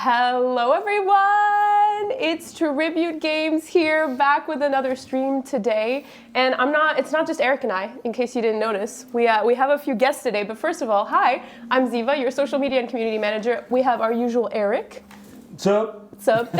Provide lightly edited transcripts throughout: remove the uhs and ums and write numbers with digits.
Hello everyone! It's Tribute Games here, back with another stream today. And it's not just Eric and I, in case you didn't notice. We have a few guests today, but first of all, hi, I'm Ziva, your social media and community manager. We have our usual Eric. What's up? What's up?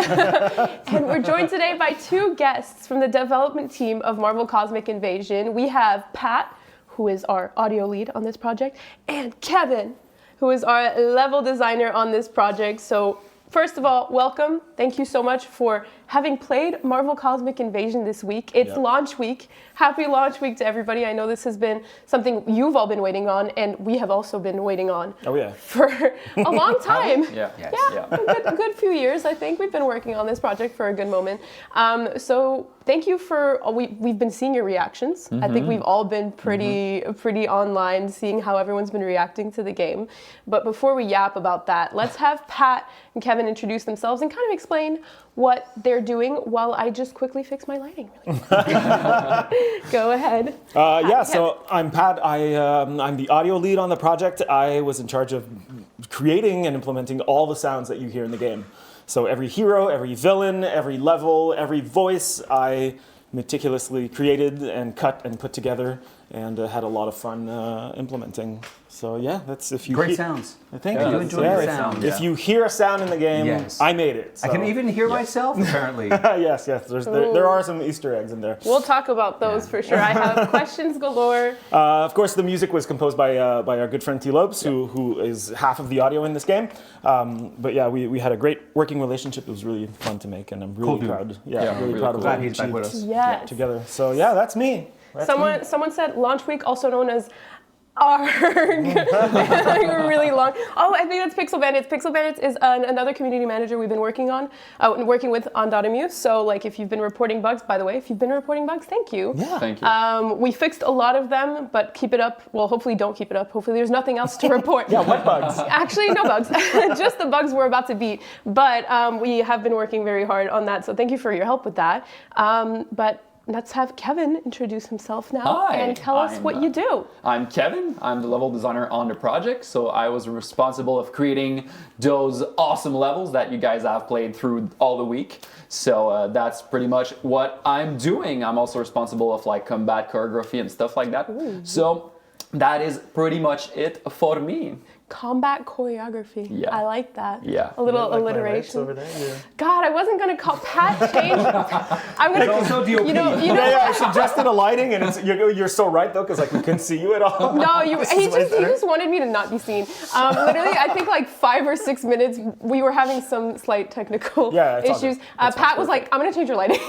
And we're joined today by two guests from the development team of Marvel Cosmic Invasion. We have Pat, who is our audio lead on this project, and Kevin, who is our level designer on this project. So first of all, welcome. Thank you so much for having played Marvel Cosmic Invasion this week. It's launch week. Happy launch week to everybody. I know this has been something you've all been waiting on, and we have also been waiting on for a long time. A good few years, I think. We've been working on this project for a good moment. So thank you for, we've been seeing your reactions. Mm-hmm. I think we've all been pretty online, seeing how everyone's been reacting to the game. But before we yap about that, let's have Pat and Kevin introduce themselves and kind of explain what they're doing while I just quickly fix my lighting. Really Go ahead. So I'm Pat. I'm the audio lead on the project. I was in charge of creating and implementing all the sounds that you hear in the game. So every hero, every villain, every level, every voice, I meticulously created and cut and put together, and had a lot of fun implementing. So yeah, that's if you great sounds. Thank you. Enjoy the sound. If you hear a sound in the game, I made it. So. I can even hear myself, apparently. yes. There are some Easter eggs in there. We'll talk about those for sure. I have questions galore. Of course, the music was composed by our good friend T. Lopes, who is half of the audio in this game. But yeah, we had a great working relationship. It was really fun to make, and I'm really proud. Really proud of what we achieved together. So yeah, that's me. Someone said launch week, also known as ARG. Really long. Oh, I think that's Pixel Bandits. Pixel Bandits is another community manager we've been working with on Dotemu. So, like, if you've been reporting bugs, by the way, if you've been reporting bugs, thank you. Yeah. Thank you. We fixed a lot of them, but keep it up. Well, hopefully don't keep it up. Hopefully there's nothing else to report. What bugs? Actually, no bugs. Just the bugs we're about to beat. But we have been working very hard on that. So thank you for your help with that. But let's have Kevin introduce himself now and tell us what you do. I'm Kevin. I'm the level designer on the project. So I was responsible of creating those awesome levels that you guys have played through all the week. So that's pretty much what I'm doing. I'm also responsible of like combat choreography and stuff like that. Ooh. So that is pretty much it for me. Combat choreography. Yeah. I like that. Yeah. A little alliteration. Over there, yeah. God, I wasn't gonna call Pat change. I'm gonna. Also DOP. I suggested a lighting, and you're so right though, because like we couldn't see you at all. No, he just wanted me to not be seen. Literally, I think like 5 or 6 minutes we were having some slight technical issues. Pat was like, "I'm gonna change your lighting."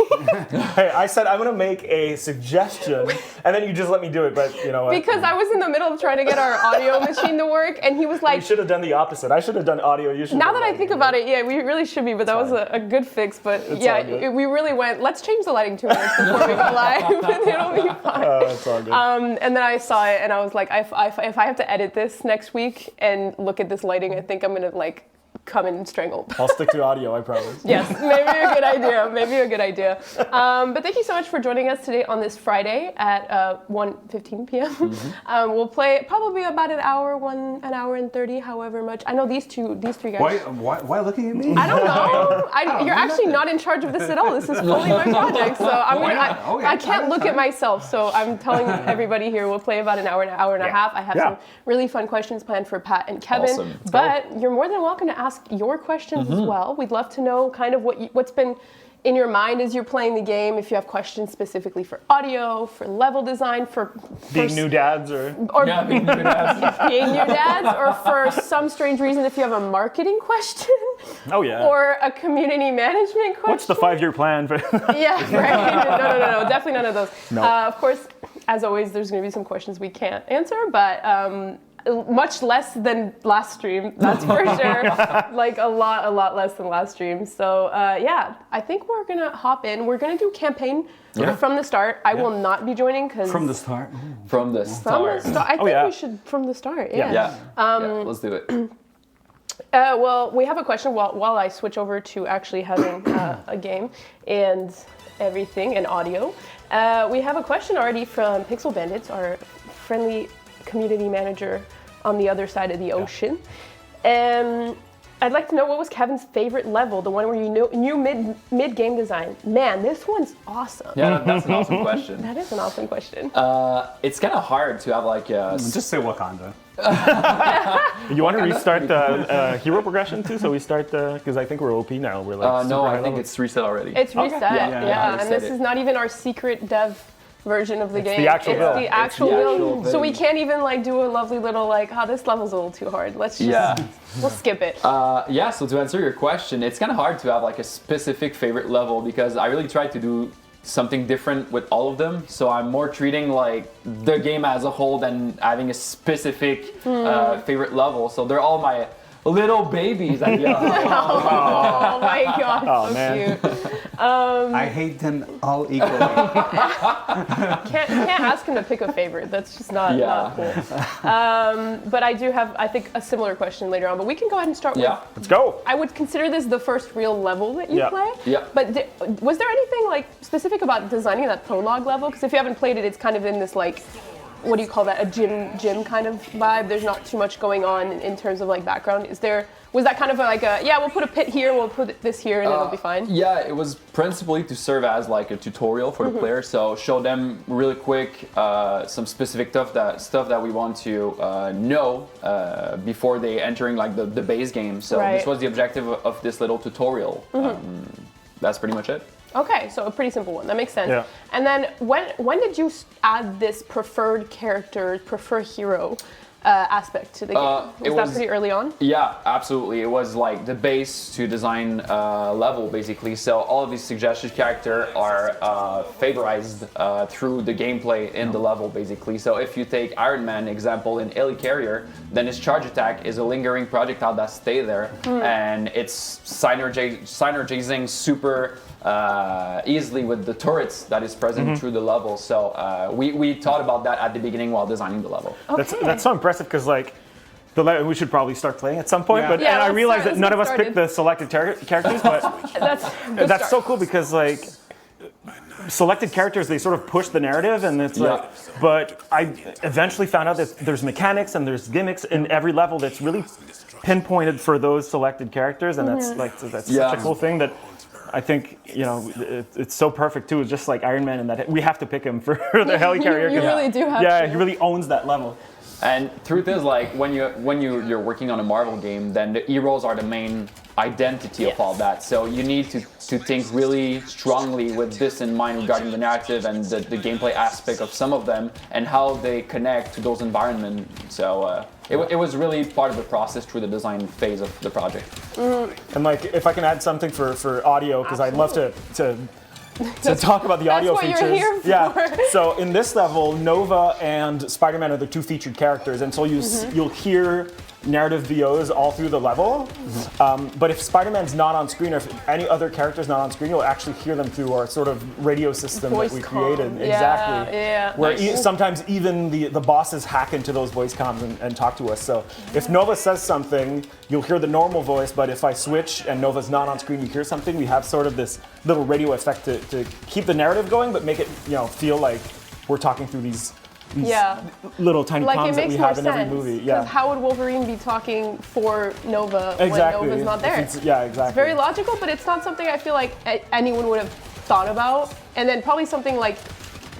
Hey, I said I'm gonna make a suggestion, and then you just let me do it. But you know what? Because I was in the middle of trying to get our audio machine to work, and he was like, "You should have done the opposite. I should have done audio. You should." Now that I think about it, yeah, we really should be. But that was a good fix. But we really went. Let's change the lighting 2 minutes before we go live. It'll be fine. It's all good. And then I saw it, and I was like, if I have to edit this next week and look at this lighting, I think I'm gonna like come and strangle. I'll stick to audio, I promise. Yes, maybe a good idea. But thank you so much for joining us today on this Friday at 1:15 p.m. Mm-hmm. We'll play probably about an hour and 30, however much. I know these three guys. Why looking at me? I don't know. You're actually not in charge of this at all. This is fully my project, so I can't look at myself. So I'm telling everybody here, we'll play about an hour and a half. I have some really fun questions planned for Pat and Kevin. Awesome. But you're more than welcome to ask your questions as well. We'd love to know kind of what's been in your mind as you're playing the game. If you have questions specifically for audio, for level design, for being new dads, or being new dads, or for some strange reason, if you have a marketing question. Oh yeah. Or a community management question. What's the 5-year plan? Yeah, right. No, definitely none of those. No. Of course, as always, there's going to be some questions we can't answer, but much less than last stream, that's for sure. Like a lot less than last stream. So I think we're gonna hop in. We're gonna do campaign from the start. I will not be joining because from the start. From the start. I think we should from the start. Yeah. Let's do it. Well, we have a question while I switch over to actually having a game and everything and audio. We have a question already from Pixel Bandits, our friendly community manager on the other side of the ocean. I'd like to know what was Kevin's favorite level, the one where you knew mid game design. Man, this one's awesome. Yeah, that's an awesome question. That is an awesome question. It's kind of hard to have like a Just say Wakanda. You want to restart the hero progression too? So we start because I think we're OP now. We're like no, super I high think level. it's reset already. It's reset, yeah. reset And this it. is not even our secret dev version of the game. the actual build. The It's actual the build. actual So we thing. can't even like do a lovely little like, this level's a little too hard. Let's just, we'll skip it. Yeah, so to answer your question, it's kind of hard to have like a specific favorite level because I really tried to do something different with all of them. So I'm more treating like the game as a whole than having a specific favorite level. So they're all my little babies at the end. Oh my god, so man. cute. I hate them all equally. Can't ask him to pick a favorite. That's just not cool. But I do have, I think, a similar question later on. But we can go ahead and start with. Let's go. I would consider this the first real level that you play. Yeah. But was there anything like specific about designing that prologue level? Because if you haven't played it, it's kind of in this like, what do you call that? A gym kind of vibe. There's not too much going on in terms of like background. Was that kind of like we'll put a pit here, we'll put this here, and it'll be fine? Yeah, it was principally to serve as like a tutorial for the player. So show them really quick some specific stuff that we want to know before they entering like the base game. So this was the objective of this little tutorial. That's pretty much it. Okay, so a pretty simple one. That makes sense. Yeah. And then when did you add this preferred character, preferred hero aspect to the game? Was that pretty early on? Yeah, absolutely. It was like the base to design level, basically. So all of these suggested characters are favorized through the gameplay in the level, basically. So if you take Iron Man example in Helicarrier, then his charge attack is a lingering projectile that stay there, and it's synergizing super easily with the turrets that is present through the level. So we thought about that at the beginning while designing the level. Okay. That's so impressive because like we should probably start playing at some point. Yeah. But Yeah, and I let's realize start- that none of us let's picked get the selected characters, but that's so cool because like selected characters, they sort of push the narrative, and it's like. But I eventually found out that there's mechanics and there's gimmicks in every level that's really pinpointed for those selected characters, and that's such a cool thing that. I think it's so perfect too. It's just like Iron Man, and that we have to pick him for the Helicarrier. You really do have Yeah, to. he really owns that level. And truth is, like when you're working on a Marvel game, then the heroes are the main identity of all that. So you need to think really strongly with this in mind regarding the narrative and the gameplay aspect of some of them and how they connect to those environments. So it was really part of the process through the design phase of the project. And like, if I can add something for audio, because I'd love to talk about the audio what features. you're here for. Yeah. So in this level, Nova and Spider-Man are the two featured characters, and so you'll hear narrative VOs all through the level. But if Spider-Man's not on screen, or if any other character's not on screen, you'll actually hear them through our sort of radio system Voice that we comm. created. Yeah, Exactly. yeah. Where Nice. sometimes even the bosses hack into those voice comms and talk to us. So if Nova says something, you'll hear the normal voice, but if I switch and Nova's not on screen, you hear something, we have sort of this little radio effect to keep the narrative going, but make it feel like we're talking through these little tiny Like it comms that makes we more have in sense. every movie. Because how would Wolverine be talking for Nova Exactly. when Nova's not there? Yeah, exactly. It's very logical, but it's not something I feel like anyone would have thought about. And then probably something like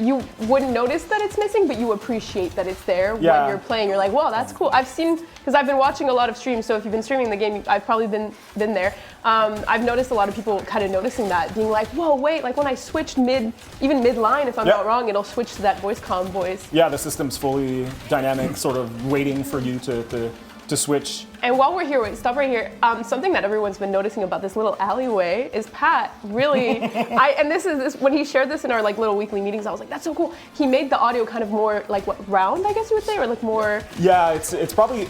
you wouldn't notice that it's missing, but you appreciate that it's there when you're playing. You're like, wow, that's cool. I've seen, because I've been watching a lot of streams, so if you've been streaming the game, I've probably been there. I've noticed a lot of people kind of noticing that, being like, whoa, wait, like when I switched even mid-line, if I'm not wrong, it'll switch to that voice comm voice. Yeah, the system's fully dynamic, sort of waiting for you to switch. And while we're here, wait, stop right here. Something that everyone's been noticing about this little alleyway is Pat really, and this is when he shared this in our like little weekly meetings, I was like, that's so cool. He made the audio kind of more like round, I guess you would say, or like more. Yeah, it's probably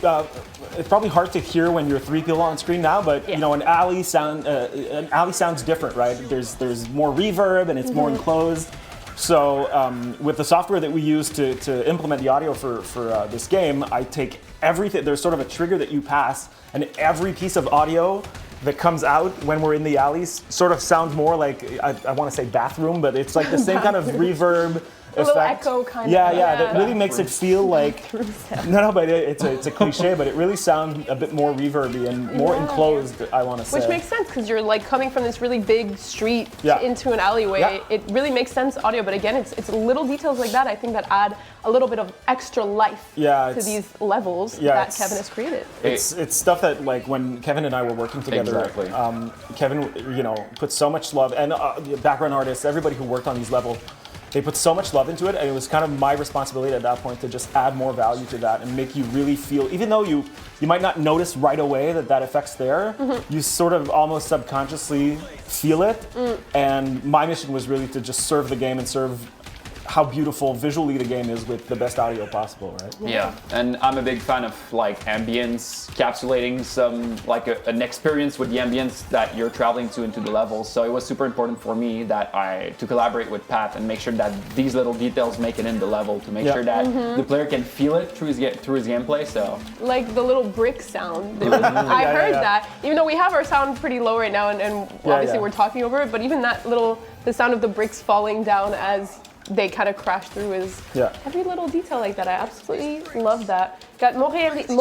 hard to hear when you're three people on screen now, but an alley sounds different, right? There's more reverb and it's more enclosed. So with the software that we use to implement the audio for this game, I take everything. There's sort of a trigger that you pass, and every piece of audio that comes out when we're in the alleys sort of sounds more like, I want to say bathroom, but it's like the same kind of reverb, A little effect. echo kind of. Yeah, that really makes it feel like no, but it's a cliche, but it really sounds a bit more reverby and more enclosed. I want to say, which makes sense because you're like coming from this really big street Yeah. into an alleyway. Yeah. It really makes sense audio, but again, it's little details like that I think that add a little bit of extra life to these levels that Kevin has created. It's stuff that like when Kevin and I were working together, Kevin, put so much love, and the background artists, everybody who worked on these levels, they put so much love into it, and it was kind of my responsibility at that point to just add more value to that and make you really feel, even though you might not notice right away that effect's there, you sort of almost subconsciously feel it. And my mission was really to just serve the game and serve how beautiful visually the game is with the best audio possible, right? Yeah, and I'm a big fan of like ambience, encapsulating some like an experience with the ambience that you're traveling to into the levels. So it was super important for me that to collaborate with Pat and make sure that these little details make it in the level to make sure that the player can feel it through his gameplay. So like the little brick sound, I heard that. Even though we have our sound pretty low right now, and obviously we're talking over it, but even that the sound of the bricks falling down as they kind of crash through is every little detail like that. I absolutely love that. Got Montrealian.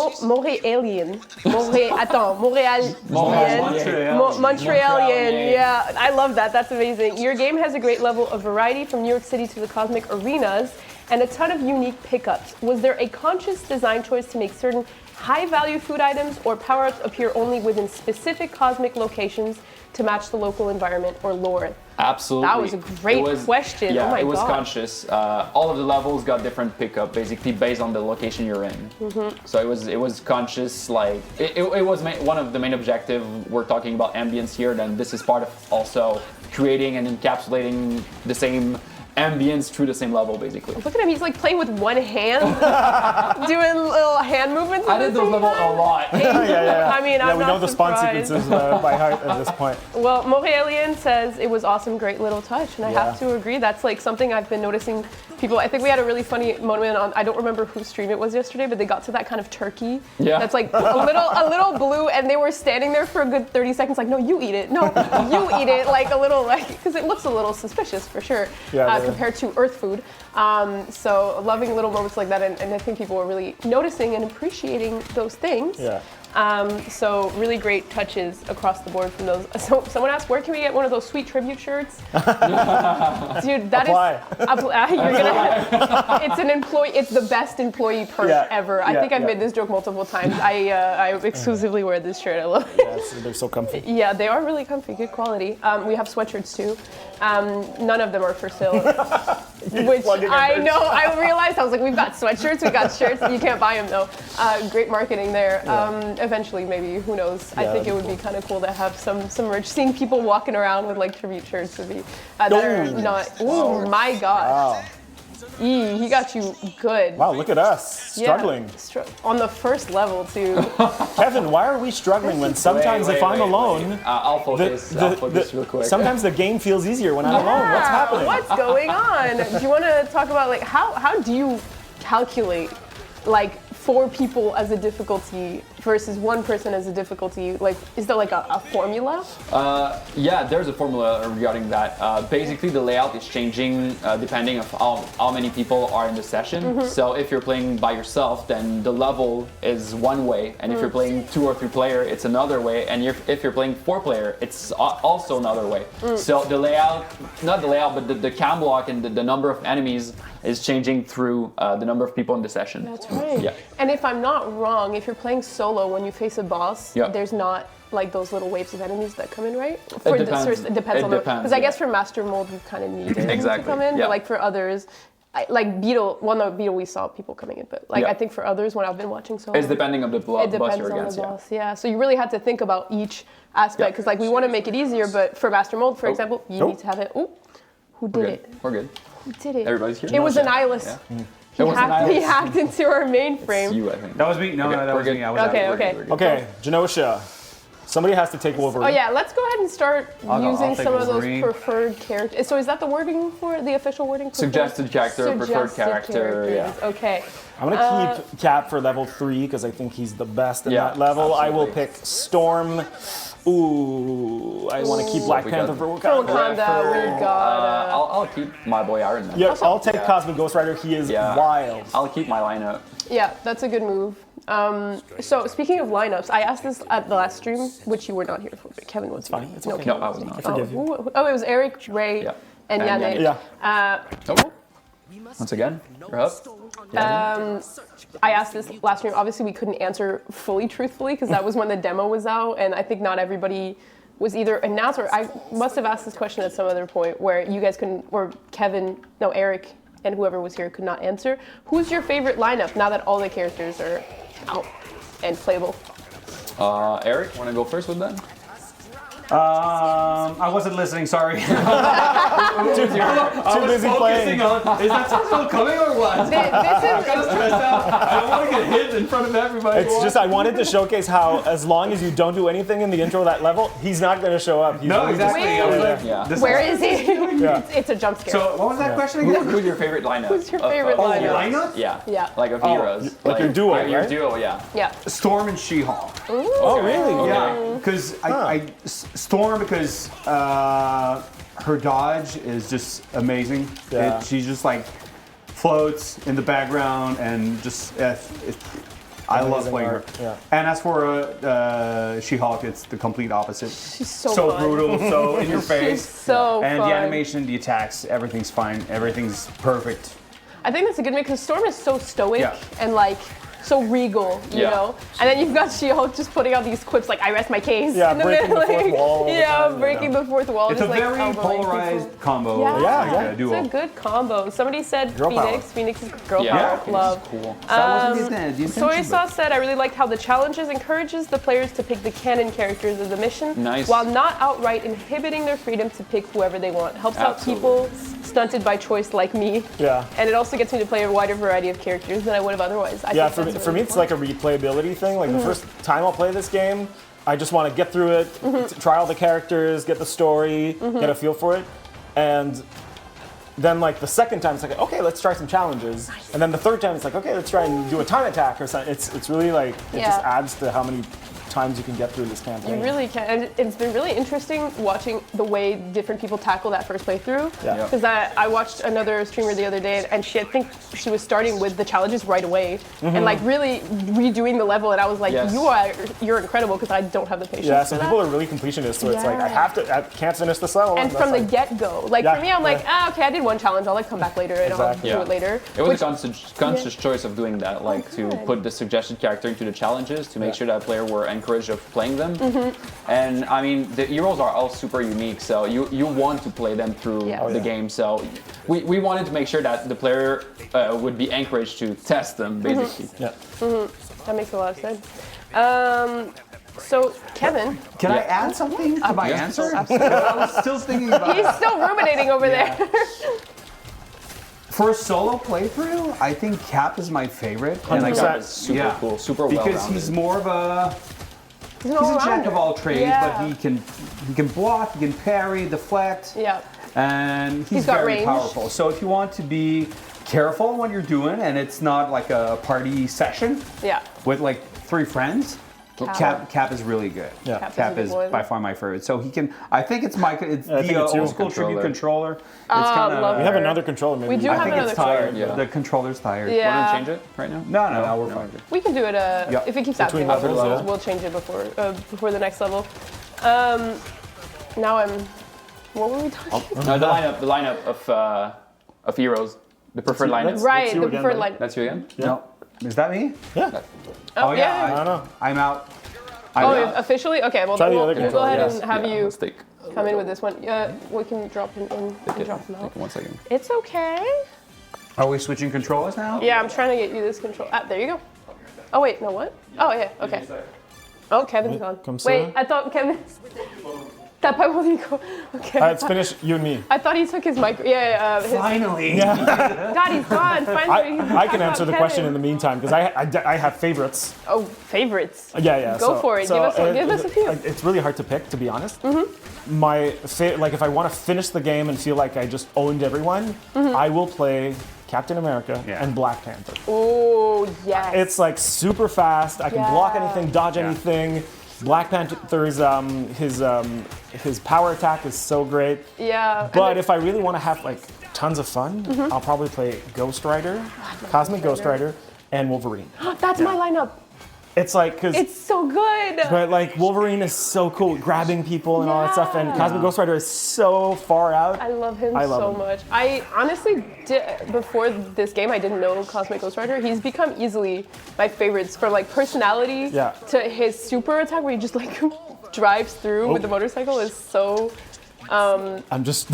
Yeah, I love that. That's amazing. Your game has a great level of variety from New York City to the cosmic arenas and a ton of unique pickups. Was there a conscious design choice to make certain high-value food items or power-ups appear only within specific cosmic locations to match the local environment or lore? Absolutely. That was a great question. Yeah, oh my it was God. conscious. All of the levels got different pickup, basically based on the location you're in. So it was conscious. Like it was one of the main objectives. We're talking about ambience here. Then this is part of also creating and encapsulating the same ambience through the same level, basically. Look at him, he's like playing with one hand, doing little hand movements. I did those levels a lot. I mean, I'm we not know the spawn surprised. sequences by heart at this point. Well, Montrealian says it was awesome, great little touch, and I have to agree. That's like something I've been noticing. People, I think we had a really funny moment on. I don't remember whose stream it was yesterday, but they got to that kind of turkey. That's like a little blue, and they were standing there for a good 30 seconds, like, no, you eat it, no, you eat it, like a little, like, because it looks a little suspicious for sure. Compared to Earth food. So loving little moments like that, and I think people were really noticing and appreciating those things. So really great touches across the board from those. So someone asked, where can we get one of those sweet tribute shirts? Dude, that you're gonna. It's an employee. It's the best employee perk ever. I think I've made this joke multiple times. I exclusively wear this shirt. I love it. They're so comfy. Yeah, they are really comfy. Good quality. We have sweatshirts too. None of them are for sale. Which I know. I realized. I was like, we've got sweatshirts. We got shirts. You can't buy them though. Great marketing there. Eventually, maybe, who knows? I think it would be kind of cool to have some merch. Seeing people walking around with like tribute shirts would be that are not. Oh my gosh! Wow. He got you good. Wow, look at us struggling on the first level too. Kevin, why are we struggling when sometimes if I'm alone, I'll focus real quick. Sometimes the game feels easier when I'm alone. What's happening? What's going on? Do you want to talk about like how do you calculate like 4 people as a difficulty versus 1 person as a difficulty? Like, is there like a formula? Yeah, there's a formula regarding that. Basically, the layout is changing depending on how many people are in the session. So if you're playing by yourself, then the level is one way, and if you're playing 2 or 3 player, it's another way, and if you're playing 4 player, it's also another way. So the layout, not the layout, but the cam block and the number of enemies is changing through the number of people in the session. That's right. Yeah. And if I'm not wrong, if you're playing solo, when you face a boss, there's not like those little waves of enemies that come in, right? It depends. It depends on because I guess for Master Mold, you kind of need it to come in, but like for others, like Beetle, Beetle we saw people coming in, but like I think for others when I've been watching solo, it's depending on the boss you're against. The boss, So you really had to think about each aspect because like we want to make it easier, but for Master Mold, for example, you need to have it. Oh, who did it? We're good. Who did it? Everybody's here. It was Annihilus. He hacked into our mainframe. It's you, I think. That was me. No, that was me. I was Okay. Okay, Genosha. Somebody has to take Wolverine. Oh yeah, let's go ahead and start I'll using take some of those Wolverine. preferred characters. So is that the wording for it? The official wording? Suggested character, preferred character, characters. Okay. I'm gonna keep Cap for level 3 because I think he's the best in Yeah, that level. I will absolutely. pick Storm. Ooh, I want to keep Black we Panther got- for For Wakanda. Wakanda, we got. I'll keep my boy Iron Man. Yeah, I'll take Cosmic Ghost Rider. He is Yeah. wild. I'll keep my lineup. Yeah, that's a good move. So speaking of lineups, I asked this at the last stream, which you were not here for, but Kevin was Fine, here. it's No, okay. Kevin No, I wasn't. was not. Forgive you. Oh, it was Eric, Ray, Yeah. and And Yannick. Yannick. Yeah. Oh. Once again, you're up. I asked this last stream. Obviously, we couldn't answer fully truthfully because that was when the demo was out, and I think not everybody was either announced or I must have asked this question at some other point where you guys couldn't, or Eric and whoever was here could not answer. Who's your favorite lineup now that all the characters are out and playable? Eric, want to go first with that? I wasn't listening, sorry. Too busy playing. on, is that still coming or what? This is Stressed out. I don't want to get hit in front of everybody. It's just I wanted to showcase how as long as you don't do anything in the intro of that level, he's not going to show up. He's No, really just- exactly. I was like, Yeah. this where is he? Yeah. It's a jump scare. So what was that question again? Who's your favorite lineup? Who's your of- favorite of- lineup? Lineup? Yeah. Yeah. Like of heroes. like your duo, Your right? duo, yeah. Yeah. Storm and She-Hulk. Oh, really? Okay. Yeah, because Storm because her dodge is just amazing. Yeah. She just like floats in the background and just I love Amazing playing her. art, yeah. And as for She-Hulk, it's the complete opposite. She's so fun. brutal, so in your She's face. so And fun. the animation, the attacks, everything's fine. Everything's perfect. I think that's a good mix because Storm is so stoic Yeah. and like so regal, you Yeah. know. And then you've got She-Hulk just putting out these quips like "I rest my case." Yeah, in the breaking the middle, fourth wall all the yeah, time, breaking the fourth wall. It's just a like very elbowing polarized people. combo. Yeah, Yeah, like a duo. it's a good combo. Somebody said Girl power. Phoenix. Phoenix is girl Yeah. power. Love. Cool. That wasn't the Soy intention, Sauce said, I really liked how the challenges encourages the players to pick the canon characters of the mission, Nice. while not outright inhibiting their freedom to pick whoever they want. Helps out Absolutely. people stunted by choice like me. Yeah. And it also gets me to play a wider variety of characters than I would have otherwise. I Yeah, think for me, that's for me really it's fun. like a replayability thing. Like the first time I'll play this game, I just want to get through it, try all the characters, get the story, get a feel for it. And then like the second time it's like, okay, let's try some challenges. And then the third time it's like, okay, let's try and do a time attack or something. It's really like, it just Yeah. adds to how many times you can get through this campaign. You really can. And it's been really interesting watching the way different people tackle that first playthrough. Yeah. Yep. Because I watched another streamer the other day, and I think she was starting with the challenges right away, and like really redoing the level. And I was like, Yes. you're incredible, because I don't have the patience. Yeah, for some that. people are really completionists, so it's like, Yeah. I can't finish this level. And that's from the like- get-go, like Yeah, for me, I'm like, yeah. okay, I did one challenge. I'll like come back later and I'll Exactly. do Yeah. it later. It was Which- a conscious choice of doing that, like to good. put the suggested character into the challenges to make Yeah. sure that player were encouraged of playing them. Mm-hmm. And I mean, the heroes are all super unique, so you want to play them through Yeah. Oh, the yeah. game. So we wanted to make sure that the player would be encouraged to test them, Mm-hmm. basically. Yeah. that makes a lot of sense. So Kevin, Can I Yeah. add something to my Yeah. answer? Absolutely. I was still thinking about he's it. still ruminating over there. For a solo playthrough, I think Cap is my favorite. And I 100%. got- That is super Yeah. cool, super well Because rounded. he's more of a He's, he's a jack of all trades, Yeah. but he can block, he can parry, deflect, Yeah. and he's got very range. powerful. So if you want to be careful when you're doing, and it's not like a party session Yeah. with like 3 friends, Cap is really good. Yeah. Cap is a Cap good is one. by far my favorite. So he can. I think it's I think the it's your old school tribute controller. It's love We it. have another controller. Maybe We do I have think another it's tired. controller. Yeah. The controller's tired. Yeah. Want to change it right now? No, we're fine. We can do it. Yeah. If it keeps Between happening, levels, yeah. we'll change it before the next level. Now I'm. What were we talking? No, the lineup of heroes, the preferred lineup. That's- Right, you the again, preferred buddy. line. That's you again. No, is that me? Yeah. Oh I yeah, don't know. I'm out. Oh, I'm out. officially? Okay, well, Try then the we'll, other we'll go ahead controller, and have you Mistake. come in with this one. We can drop him in and drop him out. 1 second. It's okay. Are we switching controllers now? Yeah, I'm trying to get you this control. There you go. Oh, wait, no, what? Oh, yeah, okay. Oh, Kevin's gone. Come Wait, soon. I thought Kevin. T'as pas mon micro. Okay. Let's finish you and me. I thought he took his mic. Yeah. Finally. God, he's gone. Finally. I can answer the question in the meantime because I have favorites. Oh, favorites. Yeah. Go for it. Give us a few. It's really hard to pick, to be honest. My like if I want to finish the game and feel like I just owned everyone, I will play Captain America and Black Panther. Oh, yes. It's like super fast. I can block anything, dodge anything. Black Panther's his power attack is so great. Yeah. But if I really want to have like tons of fun, I'll probably play Ghost Rider, Cosmic Ghost Rider, and Wolverine. That's my lineup. It's like because It's so good. but like Wolverine is so cool, grabbing people and all that stuff, and Cosmic Ghost Rider is so far out. I love him love so him. much. I honestly did, before this game, I didn't know Cosmic Ghost Rider. He's become easily my favorites from like personality to his super attack where he just like drives through with the motorcycle is so. I'm just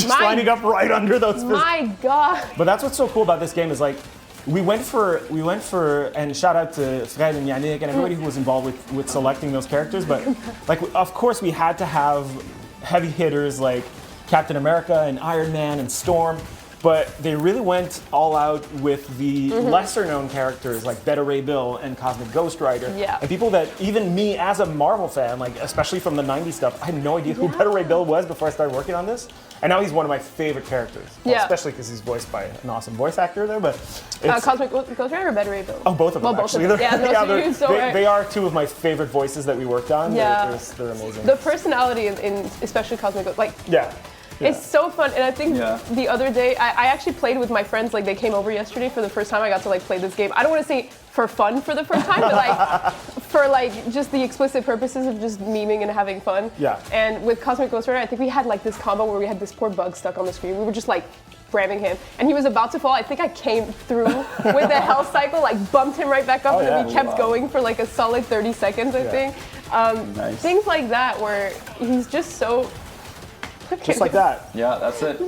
lining up right under those. My God. But that's what's so cool about this game is like. We went for, and shout out to Fred and Yannick and everybody who was involved with selecting those characters. But like, of course, we had to have heavy hitters like Captain America and Iron Man and Storm. But they really went all out with the lesser known characters like Beta Ray Bill and Cosmic Ghost Rider. Yeah. And people that, even me as a Marvel fan, like especially from the 90s stuff, I had no idea who Beta Ray Bill was before I started working on this. And now he's one of my favorite characters. Well, especially because he's voiced by an awesome voice actor there. But it's, Cosmic Ghost Rider or Beta Ray Bill? oh, both of them Both actually. of them. They are two of my favorite voices that we worked on. Yeah. They're amazing. The personality in especially Cosmic Ghost, like. Yeah. It's so fun, and I think the other day I actually played with my friends. Like they came over yesterday for the first time. I got to like play this game. I don't want to say for fun for the first time, but like for like just the explicit purposes of just memeing and having fun. Yeah. And with Cosmic Ghost Rider, I think we had like this combo where we had this poor bug stuck on the screen. We were just like ramming him, and he was about to fall. I think I came through with the health cycle, like bumped him right back up, and then we kept going for like a solid 30 seconds. I think. Nice. Things like that where he's just so. Just like that. Yeah, that's it.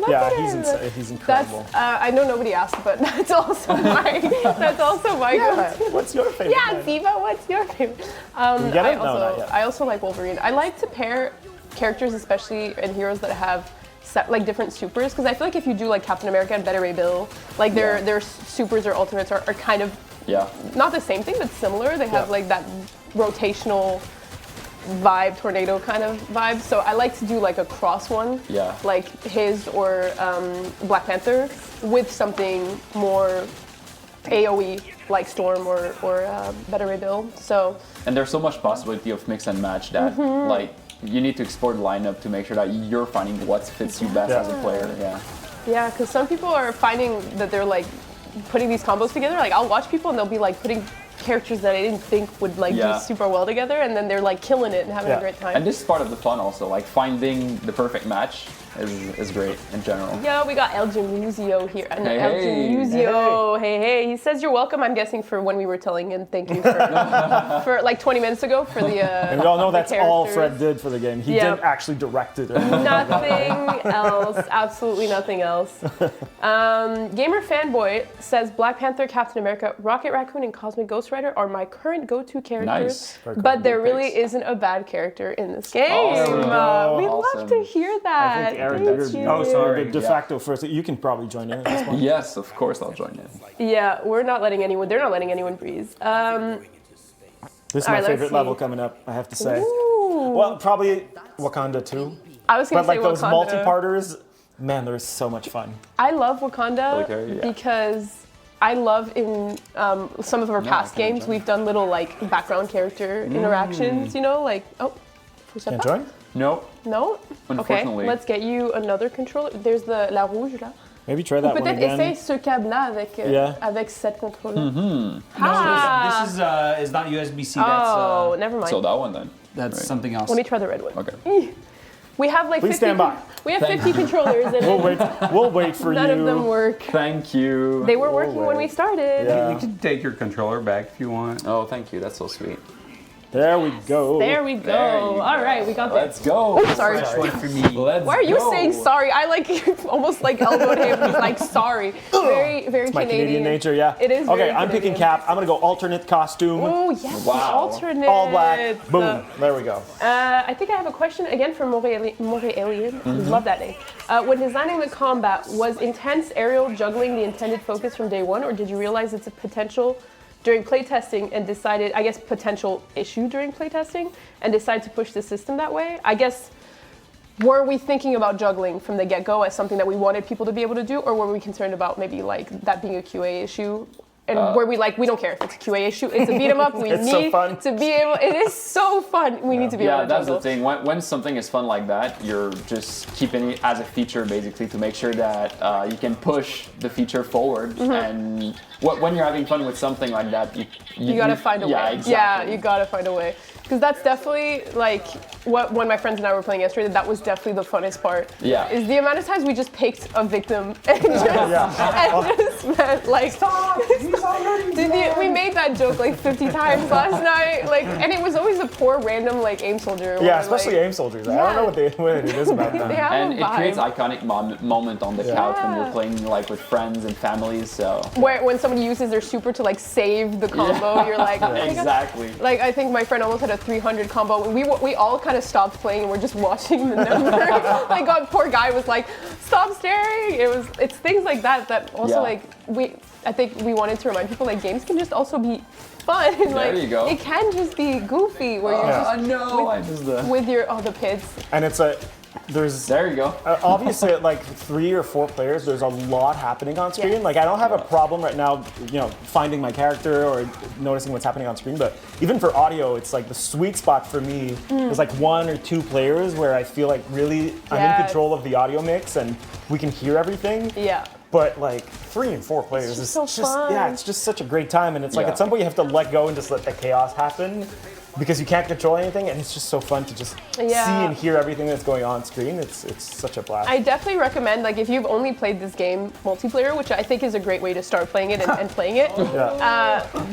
He's incredible. That's, I know nobody asked, but that's also my go-to. What's your favorite? Yeah, Ziva, what's your favorite? We get it? No, not yet. I also like Wolverine. I like to pair characters, especially and heroes that have like different supers, because I feel like if you do like Captain America and Beta Ray Bill, like their supers or ultimates are kind of not the same thing, but similar. They have like that rotational vibe, tornado kind of vibe. So I like to do like a cross one, like his or Black Panther with something more AoE like Storm or Beta Ray Bill. So and there's so much possibility of mix and match that like you need to explore the lineup to make sure that you're finding what fits you best as a player. Yeah, because some people are finding that they're like putting these combos together. Like I'll watch people and they'll be like putting characters that I didn't think would like do super well together, and then they're like killing it and having a great time. And this is part of the fun also, like finding the perfect match is great in general. Yeah, we got El Jamuzio here. El Jamuzio, hey. He says you're welcome, I'm guessing, for when we were telling him thank you for like 20 minutes ago for the and we all know that's all Fred did for the game. He didn't actually direct it. Nothing else. Absolutely nothing else. Gamer Fanboy says Black Panther, Captain America, Rocket Raccoon, and Cosmic Ghost Rider are my current go-to characters. Nice. But there really isn't a bad character in this game. Awesome. We'd love to hear that. I think Aaron, you're the de facto first. You can probably join in at this point. Yes, of course I'll join in. Yeah, they're not letting anyone breathe. This is my favorite level coming up, I have to say. Ooh. Well, probably Wakanda too. I was going to say But like those Wakanda. multi-parters, man, they're so much fun. I love Wakanda because I love in some of our past games, we've done little like background character interactions, you know, like, Can't join? No. No? Unfortunately. Okay, let's get you another controller. There's the La Rouge là. Maybe try that one Peut-être again. essaye ce câble-là avec cette controller. No, this is not USB-C. Oh, never mind. So that one then. That's something else. Let me try the red one. Okay. We have like Please 50 stand by. We have 50 controllers and We'll wait for none you. of them work. Thank you. They were working when we started. Yeah. You can take your controller back if you want. Oh, thank you. That's so sweet. There we go. There we go. There you All go. right, we got Let's this. go. Sorry. Fresh one for me. Let's Why are you go. saying sorry? I like almost like elbowed him. He's like sorry. Very, very My Canadian nature, yeah. It is. Okay, very I'm picking Canadian. Cap. I'm gonna go alternate costume. Oh yes, Wow. the alternate. All black. Boom. There we go. I think I have a question again from Montrealien. Love that name. When designing the combat, was intense aerial juggling the intended focus from day one, or did you realize it's a potential during playtesting and decided, I guess, potential issue during playtesting and decide to push the system that way? I guess, were we thinking about juggling from the get-go as something that we wanted people to be able to do, or were we concerned about maybe like that being a QA issue? And were we like, we don't care if it's a QA issue, it's a beat 'em up, we It's so need fun. to be able, it is so fun, we need to be able Yeah, to that's juggle. the thing. When something is fun like that, you're just keeping it as a feature basically to make sure that you can push the feature forward. Mm-hmm. And when you're having fun with something like that, You gotta find a way. Yeah, exactly. Yeah, you gotta find a way. Because that's definitely like what when my friends and I were playing yesterday, that was definitely the funnest part. Yeah. Is the amount of times we just picked a victim and just meant like we made that joke like 50 times last night. Like, and it was always a poor random like aim soldier. Yeah, or, especially like, aim soldiers. I don't know what it is about they them. have And a it creates vibe. iconic moment on the couch when Yeah. you're playing like with friends and families. So Where when somebody uses their super to like save the combo, you're like, oh my God. exactly. Like, I think my friend almost had a 300 combo. We all kind of stopped playing and we're just watching the number. Like, God, poor guy was like, stop staring. It's things like that also Yeah. like I think we wanted to remind people like games can just also be fun. Like, you go. It can just be goofy where you're Yeah. No, I just with your the pits. And there's there you go. obviously at like 3 or 4 players, there's a lot happening on screen. Yes. Like I don't have a problem right now, finding my character or noticing what's happening on screen. But even for audio, it's like the sweet spot for me is like 1 or 2 players where I feel like really I'm in Yes. control of the audio mix and we can hear everything. Yeah. But like 3 and 4 players just is so fun. yeah, it's just such a great time. And it's like Yeah. at some point you have to let go and just let the chaos happen. Because you can't control anything, and it's just so fun to just see and hear everything that's going on screen. It's such a blast. I definitely recommend, like, if you've only played this game multiplayer, which I think is a great way to start playing it and playing it,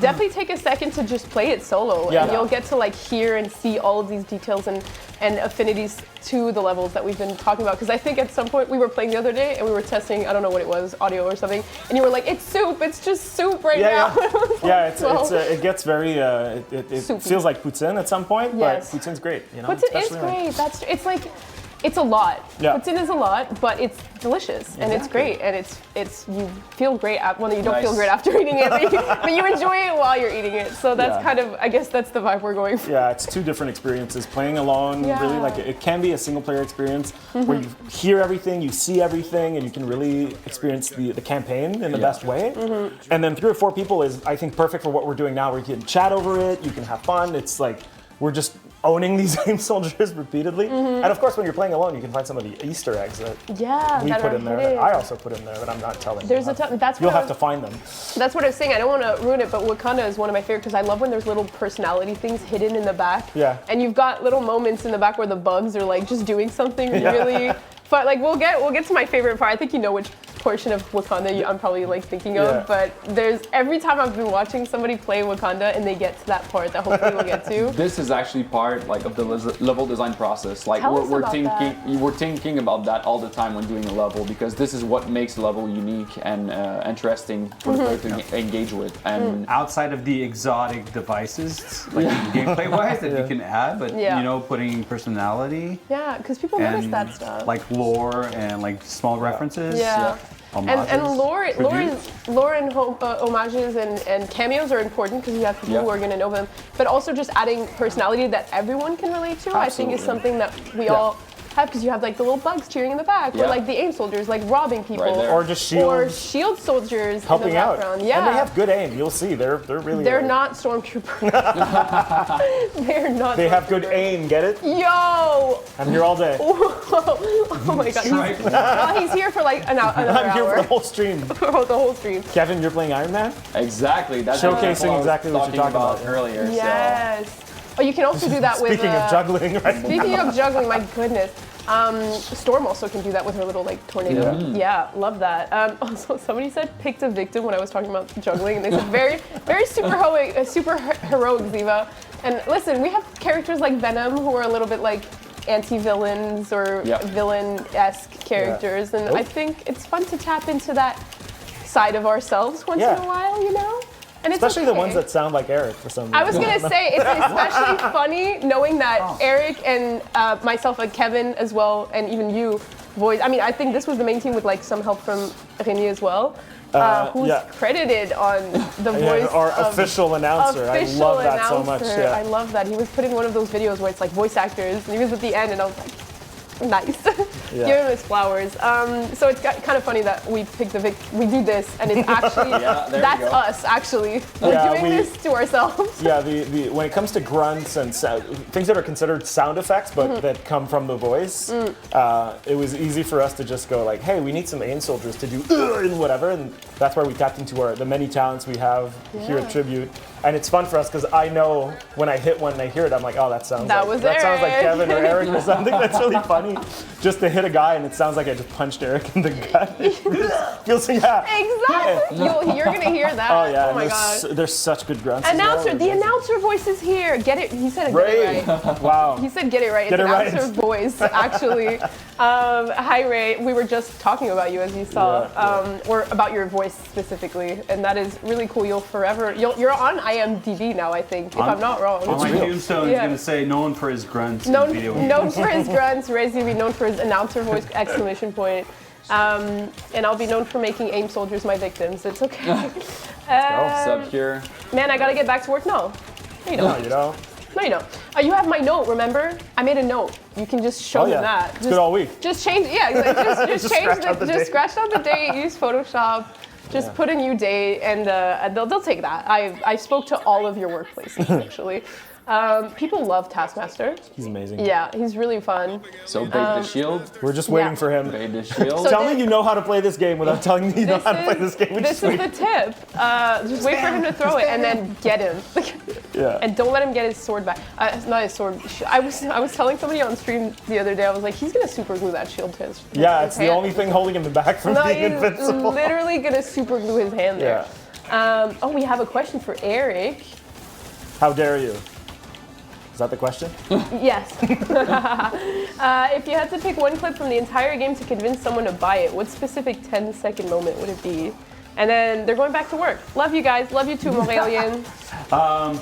definitely take a second to just play it solo, Yeah. and you'll get to like hear and see all of these details and affinities to the levels that we've been talking about. Because I think at some point we were playing the other day and we were testing, I don't know what it was, audio or something, and you were like, it's soup, it's just soup right now. It gets very. It Soupy. feels like poutine at some point, Yes. but poutine's great. Poutine is especially when- great. It's like, it's a lot. Yeah. Poutine is a lot, but it's delicious and it's great and it's you feel great you don't feel Nice. great after eating it, but you enjoy it while you're eating it. So that's Yeah. kind of, I guess that's the vibe we're going for. Yeah, it's 2 different experiences. Playing alone, Yeah. really, like it can be a single player experience where you hear everything, you see everything, and you can really experience the campaign in the best way. And then 3 or 4 people is, I think, perfect for what we're doing now, where you can chat over it, you can have fun. It's like we're just owning these aim soldiers repeatedly. And of course, when you're playing alone, you can find some of the Easter eggs that Yeah, we that put are in there. hidden. That I also put in there that I'm not telling There's you. a ton, that's You'll what have to find them. That's what I was saying. I don't want to ruin it, but Wakanda is one of my favorite because I love when there's little personality things hidden in the back. Yeah. And you've got little moments in the back where the bugs are like just doing something really fun. Like we'll get to my favorite part. I think you know which portion of Wakanda I'm probably like thinking of, Yeah. but there's every time I've been watching somebody play Wakanda and they get to that part that hopefully we'll get to. This is actually part like of the level design process. Like Tell us we're about thinking, we're thinking about that all the time when doing a level because this is what makes a level unique and interesting for the player to engage with. And Outside of the exotic devices, like gameplay-wise, that you can add, but putting personality Yeah, because people notice and that stuff. like lore and like small references. Yeah. And homages, lore and homages and cameos are important because you have people who are going to know them. But also just adding personality that everyone can relate to, I think is something that we all have because you have like the little bugs cheering in the back, or like the aim soldiers like robbing people, Right there. Or just shields. or shield soldiers Helping in the out. background. Yeah, And they have good aim. You'll see. They're really. they're not stormtroopers. They're not. They have good stormtroopers. aim. Get it? Yo! I'm here all day. Oh my god. He's here for like another I'm here for hour. the whole stream. For the whole stream. Kevin, you're playing Iron Man? exactly, that's Showcasing what I was exactly what you're talking about. earlier. Yes. Oh, you can also do that with. Speaking of juggling, right? Speaking of juggling, my goodness. Storm also can do that with her little like tornado. Yeah, love that. Also, somebody said picked a victim when I was talking about juggling, and they said very super heroic, Ziva. And listen, we have characters like Venom who are a little bit like anti-villains or villain-esque characters, and I think it's fun to tap into that side of ourselves once in a while, you know? And it's Especially the ones that sound like Eric for some reason. I was gonna say, it's especially funny knowing that Eric and myself and Kevin as well, and even you, voice. I mean, I think this was the main team with like some help from Remy as well. Who's credited on the voice our official announcer. I love that so much. Yeah. I love that. He was put in one of those videos where it's like voice actors, and he was at the end, and I was like, nice. Give him his flowers. So it's kind of funny that we pick we do this, and it's actually that's us. Actually, we're doing this to ourselves. Yeah, when it comes to grunts and things that are considered sound effects, but that come from the voice, it was easy for us to just go like, hey, we need some AIM soldiers to do and whatever, and that's where we tapped into the many talents we have here at Tribute. And it's fun for us because I know when I hit one and I hear it, I'm like, oh, that sounds like Kevin or Eric or something. That's really funny. Just to hit a guy and it sounds like I just punched Eric in the gut. Feels Exactly. You're gonna hear that. Oh yeah. Oh my god. There's such good grunts. The announcer voice is here. Get it? He said get it right. Wow. He said get it right. It's an announcer voice actually. Hi Ray. We were just talking about you as you saw, or about your voice specifically, and that is really cool. You're on IMDb now, I think, if I'm not wrong. On my tombstone, he's gonna say known for his grunts. Known for his grunts. Ray's gonna be known for his announcer voice! Exclamation point. And I'll be known for making AIM soldiers my victims. It's okay. What's up here? Man, I gotta get back to work. No, you don't. No, you don't. No, you don't. You have my note, remember? I made a note. You can just show them that. It's good all week. Just change, just change just scratch out the date, use Photoshop, just put a new date, and they'll take that. I spoke to all of your workplaces, actually. People love Taskmaster. He's amazing. Yeah, he's really fun. So bait the shield. We're just waiting for him. Bait the shield. So Tell me you know how to play this game without telling me you know how to play this game. This is the tip. Just wait for him to throw it and then get him. And don't let him get his sword back. Not his sword. I was telling somebody on stream the other day, I was like, he's gonna super glue that shield to his it's hand. the only thing holding him back from being invincible. He's literally gonna super glue his hand there. We have a question for Eric. How dare you? Is that the question? Yes. If you had to pick one clip from the entire game to convince someone to buy it, what specific 10-second moment would it be? And then they're going back to work. Love you guys. Love you too, Montrealian. A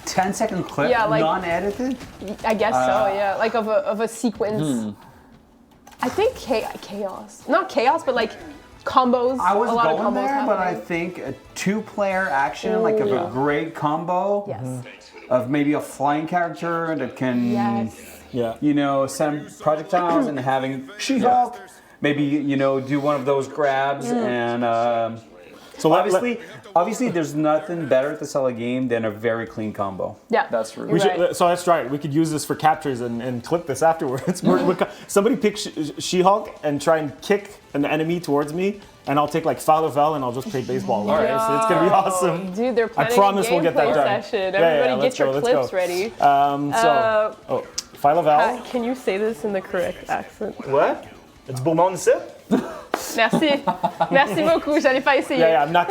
10-second clip, non-edited? I guess so, yeah. Like of a sequence. I think chaos. Not chaos, but like combos. I was a lot going of combos there, happening. but I think a two-player action, of a great combo. Yes. Of maybe a flying character that can, send projectiles and having She-Hulk, maybe, do one of those grabs and so obviously there's nothing better to sell a game than a very clean combo. Yeah, that's true. So let's try it. We could use this for captures and clip this afterwards. Somebody pick She-Hulk and try and kick an enemy towards me, and I'll take like Falavel and I'll just play baseball. All right, so it's gonna be awesome. Dude, they're planning I promise a we'll get that gameplay done. session. Everybody get your clips ready. Falavel. Can you say this in the correct accent? What? It's Beaumont Sip? Merci. Merci beaucoup. J'allais pas essayer. Yeah, I'm not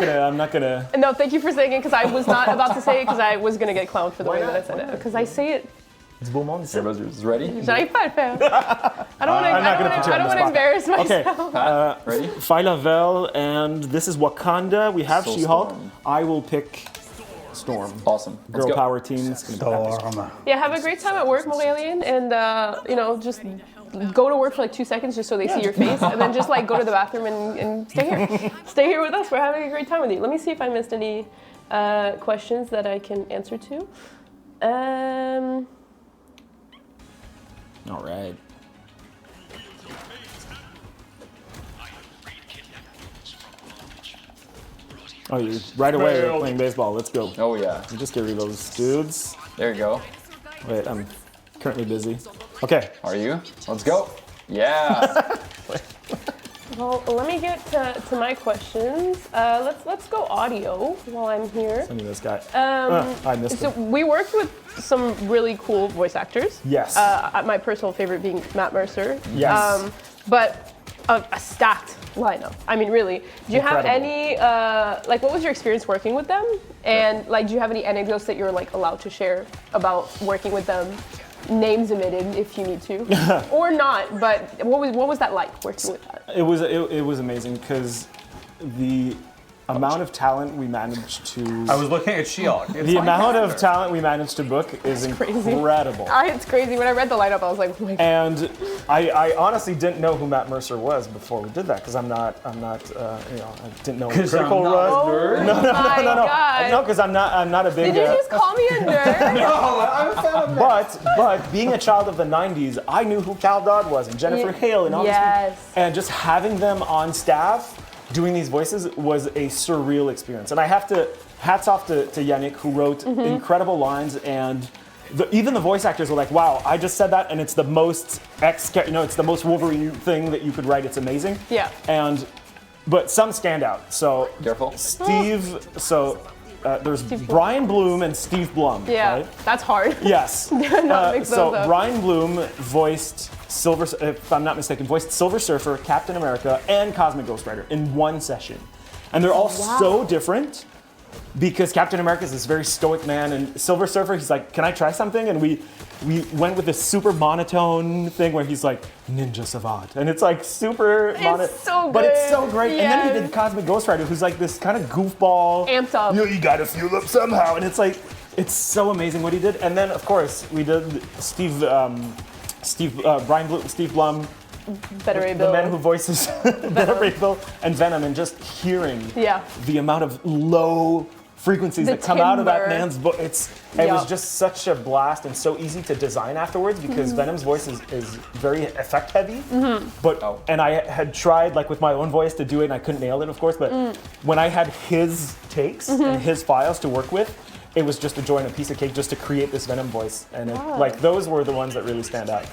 gonna. No, thank you for saying it because I was not about to say it because I was gonna get clowned for the way that I said it. Because I say it. It's Beaumont Sip. Everybody's ready? J'arrive pas à le faire. I don't want to embarrass myself. Okay. Ready? Falavel, and this is Wakanda. We have So She-Hulk. Storm. I will pick Storm. Awesome. Let's Girl go. power team. It's gonna be epic. Yeah, have a great time at work, Montrealian, and just go to work for like 2 seconds just so they see your face, and then just like go to the bathroom and stay here. Stay here with us. We're having a great time with you. Let me see if I missed any questions that I can answer to. All right. Oh, you right away you're playing baseball. Let's go. Oh yeah. You just get rid of those dudes. There you go. Wait, I'm currently busy. Okay. Are you? Let's go. Yeah. Well, let me get to my questions. Let's go audio while I'm here. Send me this guy. I missed So him. we worked with some really cool voice actors. Yes. My personal favorite being Matt Mercer. Yes. But a stacked lineup. I mean, really. Do you have any, like, what was your experience working with them? And, like, do you have any anecdotes that you're, like, allowed to share about working with them? Names omitted if you need to, or not. But what was that like working with that? It was amazing because the amount of talent we managed to. I was looking at She-Hulk. The amount of talent we managed to book is incredible. It's crazy. When I read the lineup, I was like, oh my God. And I honestly didn't know who Matt Mercer was before we did that because I'm not, I didn't know who Critical was. Oh my God. No, because I'm not a big. Did you just call me a nerd? No, I'm a fan of that. But being a child of the 90s, I knew who Cal Dodd was and Jennifer Hale and all these people. And just having them on staff doing these voices was a surreal experience. And I have to, hats off to Yannick, who wrote incredible lines, and even the voice actors were like, wow, I just said that and it's the most it's the most Wolverine thing that you could write, it's amazing. Yeah. But some stand out. So Careful. There's Brian Bloom and Steve Blum. Yeah, right? That's hard. Yes. So Brian Bloom voiced if I'm not mistaken, voiced Silver Surfer, Captain America, and Cosmic Ghost Rider in one session. And they're all so different because Captain America is this very stoic man, and Silver Surfer, he's like, can I try something? And we went with this super monotone thing where he's like, Ninja Savant. And it's like super monotone. So good. But it's so great. Yes. And then he did Cosmic Ghost Rider, who's like this kind of goofball. Amped up. You gotta fuel up somehow. And it's like, it's so amazing what he did. And then, of course, we did Brian Blum, Steve Blum, the man who voices Beta Ray Bill and Venom, and just hearing the amount of low frequencies that come out of that man's voice. It was just such a blast and so easy to design afterwards because Venom's voice is very effect heavy. And I had tried like with my own voice to do it and I couldn't nail it, of course, but when I had his takes and his files to work with, it was just a joy and a piece of cake just to create this Venom voice. And like those were the ones that really stand out.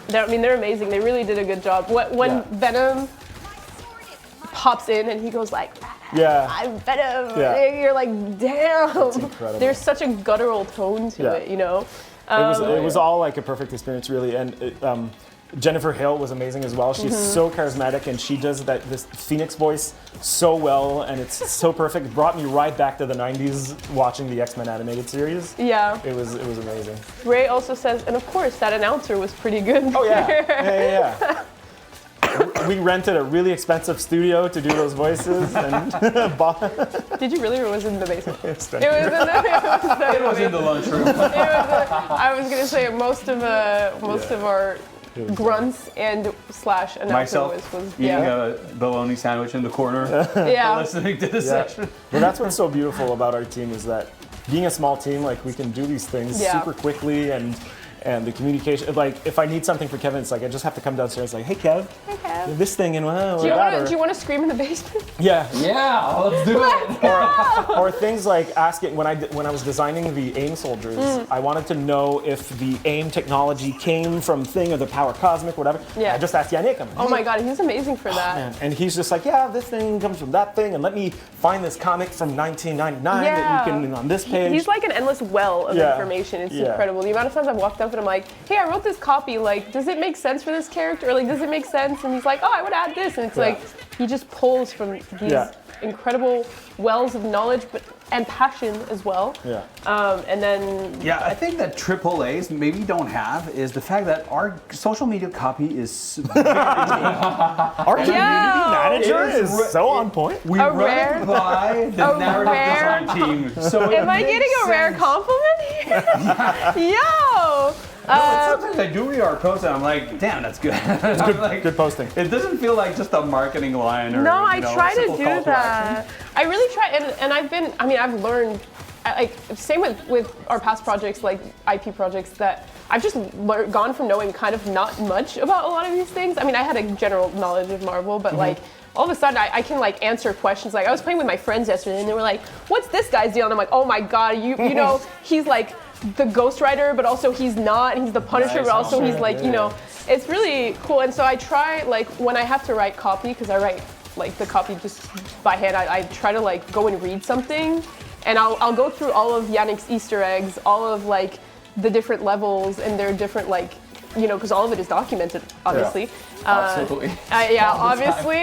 They're amazing. They really did a good job. When Venom pops in and he goes like, I'm Venom. You're like, damn. That's incredible. There's such a guttural tone to it, you know? It was all like a perfect experience, really. And Jennifer Hale was amazing as well. She's so charismatic, and she does this Phoenix voice so well, and it's so perfect. It brought me right back to the 90s watching the X-Men animated series. Yeah. It was amazing. Ray also says, and of course, that announcer was pretty good. Oh, yeah. We rented a really expensive studio to do those voices. And Did you really, or was it in the basement? It was in the lunchroom. I was gonna say most of our grunts and slash announcer Myself was eating a bologna sandwich in the corner. Listening to the session. Well, that's what's so beautiful about our team is that being a small team, like we can do these things super quickly and the communication, like if I need something for Kevin, it's like I just have to come downstairs like, hey Kev, this thing and do you want to scream in the basement? Yeah, let's do it. Or things like asking when I was designing the AIM soldiers, I wanted to know if the AIM technology came from Thing or the Power Cosmic, whatever. I just asked Yannick. I'm like, oh my God, he's amazing for that. Man. And he's just like, this thing comes from that thing, and let me find this comic from 1999 that you can on this page. He's like an endless well of information. It's incredible. The amount of times I've walked up and I'm like, hey, I wrote this copy, like, does it make sense for this character? Or like, does it make sense? And he's like, oh, I would add this. And it's like, he just pulls from these incredible wells of knowledge and passion as well. And then... I think that AAAs maybe don't have is the fact that our social media copy is very Our community manager is so on point. We run it by the narrative design team. So am I getting a rare compliment here? Yo! Sometimes I do read our posts and I'm like, damn, that's good. It's good, good posting. It doesn't feel like just a marketing line or I try to do that. Action. I really try, and I've learned, like, same with our past projects, like IP projects, that I've just gone from knowing kind of not much about a lot of these things. I mean, I had a general knowledge of Marvel, but like, all of a sudden I can like answer questions. Like I was playing with my friends yesterday and they were like, what's this guy's deal? And I'm like, oh my God, you know, he's like the Ghost Rider, but also he's not, and he's the Punisher, but also he's like, you know, it's really cool. And so I try, like, when I have to write copy, because I write like the copy just by hand, I try to like go and read something, and I'll go through all of Yannick's Easter eggs, all of like the different levels and their different like because all of it is documented, obviously. Absolutely. Obviously,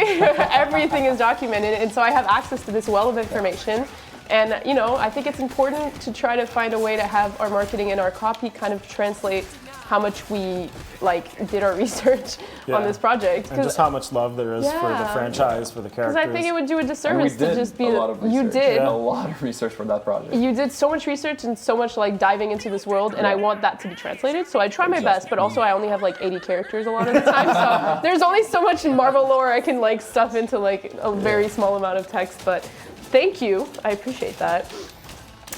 everything is documented, and so I have access to this well of information. And I think it's important to try to find a way to have our marketing and our copy kind of translate how much we did our research on this project, and just how much love there is for the franchise, for the characters. Because I think it would do a disservice to just be a lot of research. You did a lot of research for that project. You did so much research and so much diving into this world, and I want that to be translated. So I try my best, but also I only have 80 characters a lot of the time. So there's only so much Marvel lore I can stuff into a very small amount of text. But thank you, I appreciate that.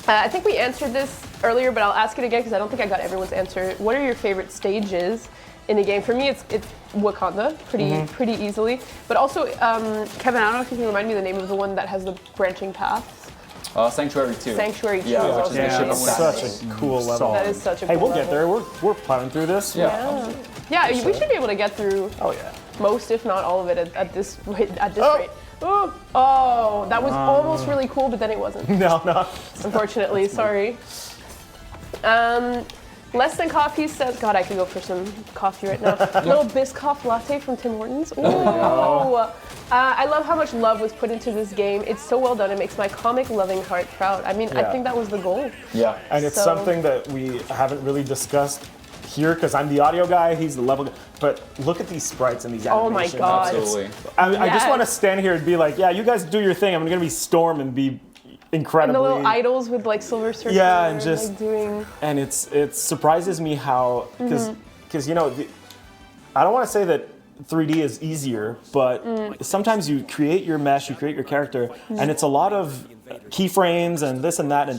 I think we answered this earlier, but I'll ask it again because I don't think I got everyone's answer. What are your favorite stages in the game? For me, it's Wakanda, pretty easily. But also, Kevin, I don't know if you can remind me the name of the one that has the branching paths. Sanctuary 2. Sanctuary 2 yeah, is also such a cool level. That is such a Hey, cool we'll get there. We're plowing through this. Yeah, we should be able to get through most, if not all of it at this rate. Oh, that was almost really cool, but then it wasn't. No. Unfortunately, sorry. Less Than Coffee says, God, I could go for some coffee right now. Little Biscoff latte from Tim Hortons. Ooh. I love how much love was put into this game. It's so well done. It makes my comic-loving heart proud. I mean, I think that was the goal. Yeah. And it's something that we haven't really discussed here because I'm the audio guy, he's the level guy. But look at these sprites and these animations. Oh my God. Absolutely. I just want to stand here and be like, yeah, you guys do your thing. I'm going to be Storm and be incredibly. And the little idols with Silver Surfer. Yeah, and just doing. And it surprises me how because I don't want to say that 3D is easier, but sometimes you create your mesh, you create your character, and it's a lot of keyframes and this and that,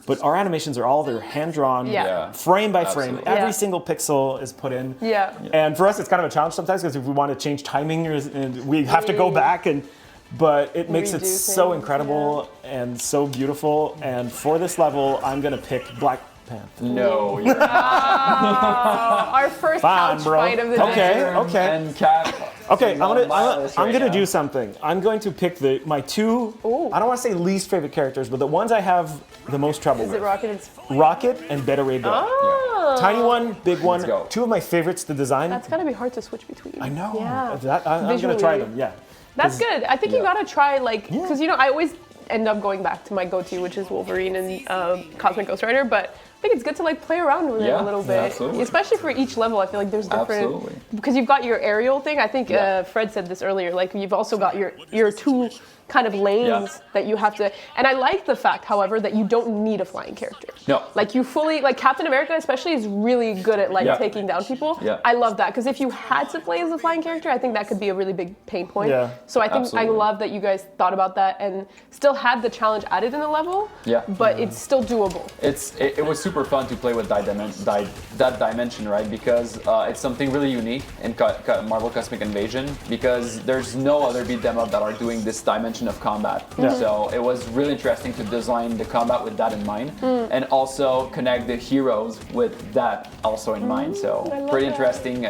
but our animations are all they're hand drawn, frame by frame. Every single pixel is put in. Yeah. And for us, it's kind of a challenge sometimes because if we want to change timing, we have to go back but it makes it so incredible and so beautiful. And for this level, I'm gonna pick Black Panther. No, you're our first couch fight of the day. Okay. And Cat. Okay, I'm gonna do something. I'm going to pick my two. I don't want to say least favorite characters, but the ones I have the most trouble with. Is it Rocket? Rocket and Beta Ray Bill. Oh. Tiny one, big one. Go. Two of my favorites to design. That's gotta be hard to switch between. I know. Yeah. I'm gonna try them. Yeah. That's good. I think you gotta try because I always end up going back to my go-to, which is Wolverine and Cosmic Ghost Rider, but I think it's good to play around with it a little bit, especially for each level. I feel like there's different because you've got your aerial thing. I think Fred said this earlier. You've also got your two kind of lanes that you have to. And I like the fact, however, that you don't need a flying character. No. You fully Captain America especially is really good at taking down people. Yeah. I love that because if you had to play as a flying character, I think that could be a really big pain point. Yeah. So I think I love that you guys thought about that and still had the challenge added in the level. Yeah. But it's still doable. It was super fun to play with that dimension, right? Because it's something really unique in Marvel Cosmic Invasion because there's no other beat 'em up that are doing this dimension of combat. So it was really interesting to design the combat with that in mind and also connect the heroes with that also in mind. So pretty interesting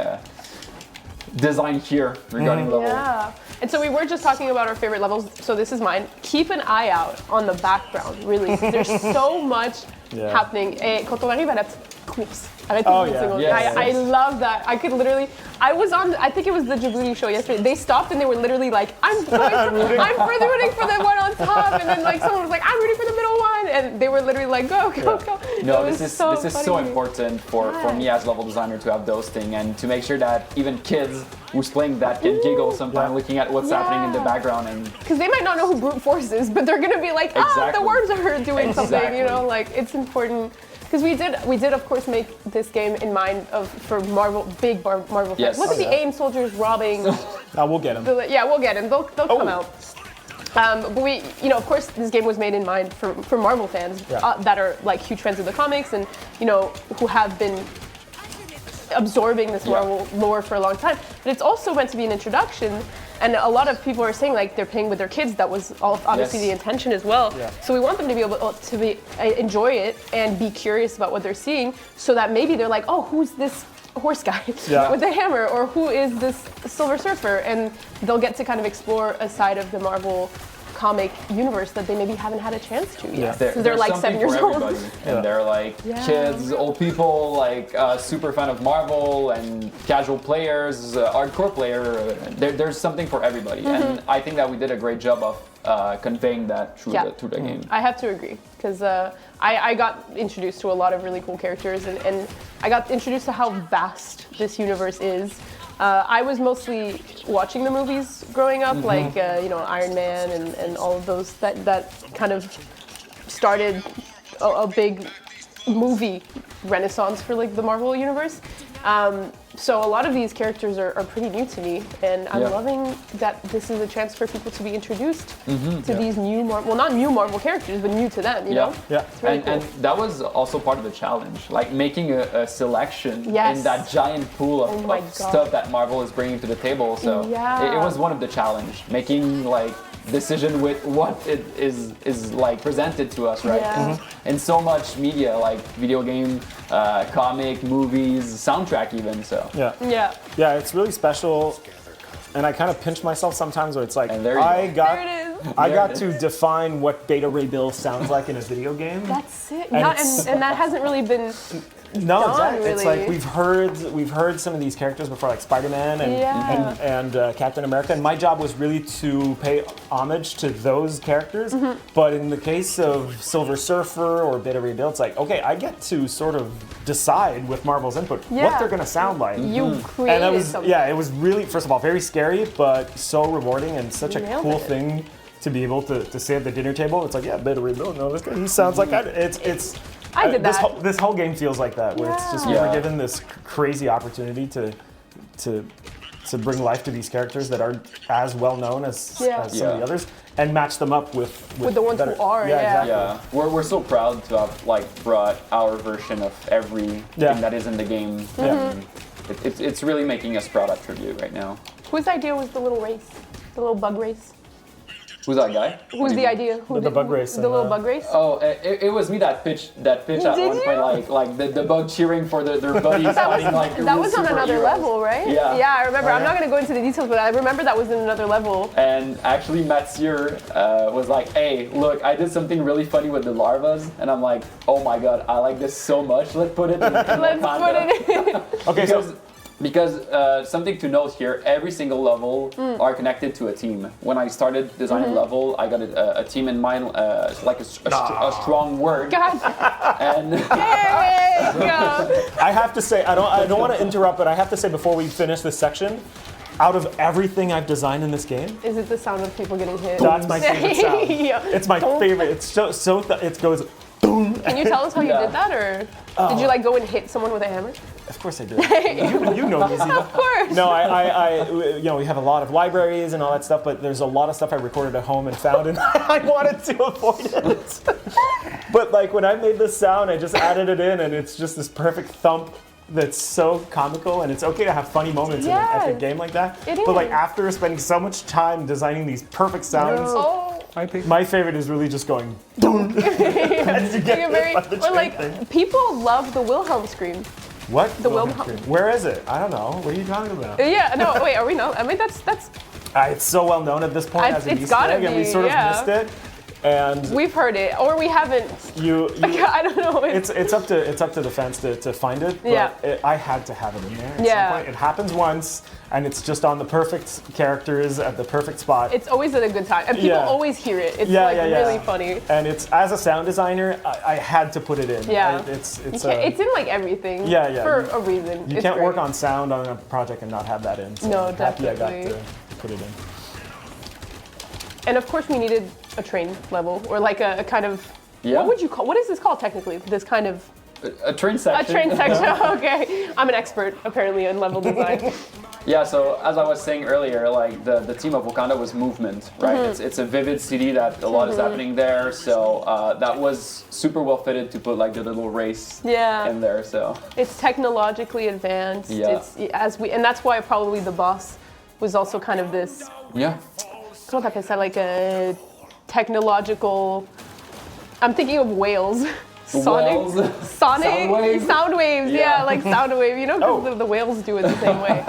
design here regarding level. Yeah. And so we were just talking about our favorite levels. So this is mine. Keep an eye out on the background, really. There's so much happening. Et quand on arrive à la petite course. I love that. I could literally, I was on, I think it was the Djibouti show yesterday. They stopped and they were literally like, I'm rooting for the one on top. And then someone was like, I'm rooting for the middle one. And they were literally like, go. No, this is so important for me as level designer to have those things and to make sure that even kids who's playing that can giggle sometimes looking at what's happening in the background. And because they might not know who brute force is, but they're gonna be like, the worms are doing something, it's important. Because we did of course make this game in mind for big Marvel fans. Yes. Look at the AIM soldiers robbing. We'll get them. We'll get them. They'll come out. But we, of course, this game was made in mind for Marvel fans that are huge fans of the comics and who have been absorbing this Marvel lore for a long time. But it's also meant to be an introduction. And a lot of people are saying they're playing with their kids. That was obviously the intention as well. Yeah. So we want them to be able to enjoy it and be curious about what they're seeing, so that maybe they're like, oh, who's this horse guy with the hammer, or who is this Silver Surfer? And they'll get to kind of explore a side of the Marvel comic universe that they maybe haven't had a chance to yet. There- Because they're like something 7 years for old. everybody. Yeah. And they're like kids, old people, like super fan of Marvel, and casual players, hardcore player. There's something for everybody, and I think that we did a great job of conveying that through the game. I have to agree, because I got introduced to a lot of really cool characters, and I got introduced to how vast this universe is. I was mostly watching the movies growing up, like Iron Man and all of those that kind of started a big movie renaissance for like the Marvel universe. So a lot of these characters are pretty new to me, and I'm loving that this is a chance for people to be introduced to these new not new Marvel characters, but new to them, you know? Yeah. It's really cool. And that was also part of the challenge, like making a selection Yes. in that giant pool of, my of God. stuff that Marvel is bringing to the table. So it was one of the challenge, making like decision with what it is like presented to us, right? And so much media, like video game, comic, movies, soundtrack even. So Yeah, it's really special, and I kind of pinch myself sometimes where it's like And there you go. I There it is. got to define what Beta Ray Bill sounds like in a video game. That's it. it's- And that hasn't really been. No, done, exactly. It's really. like we've heard some of these characters before, like Spider-Man and Captain America. And my job was really to pay homage to those characters. But in the case of Silver Surfer or Beta Ray Bill, it's like, okay, I get to sort of decide with Marvel's input what they're going to sound like. You created And that was something. it was really, first of all, very scary, but so rewarding and such a Nailed cool it. thing to be able to say at the dinner table. It's like, yeah, Beta Ray Bill, no, this guy, he sounds like it's. I did that. This whole game feels like that, where it's just we were Yeah. given this crazy opportunity to bring life to these characters that aren't as well known as some of the others, and match them up with the ones better. who are. exactly. yeah, we're so proud to have like brought our version of everything that is in the game. And it's really making us proud at Tribute right now. Whose idea was the little race? The little bug race? Who's that guy? Who's the idea? Who The bug race The and, little bug race? Oh, it was me that pitched at Did one you? point, like the bug cheering for their buddies fighting like That was on another superheroes. level, right? Yeah. Yeah, I remember. Oh, I'm not yeah. going to go into the details, but I remember that was in another level. And actually, Mathieu was like, "Hey, look, I did something really funny with the larvas," and I'm like, "Oh my god, I like this so much. Let's put it in Let's Wakanda." put it in. Okay, Because something to note here, every single level are connected to a team. When I started designing level, I got a team in mind, like a strong word. God, And there we go. I have to say, I don't want to interrupt, but I have to say before we finish this section, out of everything I've designed in this game, Is it the sound of people getting hit? that's my favorite sound. Yeah. It's my favorite. It's it goes. Boom. Can you tell us how you did that, or did you like go and hit someone with a hammer? Of course I did. you know me, Ziva. Of course. No, we have a lot of libraries and all that stuff, but there's a lot of stuff I recorded at home and found, and I wanted to avoid it. But like when I made this sound, I just added it in, and it's just this perfect thump that's so comical, and it's okay to have funny moments in an epic Yes. game like that. It But like is. after spending so much time designing these perfect sounds, Oh, my favorite is really just going boom. As you get like a hit by the or train like thing. people love the Wilhelm scream. What? the Wilhelm- Where is it? I don't know. What are you talking about? Yeah, no, wait, are we not? I mean, that's It's so well known at this point as an It's Easter gotta egg, and we be, sort of yeah. missed it. And we've heard it, or we haven't. you I don't know. it's up to the fans to find it. But Yeah. I had to have it in there. At Yeah. some point. It happens once, and it's just on the perfect characters at the perfect spot. It's always at a good time, and people Yeah. always hear it. It's Yeah, like yeah, yeah. really funny. And it's as a sound designer, I had to put it in. Yeah. It's It's in like everything. Yeah, yeah. For a reason. you It's can't great. work on sound on a project and not have that in. So No, I'm happy I got definitely. to put it in. And of course, we needed a train level, or like a kind of. Yeah. What would you call? What is this called technically? This kind of a train a section. train section. Okay, I'm an expert apparently in level design. Yeah, so as I was saying earlier, like the theme of Wakanda was movement, right? It's a vivid city that a lot is happening there, so that was super well fitted to put like the little race Yeah. in there. So It's technologically advanced. Yeah. It's and that's why probably the boss was also kind of this. yeah, Comment t'appelles ça, like a technological. I'm thinking of whales. Whales. Sonic, sound waves, yeah, like sound wave, you know, because Oh. the whales do it the same way.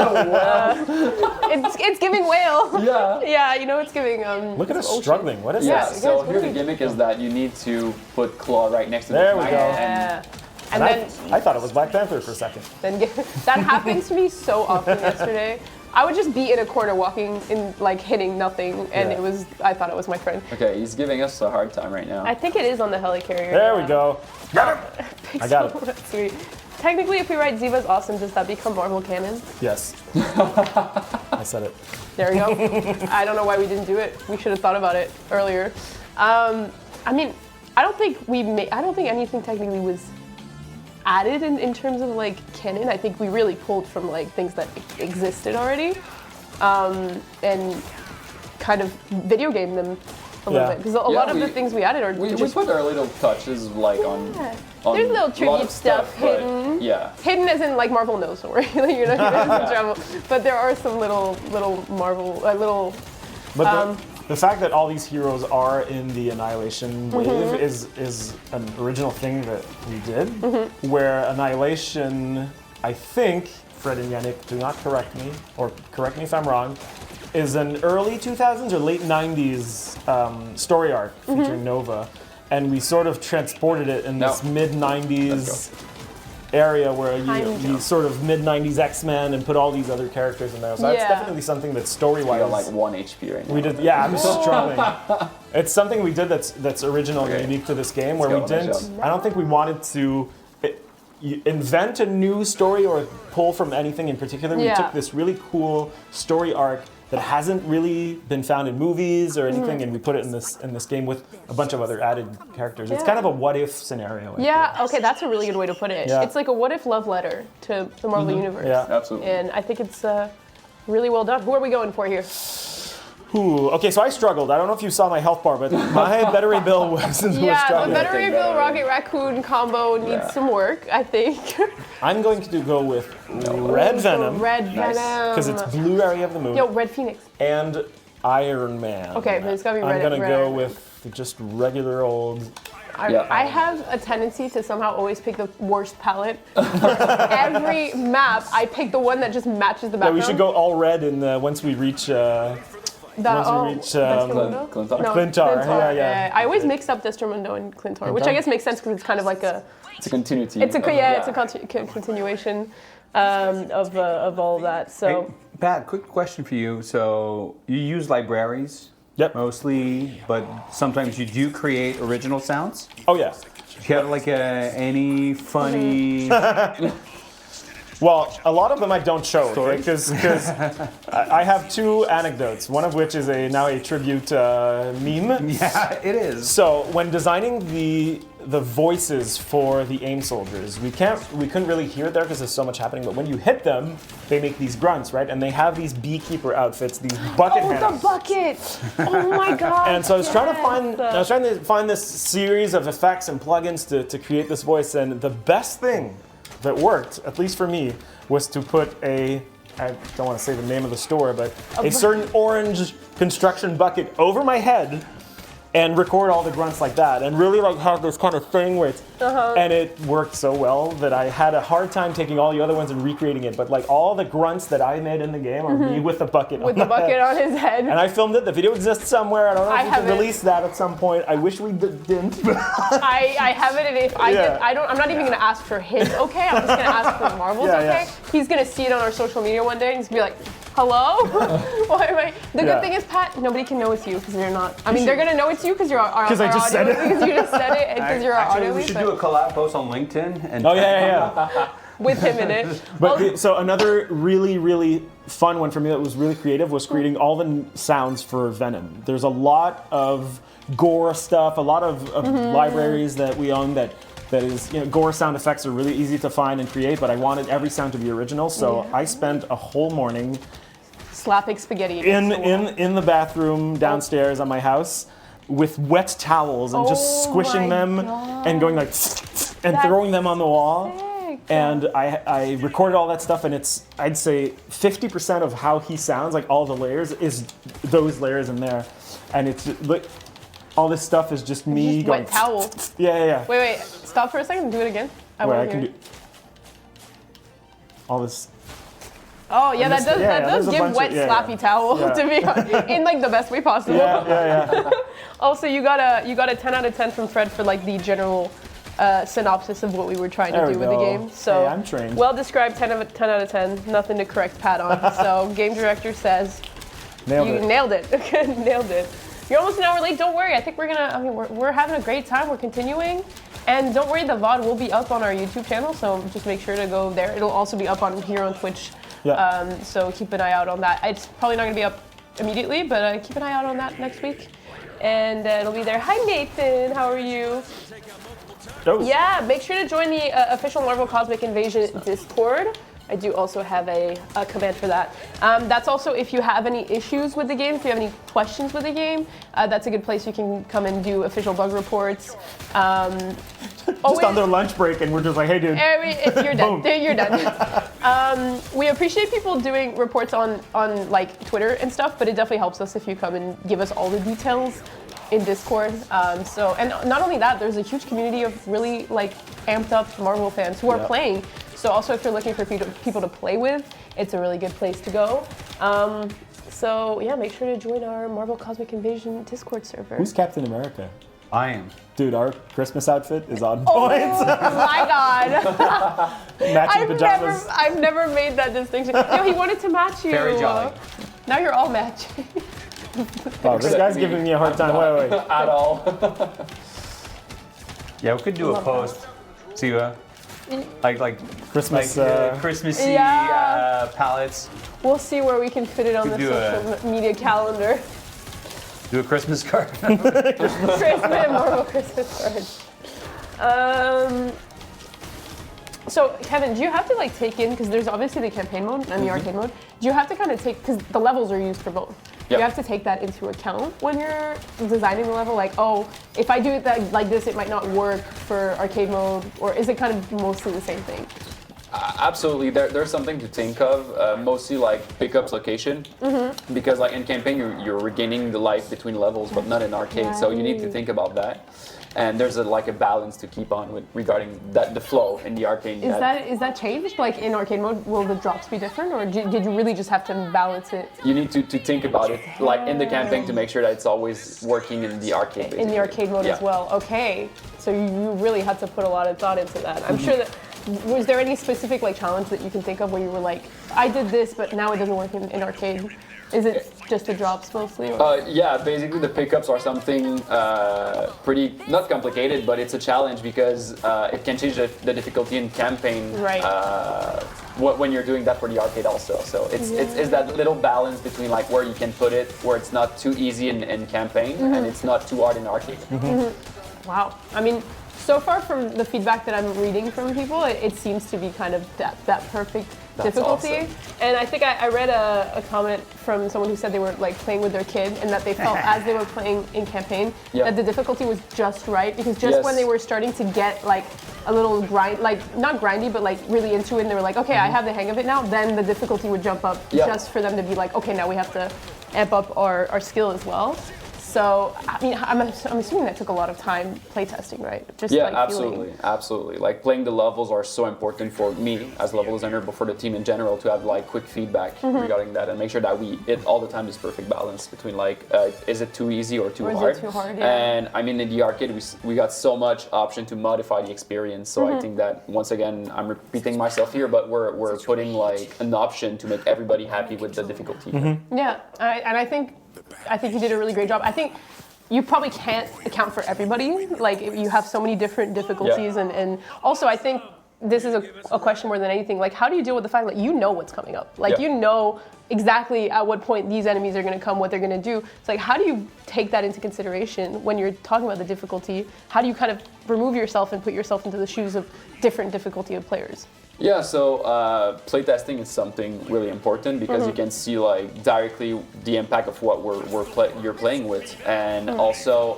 It's giving whale. Yeah. Yeah, you know, it's giving. Look at us ocean. struggling. What is Yeah. this? So guys, here what the do gimmick is that you need to put claw right next to There the we mic go. Yeah. And And then, I thought it was Black Panther for a second. that happens to me so often yesterday. I would just be in a corner walking in, like, hitting nothing, and Yeah. I thought it was my friend. Okay, he's giving us a hard time right now. I think it is on the helicarrier. There yeah. we go. Got it. I got it. That's sweet. Technically, if we write Ziva's awesome, does that become Marvel canon? Yes. I said it. There we go. I don't know why we didn't do it. We should have thought about it earlier. I mean, I don't think anything technically was added in terms of like canon. I think we really pulled from like things that existed already, and kind of video game them a little Yeah. bit. Because a lot of the things we added are We just put our little touches like on there's little a lot tribute of stuff but hidden. yeah. Hidden as in like Marvel knows, don't worry. You know, he doesn't travel. But there are some little Marvel, little. But the fact that all these heroes are in the Annihilation Wave is an original thing that we did, where Annihilation, I think, Fred and Yannick, do not correct me, or correct me if I'm wrong, is an early 2000s or late 90s story arc featuring Nova, and we sort of transported it in this mid-90s area where you sort of mid-90s X-Men and put all these other characters in there. So that's definitely something that We story-wise... got like 1 HP right now. We did, yeah, I'm struggling. It's something we did that's original and unique to this game, where we didn't. I don't think we wanted to invent a new story or pull from anything in particular. We took this really cool story arc that hasn't really been found in movies or anything, and we put it in this game with a bunch of other added characters. It's kind of a what if scenario. Yeah, okay, that's a really good way to put it. Yeah. It's like a what if love letter to the Marvel Universe. Yeah. Absolutely. And I think it's really well done. Who are we going for here? Ooh, okay, so I struggled. I don't know if you saw my health bar, but my battery bill was struggling. Yeah, the Battery Bill Rocket Raccoon combo needs some work, I think. I'm going to go with Red Venom, Red Venom. because it's Blue Area of the Moon. Yo, Red Phoenix. And Iron Man. Okay, but it's gotta be I'm Red. gonna Red go Iron Man. with just regular old. I have a tendency to somehow always pick the worst palette. Every map, I pick the one that just matches the Yeah, background. we should go all red in the once we reach. Destromundo? Clintar? No, Clintar, yeah. I always mix up Destromundo and Clintar, which I guess makes sense because it's kind of like a. It's a continuity. It's a continuation of all of that. So. Hey, Pat, quick question for you. So you use libraries mostly, but sometimes you do create original sounds. Oh yeah. Do you have like any funny? Well, a lot of them I don't show because I have two anecdotes. One of which is now a tribute meme. Yeah, it is. So when designing the voices for the AIM soldiers, we couldn't really hear it there because there's so much happening. But when you hit them, they make these grunts, right? And they have these beekeeper outfits, these bucket hats. Oh, the bucket! Oh my god! And so I was trying to find this series of effects and plugins to create this voice, and the best thing that worked, at least for me, was to put I don't want to say the name of the store, but a certain orange construction bucket over my head and record all the grunts like that, and really like have this kind of thing where it's, and it worked so well that I had a hard time taking all the other ones and recreating it, but like all the grunts that I made in the game are me with the bucket With the bucket on his head. And I filmed it. The video exists somewhere. I don't know if we can release that at some point. I wish we didn't. I have it, and if I get, I'm not even gonna ask for his okay. I'm just gonna ask for Marvel's okay. He's gonna see it on our social media one day and just be like, "Hello, why am I?" The good thing is, Pat, nobody can know it's you because you're not. I mean, they're gonna know it's you because you're our Because I just said it. Because you just said it, and because you're our audio. We should do a collab post on LinkedIn. And with him in it. But so another really fun one for me that was really creative was creating all the sounds for Venom. There's a lot of gore stuff, a lot of libraries that we own that is, gore sound effects are really easy to find and create, but I wanted every sound to be original, so I spent a whole morning slapping spaghetti in the bathroom downstairs at my house with wet towels and just squishing them and going like and throwing them on the wall. And I recorded all that stuff, and it's, I'd say 50% of how he sounds, like all the layers, is those layers in there. And it's like all this stuff is just me just going. Wet towel. Yeah. Wait. Stop for a second and do it again. I Wait, I want to can hear do it. all this. Oh yeah, that does there's a give bunch wet of- yeah, slappy yeah. towel Yeah. to be honest, in like the best way possible. Yeah. Also, you got a 10 out of 10 from Fred for like the general synopsis of what we were trying There to we do with the go. game. So Hey, I'm trained. well described, 10 out of 10. Nothing to correct Pat on. So game director says Nailed you it. nailed it. Nailed it. You're almost an hour late. Don't worry. I think we're having a great time. We're continuing. And don't worry, the VOD will be up on our YouTube channel, so just make sure to go there. It'll also be up on here on Twitch. Yeah. So keep an eye out on that. It's probably not going to be up immediately, but keep an eye out on that next week. And it'll be there. Hi, Nathan. How are you? Oh. Yeah, make sure to join the official Marvel Cosmic Invasion Discord. I do also have a command for that. That's also if you have any issues with the game, if you have any questions with the game, that's a good place you can come and do official bug reports. Just on their lunch break, and we're just like, hey, dude. If you're done, Boom. you're done. We appreciate people doing reports on like Twitter and stuff, but it definitely helps us if you come and give us all the details in Discord. And not only that, there's a huge community of really like amped up Marvel fans who are playing. So also if you're looking for people to play with, it's a really good place to go. So yeah, make sure to join our Marvel Cosmic Invasion Discord server. Who's Captain America? I am. Dude, our Christmas outfit is on Oh point. my god. Matching pajamas. I've never made that distinction. No, he wanted to match you. Very jolly. Now you're all matching. Oh, this guy's giving me a hard time. Wait. At all. Yeah, we could do a post. See like Christmas. Christmassy Yeah. palettes. We'll see where we can fit it on the Could do social media calendar. Do a Christmas card. Christmas, Marvel Christmas card. So Kevin, do you have to like take in, because there's obviously the campaign mode and the arcade mode, do you have to kind of take, because the levels are used for both, Yep. you have to take that into account when you're designing the level, like, oh, if I do it like this, it might not work for arcade mode, or is it kind of mostly the same thing? Absolutely, there's something to think of, mostly like pickups location, because like in campaign you're regaining the life between levels, but not in arcade, so you need to think about that. And there's a balance to keep on with regarding the flow in the arcade. Is that changed? Like in arcade mode, will the drops be different, or did you really just have to balance it? You need to think about it, like in the campaign, to make sure that it's always working in the arcade. Basically. In the arcade mode as Yeah. well. Okay, so you really had to put a lot of thought into that. I'm sure that. Was there any specific like challenge that you can think of where you were like, I did this, but now it doesn't work in arcade? Is it just the drops mostly? Or? Yeah, basically the pickups are something pretty, not complicated, but it's a challenge because it can change the difficulty in campaign. Right. When you're doing that for the arcade also. So it's that little balance between like where you can put it, where it's not too easy in campaign and it's not too hard in arcade. Wow. I mean, so far from the feedback that I'm reading from people, it seems to be kind of that perfect difficulty. Awesome. And I think I read a comment from someone who said they were like playing with their kid and that they felt as they were playing in campaign that the difficulty was just right, because just when they were starting to get like a little grind, like not grindy, but like really into it, and they were like, okay, I have the hang of it now, then the difficulty would jump up just for them to be like, okay, now we have to amp up our skill as well. So, I mean, I'm assuming that took a lot of time playtesting, right? Just Yeah, like absolutely. Like playing the levels are so important for me as level designer, but for the team in general to have like quick feedback regarding that and make sure that it all the time is perfect balance between like, is it too easy or too hard? Is it too hard? Yeah. And I mean, in the arcade, we got so much option to modify the experience. So I think that once again, I'm repeating myself here, but we're putting like an option to make everybody happy with the difficulty. Yeah, and I think you did a really great job. I think you probably can't account for everybody. Like you have so many different difficulties, and also I think this is a question more than anything. Like, how do you deal with the fact that you know what's coming up? Like you know exactly at what point these enemies are going to come, what they're going to do. It's like, how do you take that into consideration when you're talking about the difficulty? How do you kind of remove yourself and put yourself into the shoes of different difficulty of players? Yeah, so playtesting is something really important because you can see like directly the impact of what you're playing with, and also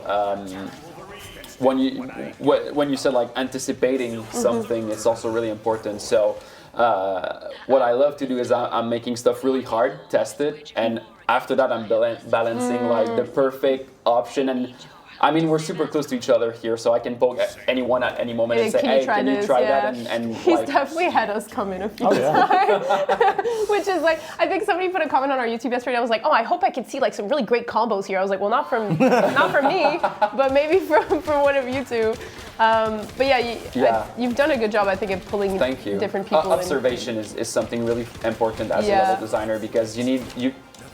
when you said like anticipating something, it's also really important. So what I love to do is I'm making stuff really hard, test it, and after that I'm balancing like the perfect option. And I mean, we're super close to each other here, so I can poke at anyone at any moment and say, hey, can you try that? And he's like, definitely had us come in a few times. Which is like, I think somebody put a comment on our YouTube yesterday. I was like, oh, I hope I can see like some really great combos here. I was like, well, not from me, but maybe from one of you two. But yeah, you've done a good job, I think, of pulling different people in. Observation is something really important as a level designer, because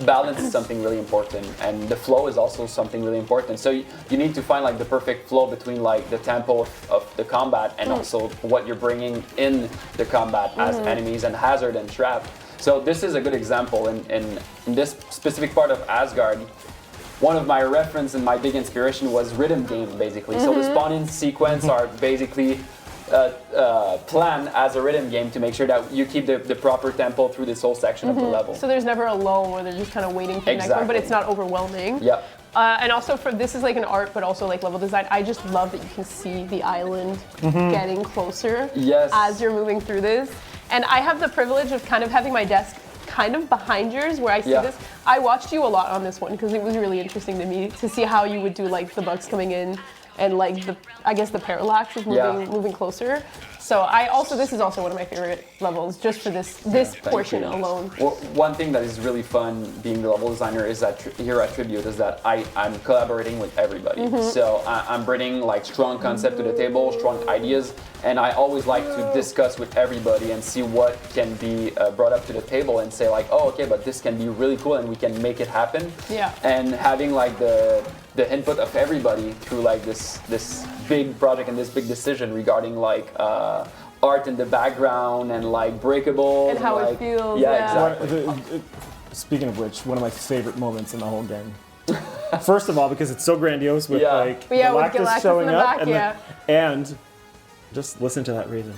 balance is something really important, and the flow is also something really important. So you need to find like the perfect flow between like the tempo of the combat and also what you're bringing in the combat as enemies and hazard and trap. So this is a good example in this specific part of Asgard. One of my reference and my big inspiration was rhythm game, basically. So the spawn-in sequence are basically plan as a rhythm game to make sure that you keep the proper tempo through this whole section of the level. So there's never a lull where they're just kind of waiting for the next one, but it's not overwhelming. Yeah. And also this is like an art, but also like level design. I just love that you can see the island getting closer as you're moving through this. And I have the privilege of kind of having my desk kind of behind yours where I see this. I watched you a lot on this one because it was really interesting to me to see how you would do like the bugs coming in and like I guess the parallax of moving closer. So this is also one of my favorite levels just for this portion alone. Well, one thing that is really fun being the level designer is that here at Tribute is that I'm collaborating with everybody. So I'm bringing like strong concept to the table, strong ideas, and I always like to discuss with everybody and see what can be brought up to the table and say like, oh, okay, but this can be really cool and we can make it happen. Yeah. And having like the input of everybody through like this big project and this big decision regarding like art in the background and like breakable and how like, it feels. Yeah, exactly. Speaking of which, one of my favorite moments in the whole game. First of all, because it's so grandiose with like Galactus showing up, and just listen to that Raven.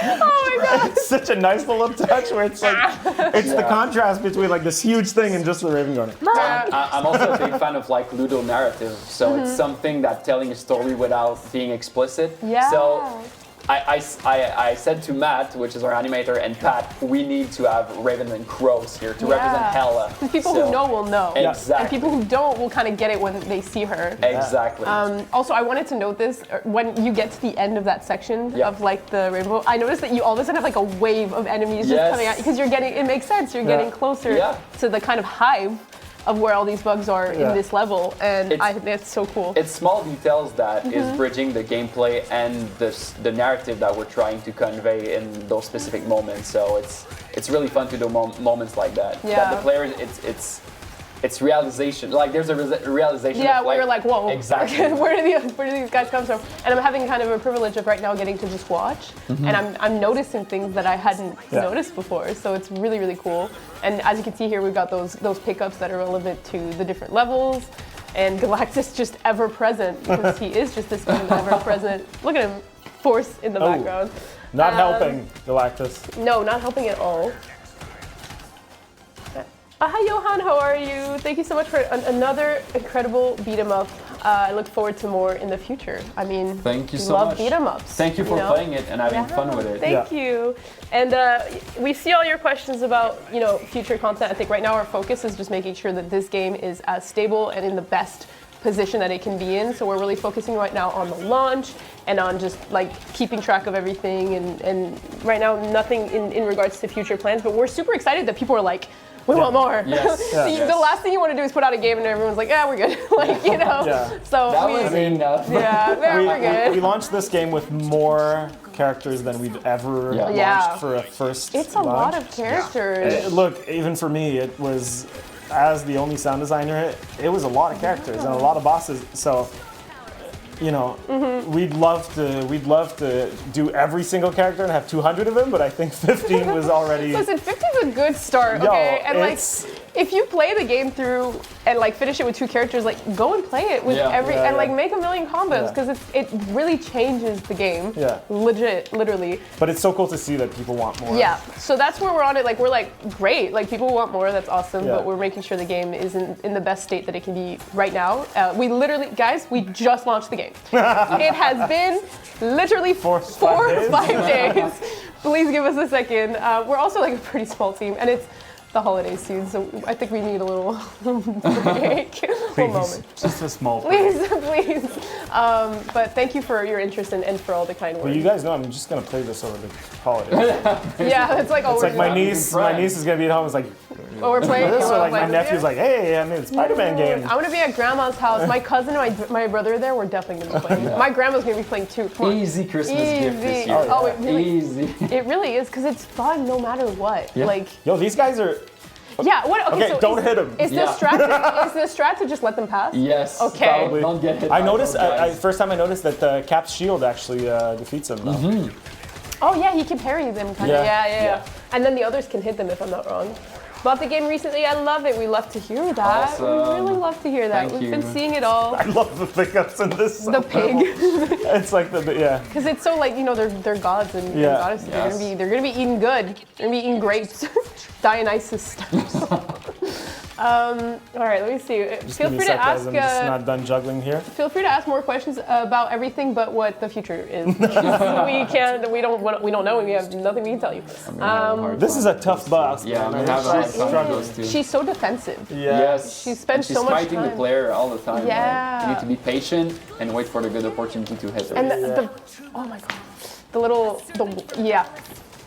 Oh my god! It's such a nice little touch where it's like the contrast between like this huge thing and just the Raven going. I'm also a big fan of like Ludo narrative, so it's something that telling a story without being explicit. Yeah. So I said to Matt, which is our animator, and Pat, we need to have Raven and Crows here to represent Hela. People who know will know. Exactly. And people who don't will kind of get it when they see her. Exactly. Also, I wanted to note this, when you get to the end of that section of like the rainbow, I noticed that you all of a sudden have like a wave of enemies just coming out, because it makes sense, you're getting closer to the kind of hive of where all these bugs are in this level, and I think that's so cool. It's small details that is bridging the gameplay and the narrative that we're trying to convey in those specific moments. So it's really fun to do moments like that. Yeah. That the player, it's realization. Like there's a realization. Yeah, of, where you're like, whoa, exactly. where do these guys come from? And I'm having kind of a privilege of right now getting to just watch, and I'm noticing things that I hadn't noticed before. So it's really, really cool. And as you can see here, we've got those pickups that are relevant to the different levels. And Galactus just ever present, because he is just this ever present. Look at him, force in the background. Not helping, Galactus. No, not helping at all. Hi Johan, how are you? Thank you so much for another incredible beat 'em up. I look forward to more in the future. I mean, thank you so love much. Beat 'em ups. Thank you for playing it and having fun with it. Thank you. And we see all your questions about future content. I think right now our focus is just making sure that this game is as stable and in the best position that it can be in. So we're really focusing right now on the launch and on just like keeping track of everything. And right now nothing in regards to future plans. But we're super excited that people are like, we want more. Yes. The last thing you want to do is put out a game and everyone's like, yeah, we're good. So we're good. We launched this game with more characters than we've ever launched for a first It's a lot of characters. Look, even for me, it was, as the only sound designer, it was a lot of characters and a lot of bosses. So, we'd love to do every single character and have 200 of them, but I think 15 was already. Listen, 50 is a good start, okay? And like, if you play the game through and like finish it with 2 characters, like go and play it with and like make a million combos, because it really changes the game. Yeah. Literally. But it's so cool to see that people want more. Yeah. So that's where we're on it. Like we're like, great. Like people want more. That's awesome. But we're making sure the game is in the best state that it can be right now. We literally, guys, we just launched the game. It has been literally 4 or 5 days. Please give us a second. We're also like a pretty small team, and the holidays soon, so I think we need a little break. Little moment. Just a small break. Please. But thank you for your interest and for all the kind words. Well, you guys know I'm just gonna play this over the holidays. Yeah, that's like all It's we're like my doing. niece is gonna be at home. It's like, Oh, we're playing. this, you or wanna like play my this nephew's game? like, hey, I made a Spider-Man game. I'm gonna be at grandma's house. My cousin and my brother are there. We're definitely gonna be playing. My grandma's gonna be playing too. Come on. Easy Christmas gift this Easy. year. Oh, it really, Easy. it really is because it's fun no matter what. Yeah. Like, Yo, these guys are. yeah. What? Okay, Okay, so don't hit 'em. Is the Yeah. strat? Is the strat to just let them pass? Yes. Okay. Don't get hit. I by noticed. those I guys. first time I noticed that the Cap's shield actually defeats him. Though. Oh yeah, he can parry them kind of. Yeah. Yeah. And then the others can hit them if I'm not wrong. Bought the game recently. I love it. We love to hear that. We Awesome. really love to hear that. Thank We've been you. seeing it all. I love the pickups in this. The pig, It's like yeah. because it's so like they're gods and Yeah. goddesses. Yes. They're gonna be eating good. They're gonna be eating grapes. Dionysus stuff. All right, let me see. Feel Give me free a to sec, guys. ask. I'm just not done juggling here. Feel free to ask more questions about everything but what the future is. We don't know. We have nothing we can tell you. This is a tough boss. Yeah, man. we have a hard She's time with struggling. those two. She's so defensive. Yeah. Yes. She spends she's so much fighting the time. player all the time. Yeah. Like, you need to be patient and wait for the good opportunity to hit her. And oh my god, yeah.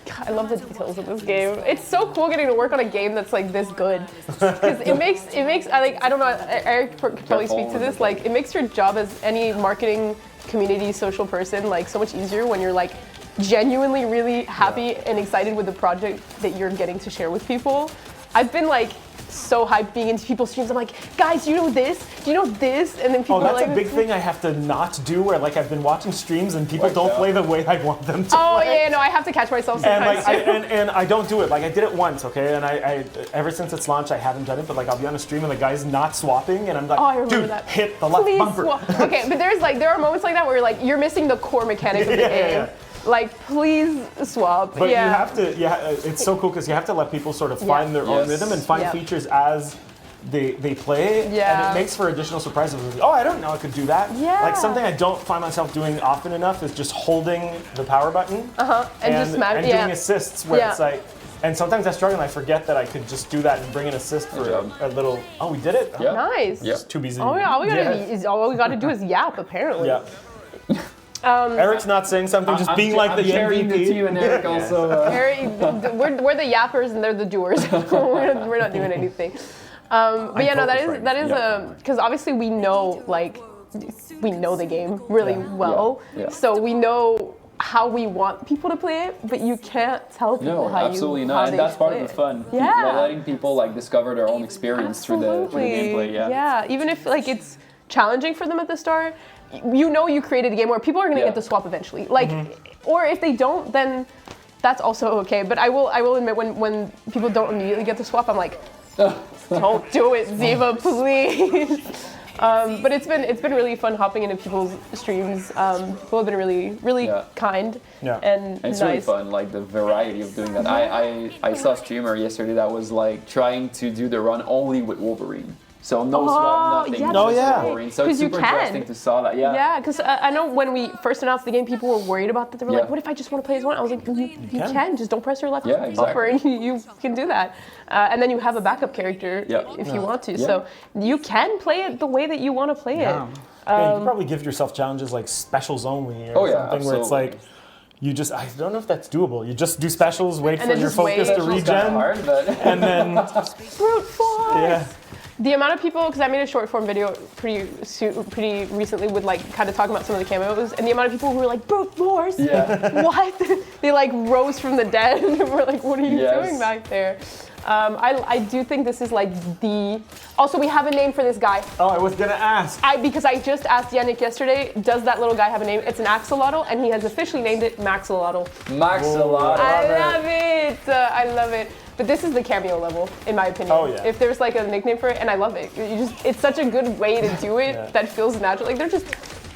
God, I love the details of this game. It's so cool getting to work on a game that's like this good, because it makes I don't know, Eric could probably speak to this, like it makes your job as any marketing community social person like so much easier when you're like genuinely really happy and excited with the project that you're getting to share with people. I've been like so hyped being into people's streams. I'm like, guys, do you know this? Do you know this? And then people Oh, that's are like, a big thing I have to not do. Where like I've been watching streams and people don't play the way I want them to. oh play. yeah, no, I have to catch myself And sometimes. like and I don't do it. Like I did it once, okay, and I ever since its launch I haven't done it. But like I'll be on a stream and the guy's not swapping, and I'm like, Oh, I remember dude, that. hit the left Please bumper. swap. Okay, but there are moments like that where you're missing the core mechanics of the game. Yeah. Like, please swap. But yeah. you have to, it's so cool because you have to let people sort of find their own Yes. rhythm and find Yeah. features as they play, Yeah. and it makes for additional surprises. Oh, I don't know I could do that. Yeah. Like something I don't find myself doing often enough is just holding the power button and just doing assists where Yeah. it's like, and sometimes I struggle and I forget that I could just do that and bring an assist for job. a little, oh, we did it? Yeah. Nice. Yeah. Too busy. Oh yeah, all we gotta do is yap apparently. Yeah. Eric's not saying something, just being like the carrying the MVP. team and Eric also. We're the yappers and they're the doers. we're not doing anything. But yeah, no, that is because obviously we know the game really well, Yeah. so we know how we want people to play it, but you can't tell people No, how absolutely how not, and they that's part play of the it. fun. Yeah. By letting people like discover their own experience through the gameplay. Yeah. Even if like it's challenging for them at the start, you created a game where people are going to Yeah. get the swap eventually. Like, or if they don't, then that's also okay. But I will admit when people don't immediately get the swap, I'm like, don't do it, Ziva, please. But it's been really fun hopping into people's streams. People have been really kind and It's nice. really fun, like the variety of doing that. I saw a streamer yesterday that was like trying to do the run only with Wolverine. So no swap, nothing, yeah, just Wolverine. So it's 'Cause you super can. interesting to saw that. Yeah. Yeah, because I know when we first announced the game, people were worried about that. They were Yeah. like, "What if I just want to play as one?" I was like, "You can. Just don't press your left Yeah, bumper, exactly. and you can do that. And then you have a backup character if you want to. Yeah. So you can play it the way that you want to play it. Yeah, you probably give yourself challenges like specials only or something where it's like, you just, I don't know if that's doable. You just do specials, wait And for then your just focus wait. to It's kinda regen, hard, but and then, Brute force. yeah. The amount of people, because I made a short form video pretty recently with like kind of talking about some of the cameos, and the amount of people who were like, brute force? yeah. What? They like rose from the dead and were like, what are you Yes. doing back there? I do think this is like also we have a name for this guy. Oh, I was gonna ask. Because I just asked Yannick yesterday, does that little guy have a name? It's an axolotl, and he has officially named it Maxolotl. Maxolotl. I love it. But this is the cameo level, in my opinion. Oh, yeah. If there's like a nickname for it, and I love it. It's such a good way to do it that feels natural. Like they're just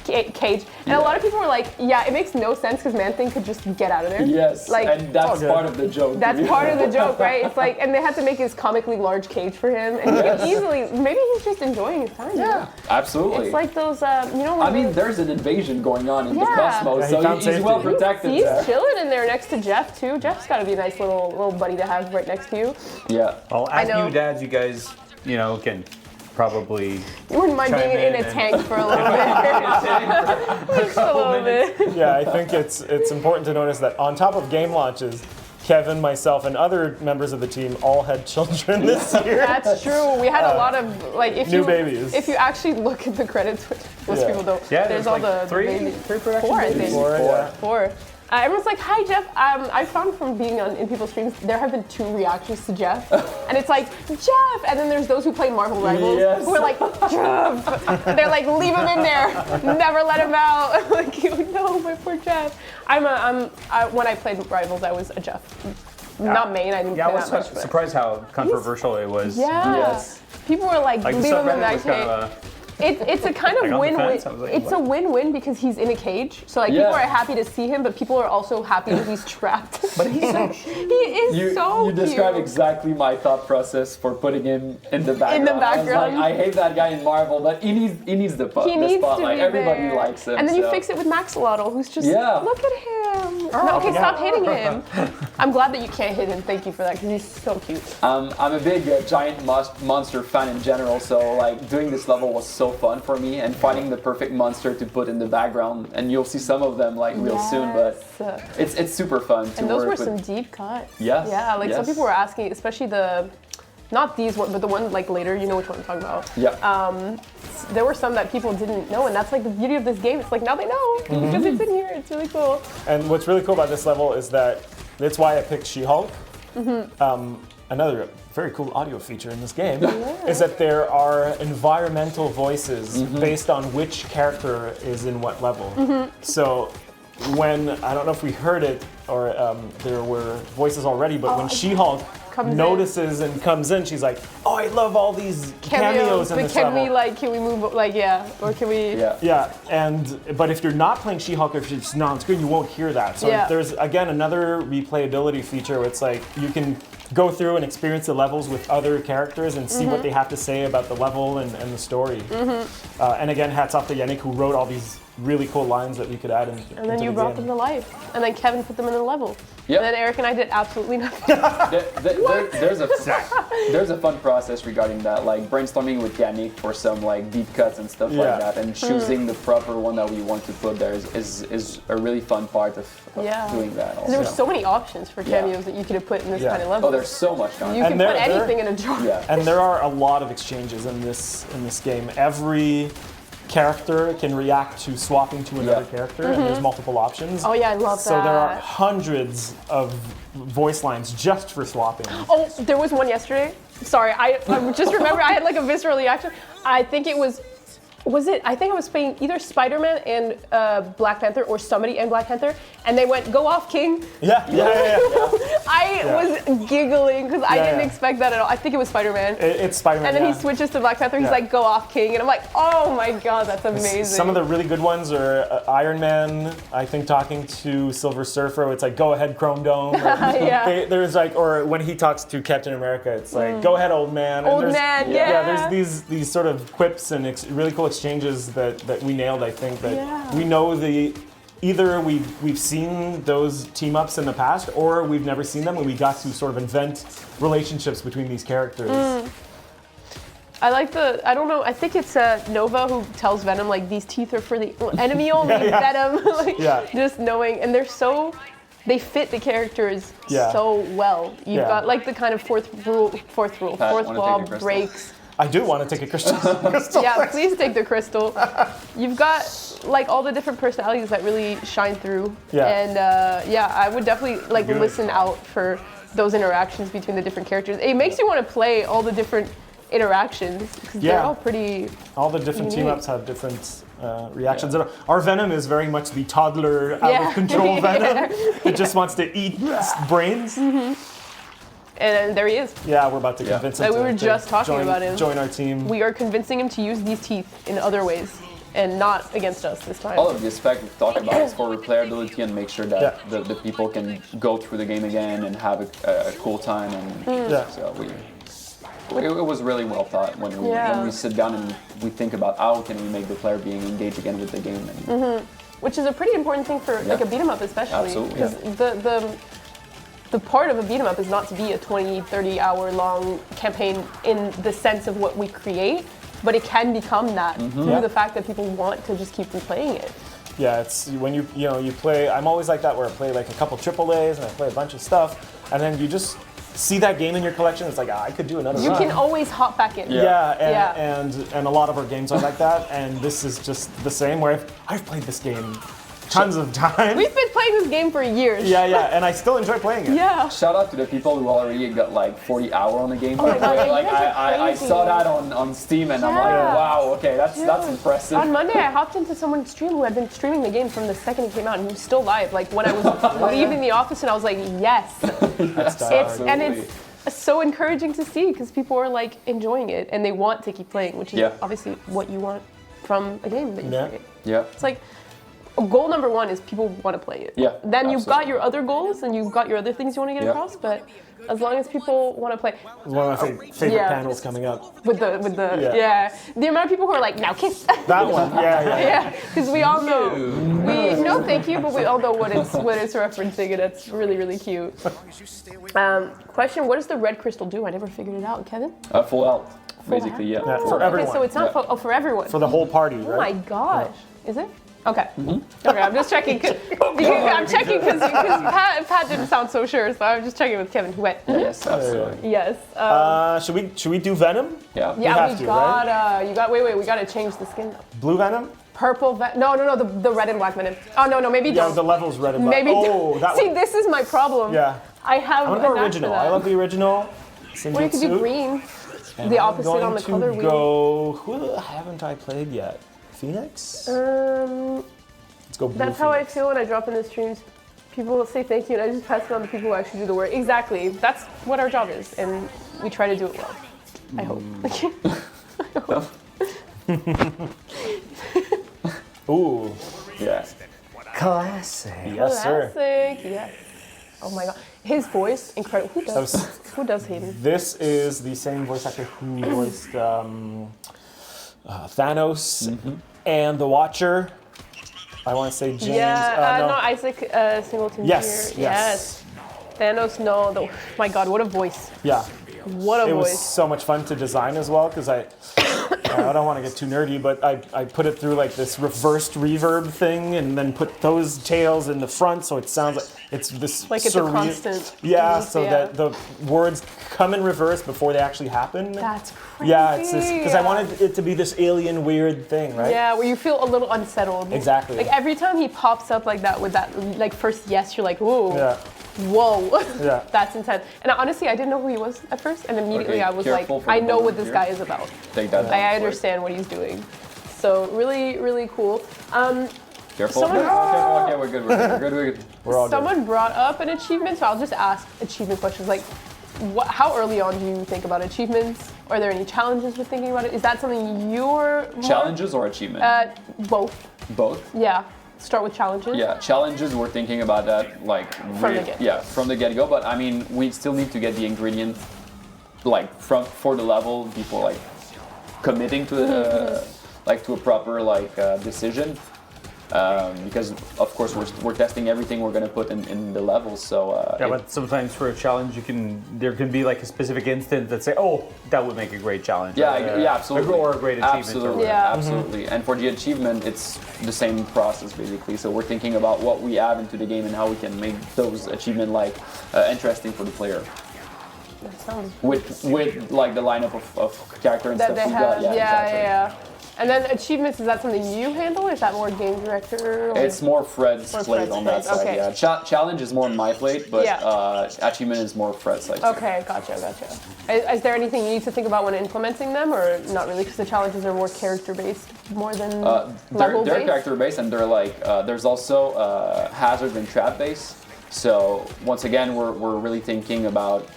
cage. And a lot of people were like, yeah, it makes no sense because Man-Thing could just get out of there. Yes, like, and that's part of the joke. That's part of the joke, right? It's like, and they had to make this comically large cage for him, and he could easily, maybe he's just enjoying his time. Yeah, absolutely. It's like those, you know. I mean, there's an invasion going on in the cosmos, so he's well protected. He's chilling in there next to Jeff too. Jeff's got to be a nice little buddy to have right next to you. Yeah. Well, as new dads, you guys, can probably. You wouldn't mind being in a tank for a little bit. Just a little bit. Yeah, I think it's important to notice that on top of game launches, Kevin, myself, and other members of the team all had children this year. That's true. We had a lot of new babies. If you actually look at the credits, which most people don't. Yeah, there's all like the babies. three production Four, I babies. think. Four. Everyone's like, hi, Jeff. I found from being in people's streams, there have been 2 reactions to Jeff. And it's like, Jeff! And then there's those who play Marvel Rivals who are like, Jeff! They're like, leave him in there. Never let him out. Like, no, my poor Jeff. When I played Rivals, I was a Jeff. Not main, I didn't play that much. I was surprised how controversial it was. Yeah. Yes. People were like leave him in that cage. It's a kind of win-win. It's a win-win because he's in a cage. So like people are happy to see him, but people are also happy that he's trapped. But he's so he is so You cute. described exactly my thought process for putting him in the background. In the background. I was like, I hate that guy in Marvel, but he needs the spotlight. Everybody likes him. And then you fix it with Maxolotl, who's just look at him. No, okay, stop hitting him. I'm glad that you can't hit him. Thank you for that because he's so cute. I'm a big giant monster fan in general, so like doing this level was so fun for me, and finding the perfect monster to put in the background, and you'll see some of them like real soon, but it's super fun to work with. And those were some deep cuts. Yes. Yeah, like some people were asking, especially not these ones, but the one like later, you know which one I'm talking about. Yeah. There were some that people didn't know, and that's like the beauty of this game. It's like now they know because it's in here. It's really cool. And what's really cool about this level is that that's why I picked She-Hulk. Another very cool audio feature in this game is that there are environmental voices based on which character is in what level. So when, I don't know if we heard it or there were voices already, but when She-Hulk notices and comes in, she's like, oh, I love all these cameos in this level. Can we move, or can we? Yeah, but if you're not playing She-Hulk, or if she's not on screen, you won't hear that. So there's, again, another replayability feature where it's like, you can go through and experience the levels with other characters and see what they have to say about the level and the story. And again, hats off to Yannick, who wrote all these really cool lines that we could add in. And then you brought them to life. And then Kevin put them in the level. Yep. And then Eric and I did absolutely nothing. There's a fun process regarding that, like brainstorming with Yannick for some like deep cuts and stuff like that, and choosing the proper one that we want to put there is a really fun part of doing that. Also. There were so many options for cameos that you could have put in this kind of level. Oh, there's so much content. You can put anything in a jar. Yeah. And there are a lot of exchanges in this game. Every character can react to swapping to another character, and there's multiple options. Oh yeah, I love that. So there are hundreds of voice lines just for swapping. Oh, there was one yesterday. Sorry, I just remember I had like a visceral reaction. I think it was I think I was playing either Spider-Man and Black Panther or somebody and Black Panther, and they went, go off, King. Yeah. I was giggling because I didn't expect that at all. I think it was Spider-Man. It's Spider-Man, and then he switches to Black Panther, he's like, go off, King. And I'm like, oh my God, that's amazing. Some of the really good ones are Iron Man, I think, talking to Silver Surfer, it's like, go ahead, Chrome Dome. There's like, or when he talks to Captain America, it's like, go ahead, old man. There's these sort of quips and really cool exchanges that we nailed. I think that we know either we've seen those team ups in the past, or we've never seen them, and we got to sort of invent relationships between these characters. I like I don't know, I think it's Nova who tells Venom like these teeth are for the enemy only. Venom, just knowing, and they fit the characters so well. You've got like the kind of fourth law breaks. I do want to take a crystal. Yeah, please take the crystal. You've got like all the different personalities that really shine through. And I would definitely like listen out for those interactions between the different characters. It makes you want to play all the different interactions because they're all pretty. All the different team ups have different reactions. Our Venom is very much the toddler, out of control Venom. It just wants to eat brains. And there he is. Yeah, we're about to convince him. We were just talking about him. Join our team. We are convincing him to use these teeth in other ways. and not against us this time. All of the aspect we've talked about is for replayability and make sure that the people can go through the game again and have a cool time. And so it was really well thought when we sit down and we think about how can we make the player being engaged again with the game. And which is a pretty important thing for like a beat 'em up, especially. Absolutely. Because the part of a beat 'em up is not to be a 20, 30 hour long campaign in the sense of what we create, but it can become that through the fact that people want to just keep replaying it. Yeah, it's when you play. I'm always like that, where I play like a couple AAAs and I play a bunch of stuff, and then you just see that game in your collection. It's like I could do another. You run. can always hop back in. And a lot of our games are like that, and this is just the same. Where I've played this game tons of times. We've been playing this game for years. And I still enjoy playing it. Yeah. shout out to the people who already got like 40 hours on the game. Oh my God, like you guys are I crazy. saw that on Steam and I'm like, wow, okay, that's impressive. On Monday, I hopped into someone's stream who had been streaming the game from the second it came out, and he was still live. Like when I was leaving the office, and I was like, yes. And it's so encouraging to see because people are like enjoying it and they want to keep playing, which is obviously what you want from a game that you create. Yeah. It's like goal number one is people want to play it. Yeah. Then you've got your other goals and you've got your other things you want to get across, but as long as people want to play. One of my favorite panels coming up. With the the amount of people who are like, now kiss. That one, yeah. Because we all know, no thank you, but we all know what it's referencing, and it's really, really cute. Question, what does the red crystal do? I never figured it out, Kevin. Full health, basically, Yeah, for everyone. Okay, so it's not for everyone. For the whole party, right? Oh my gosh, is it? Okay. Okay, I'm just checking. I'm checking because Pat didn't sound so sure, so I'm just checking with Kevin who went. Yes, absolutely. Yes. Should we do Venom? Yeah. Yeah, we gotta. Wait, we gotta change the skin. Blue Venom? Purple No, the red and black Venom. Oh no, maybe Yeah, don't. the level's red and black. Maybe that See, one. this is my problem. Yeah. I have. I'm gonna go a knack for original. that. I love the original. Or you could do green. The opposite on the color wheel. Who haven't I played yet? Phoenix? Let's go blue. That's how I feel when I drop in the streams. People will say thank you, and I just pass it on to people who actually do the work. Exactly. That's what our job is, and we try to do it well. I hope. Ooh. Yeah. Classic. Yes, sir. Classic. Yes. Oh my god. His voice, incredible. Who does Hayden? This is the same voice actor who voiced Thanos and the Watcher. I want to say James. No, Isaac Singleton. Yes. Thanos, no. My god, what a voice. Yeah. What a It voice. was so much fun to design as well because I don't want to get too nerdy, but I put it through like this reversed reverb thing and then put those tails in the front so it sounds like it's this Like it's a constant. Yeah, beat, so that the words come in reverse before they actually happen. That's crazy. Yeah, it's this because I wanted it to be this alien weird thing, right? Yeah, where you feel a little unsettled. Exactly. Like every time he pops up like that with that like first yes, you're like, ooh. Yeah. Whoa. Yeah. That's intense. And honestly, I didn't know who he was at first, and immediately Okay, I was like, careful for I the know bubble what this here. guy is about. Take that. I understand what he's doing. So really, really cool. Careful. Someone- Okay, we're good. We're all good. Someone brought up an achievement, so I'll just ask achievement questions. Like, how early on do you think about achievements? Are there any challenges with thinking about it? Is that something you're more- Challenges or achievement? Both. Both. Yeah. Start with challenges. Yeah, challenges. We're thinking about that like From the get. Yeah, from the get-go. But I mean, we still need to get the ingredient like for the level before like committing to like to a proper decision. Because of course we're testing everything we're gonna put in the levels. So But sometimes for a challenge, there can be like a specific instance that say, oh, that would make a great challenge. absolutely. Or a great achievement. Absolutely, Yeah. absolutely. And for the achievement, it's the same process basically. So we're thinking about what we add into the game and how we can make those achievement interesting for the player. That sounds With like the lineup of character and that stuff they we've have. got. Yeah. And then achievements, is that something you handle, or is that more game director? Or? It's more Fred's More plate Fred's on that plate, side. okay. Yeah, challenge is more on my plate, but Yeah. achievement is more Fred's side. Okay, gotcha. Is there anything you need to think about when implementing them, or not really? Because the challenges are more character-based, more than They're level-based? character based, and they're like there's also hazard and trap based. So once again, we're really thinking about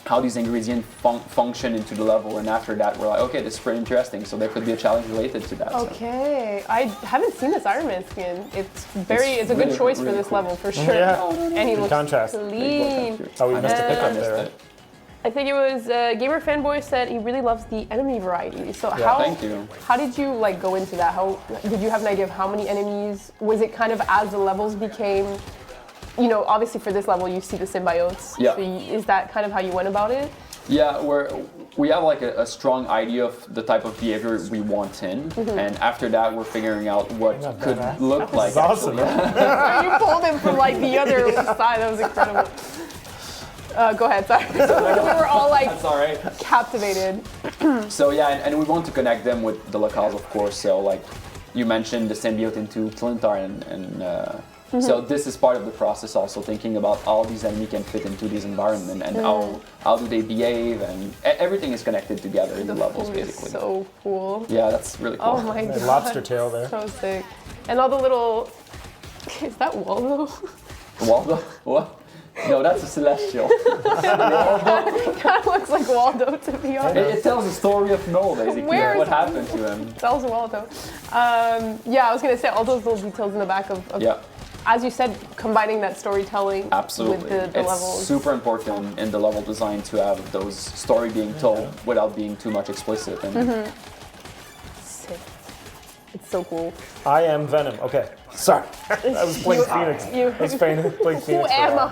how these ingredients function into the level, and after that we're like, okay, this is pretty interesting, so there could be a challenge related to that. Okay, I haven't seen this Iron Man skin. It's a good choice for this level for sure. Yeah. And he Good looks contrast. clean. Oh, we missed a pickup there. I think it was Gamer Fanboy said he really loves the enemy variety. So Thank you. how did you like go into that? How did you have an idea of how many enemies? Was it kind of as the levels became, you know, obviously for this level you see the symbiotes. Yeah. So is that kind of how you went about it? Yeah, we have like a strong idea of the type of behavior we want in, and after that we're figuring out what could look like. That's awesome. So you pulled him from like the other side. That was incredible. Go ahead, sorry. We were all like That's all right. captivated. So yeah, and we want to connect them with the locales, of course. So like you mentioned the symbiote into Clintar, and so this is part of the process. Also thinking about how these enemies can fit into this environment and how do they behave, and everything is connected together in the levels Food is basically. so cool. Yeah, that's really cool. Oh my god. Lobster tail there. So sick. And all the little. Is that Waldo? Waldo? What? No, that's a celestial. Kind of looks like Waldo, to be honest. It tells the story of Noel, basically. Where What is- happened to him. That was Waldo. Yeah, I was gonna say all those little details in the back of Yeah, as you said, combining that storytelling absolutely. with the It's levels. super important in the level design to have those story being told without being too much explicit. And Sick. It's so cool. I am Venom. Okay. Sorry. I was playing Phoenix. I was playing Phoenix. Who am I?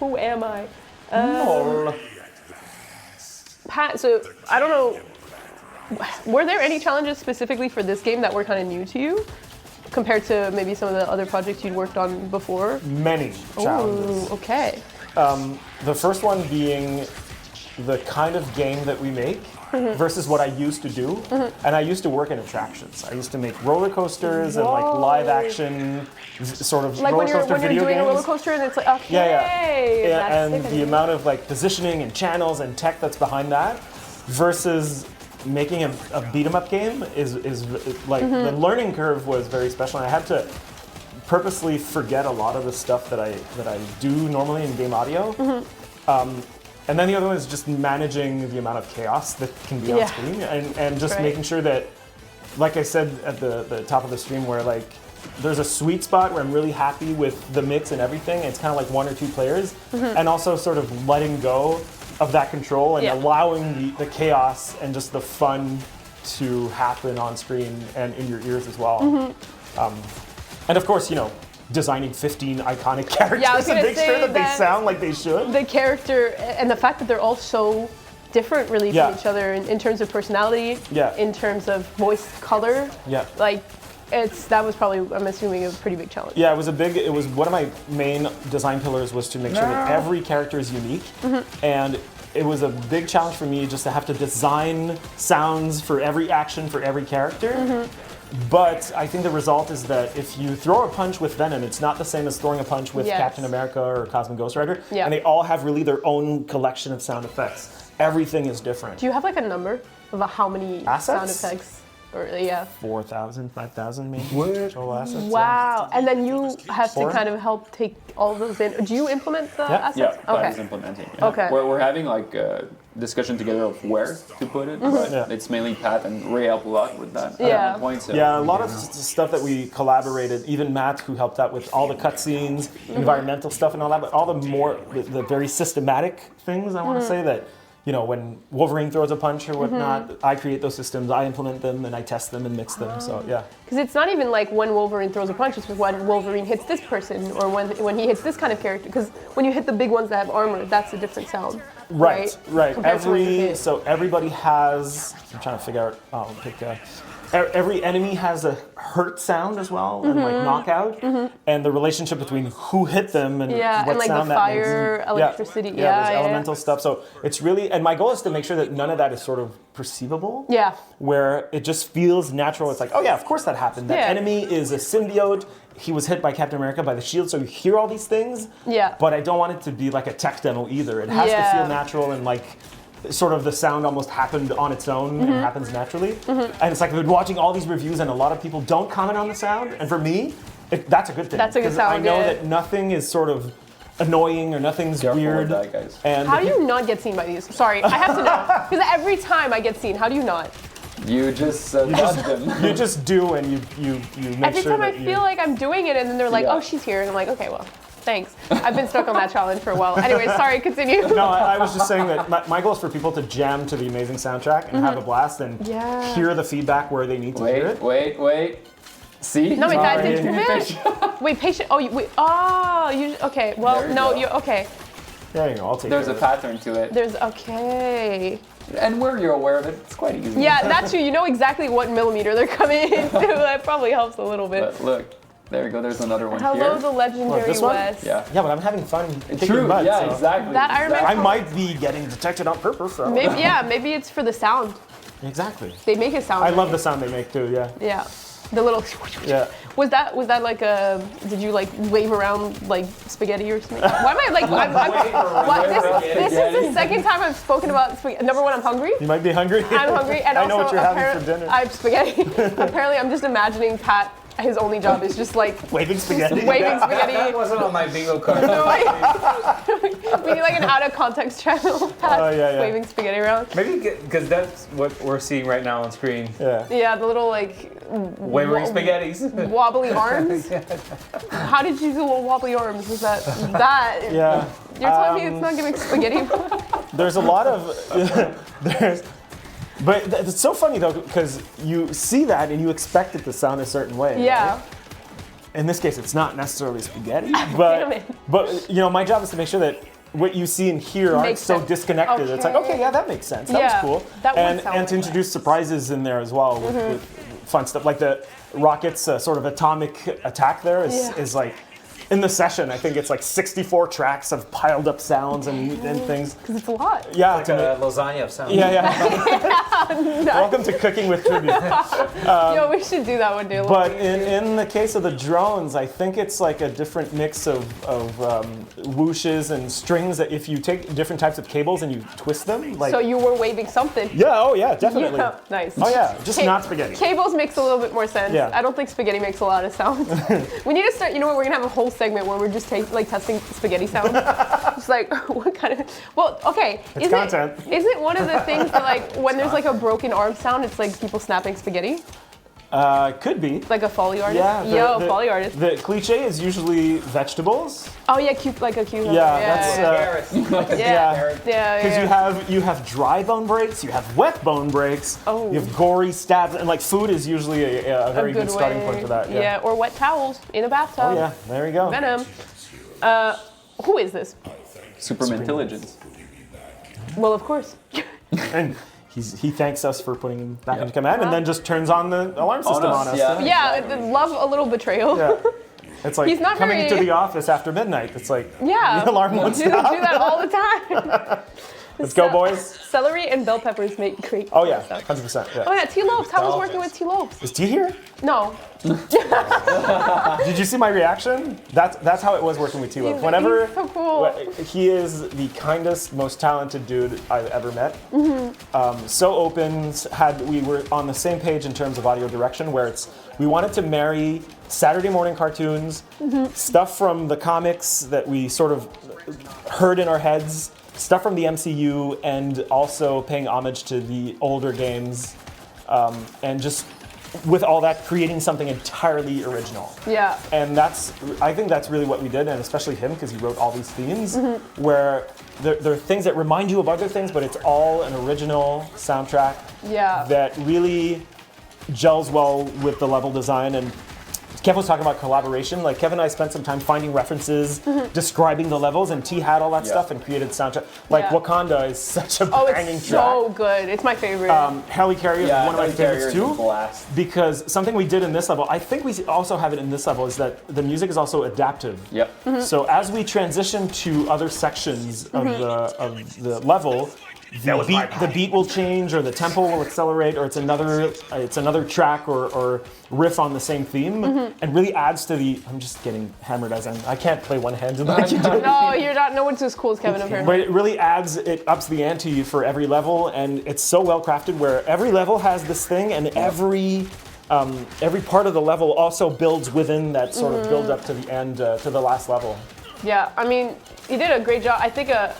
Who am I? Oh. Pat, so I don't know, were there any challenges specifically for this game that were kind of new to you compared to maybe some of the other projects you'd worked on before? Many challenges. Ooh, okay. The first one being the kind of game that we make versus what I used to do. And I used to work in attractions. I used to make roller coasters and like live action sort of Like roller when you're coaster video doing games. a roller coaster and it's like, okay, Yeah, that's and sick. the amount of like positioning and channels and tech that's behind that versus making a beat 'em up game is like the learning curve was very special, and I had to purposely forget a lot of the stuff that I do normally in game audio. And then the other one is just managing the amount of chaos that can be on screen, and just making sure that, like I said at the top of the stream, where like there's a sweet spot where I'm really happy with the mix and everything. It's kind of like 1 or 2 players, and also sort of letting go of that control and allowing the chaos and just the fun to happen on screen and in your ears as well. And of course, you know, designing 15 iconic characters and make sure that they sound like they should. The character and the fact that they're all so different really from each other in terms of personality, in terms of voice color. Like that was probably, I'm assuming, a pretty big challenge. Yeah, it was one of my main design pillars was to make sure that every character is unique. And it was a big challenge for me just to have to design sounds for every action for every character. But I think the result is that if you throw a punch with Venom, it's not the same as throwing a punch with Captain America or Cosmic Ghost Rider. And they all have really their own collection of sound effects. Everything is different. Do you have like a number of how many sound effects? Or 4,000, 5,000 maybe. Total assets. Wow. And then you have to kind of help take all those in. Do you implement the assets? Yeah, that is implementing. Yeah. Okay. We're having like a discussion together of where to put it, but it's mainly Pat and Ray help a lot with that at one point. So. Yeah, a lot of stuff that we collaborated, even Matt, who helped out with all the cutscenes, environmental stuff and all that, but all the very systematic things, I want to say, that, you know, when Wolverine throws a punch or whatnot, I create those systems, I implement them, and I test them and mix them. So yeah. Because it's not even like when Wolverine throws a punch; it's when Wolverine hits this person, or when he hits this kind of character. Because when you hit the big ones that have armor, that's a different sound. Right. So everybody has. I'm trying to figure out. I'll pick. Every enemy has a hurt sound as well, and like knockout, and the relationship between who hit them and what and like sound the that fire, makes. electricity, there's elemental stuff. So it's really, and my goal is to make sure that none of that is sort of perceivable. Yeah. Where it just feels natural. It's like, oh yeah, of course that happened. That enemy is a symbiote. He was hit by Captain America by the shield, so you hear all these things. Yeah. But I don't want it to be like a tech demo either. It has to feel natural and like. Sort of the sound almost happened on its own and happens naturally. And it's like I've been watching all these reviews and a lot of people don't comment on the sound. And for me, that's a good thing. That's a good sound. I know that nothing is sort of annoying or nothing's Careful weird. with that, guys. And How do you not get seen by these? Sorry, I have to know. Because every time I get seen, how do you not? You just dodge them. you just do, and you make Every sure time I that feel like I'm doing it, and then they're like, Yeah. oh, she's here. And I'm like, okay, well, thanks. I've been stuck on that challenge for a while. Anyway, sorry, continue. No, I was just saying that my goal is for people to jam to the amazing soundtrack and have a blast and Yeah. hear the feedback where they need to hear it. Wait. See? No, wait, that Sorry. instrument? Wait, patient. Okay. Well, There you no, go. you okay. There you go, I'll take There's care a of it. pattern to it. There's okay. And where you're aware of it, it's quite easy. Yeah, that's true. You know exactly what millimeter they're coming into. That probably helps a little bit. But look, there you go. There's another one Hello, here. the legendary this one? West. Yeah. Yeah, but I'm having fun kicking True. butt, Yeah, so exactly. That Iron Man I song- might be getting detected on purpose. So. Maybe it's for the sound. Exactly. They make it sound. I right. love the sound they make too. Yeah. Yeah. The little. Yeah. Was that like a? Did you like wave around like spaghetti or something? Why am I like? This is the second time I've spoken about spaghetti. Number one, I'm hungry. You might be hungry. I'm hungry, and I also know what you're having for dinner. I have spaghetti. Apparently, I'm just imagining Pat. His only job is just like Waving spaghetti. waving That spaghetti. wasn't on my bingo card. We need like an out of context channel. Pat Oh, yeah. waving spaghetti around. Maybe because that's what we're seeing right now on screen. Yeah. Yeah, the little like Wavering spaghettis. wobbly arms. How did you do little wobbly arms? Was that? Yeah. You're telling me it's not giving spaghetti? There's a lot of but it's so funny though because you see that and you expect it to sound a certain way. Yeah. Right? In this case, it's not necessarily spaghetti, Damn but it. my job is to make sure that what you see and hear aren't Makes so sense. disconnected. It's like, okay, yeah, that makes sense. That Yeah, was cool. that would and sound and to like introduce surprises in there as well with fun stuff like the rocket's sort of atomic attack there is like. In the session, I think it's like 64 tracks of piled up sounds and things. Because it's a lot. Yeah, Like a lasagna of sound. yeah. Welcome to Cooking with Tribute. Yo, we should do that one day. But in the case of the drones, I think it's like a different mix of whooshes and strings that if you take different types of cables and you twist them, like So you were waving something. yeah, definitely. Yeah, nice. Oh yeah, just Ca- not spaghetti. Cables makes a little bit more sense. Yeah. I don't think spaghetti makes a lot of sound. We need to start, you know what, we're gonna have a whole segment where we're just testing spaghetti sound. Just like, what kind of, well, okay. It's content. Isn't one of the things that like, when there's like a broken arm sound, it's like people snapping spaghetti? Could be. Like a Foley artist? Yeah. Foley artist. The cliche is usually vegetables. Oh yeah, like a cucumber. Yeah, that's yeah. Because you have dry bone breaks, you have wet bone breaks, Oh. you have gory stabs, and like food is usually a very good starting point for that. Yeah, or wet towels in a bathtub. Oh yeah, there you go. Venom. Who is this? Superintelligence. Well, of course. And he thanks us for putting him back into command, and then just turns on the alarm system on us. yeah. Yeah, love a little betrayal. Yeah. It's like He's not coming very- into the office after midnight. It's like Yeah. the alarm won't Do stop. that all the time. Let's go, boys. Celery and bell peppers make great. Oh yeah, stuff. 100%. Oh Yeah. yeah, T Lopes. How was working with T Lopes? Is T here? No. Did you see my reaction? That's how it was working with T-Lopes. Whenever he's so cool. he is the kindest, most talented dude I've ever met. Mm-hmm. So open. We were on the same page in terms of audio direction, where we wanted to marry Saturday morning cartoons, stuff from the comics that we sort of heard in our heads, stuff from the MCU, and also paying homage to the older games, and just with all that creating something entirely original. Yeah. And I think that's really what we did, and especially him, because he wrote all these themes, where there are things that remind you of other things, but it's all an original soundtrack Yeah. that really gels well with the level design. And Kevin was talking about collaboration. Like Kevin and I spent some time finding references, describing the levels, and T had all that stuff and created soundtrack. Like Yeah. Wakanda is such a Oh, banging it's track. so good. It's my favorite. Helicarrier is one of my favorites too. Blast. Because something we did in this level, I think we also have it in this level, is that the music is also adaptive. Yep. So as we transition to other sections of the level, the beat will change, or the tempo will accelerate, or it's another track or riff on the same theme, and really adds to the. I'm just getting hammered as I can't play one-handed like you do. No, you're not. No one's as cool as Kevin apparently. But it really it ups the ante for every level, and it's so well crafted where every level has this thing, and every part of the level also builds within that sort of build up to the end, to the last level. Yeah, I mean, you did a great job. I think a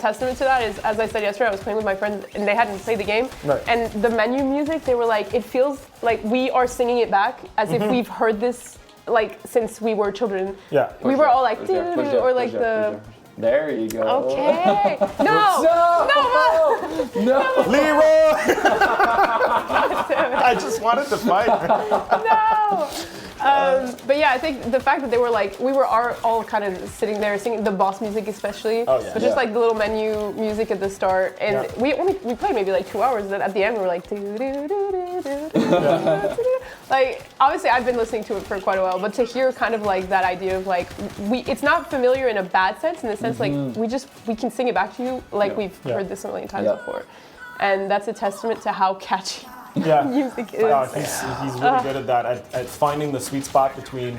testament to that is, as I said yesterday, I was playing with my friends and they hadn't played the game. Right. And the menu music, they were like, it feels like we are singing it back as if we've heard this like since we were children. Yeah. We were all like, or like the. There you go. Okay. No. No. Leroy! I just wanted to fight. No. But yeah, I think the fact that they were like, we were all kind of sitting there singing the boss music especially, Oh, yeah. but just like the little menu music at the start, and Yeah. we played maybe like 2 hours, and then at the end we were like, like obviously I've been listening to it for quite a while, but to hear kind of like that idea of like it's not familiar in a bad sense, in the sense like we can sing it back to you like we've heard this a million times before, and that's a testament to how catchy music is. He's really good at that, at finding the sweet spot between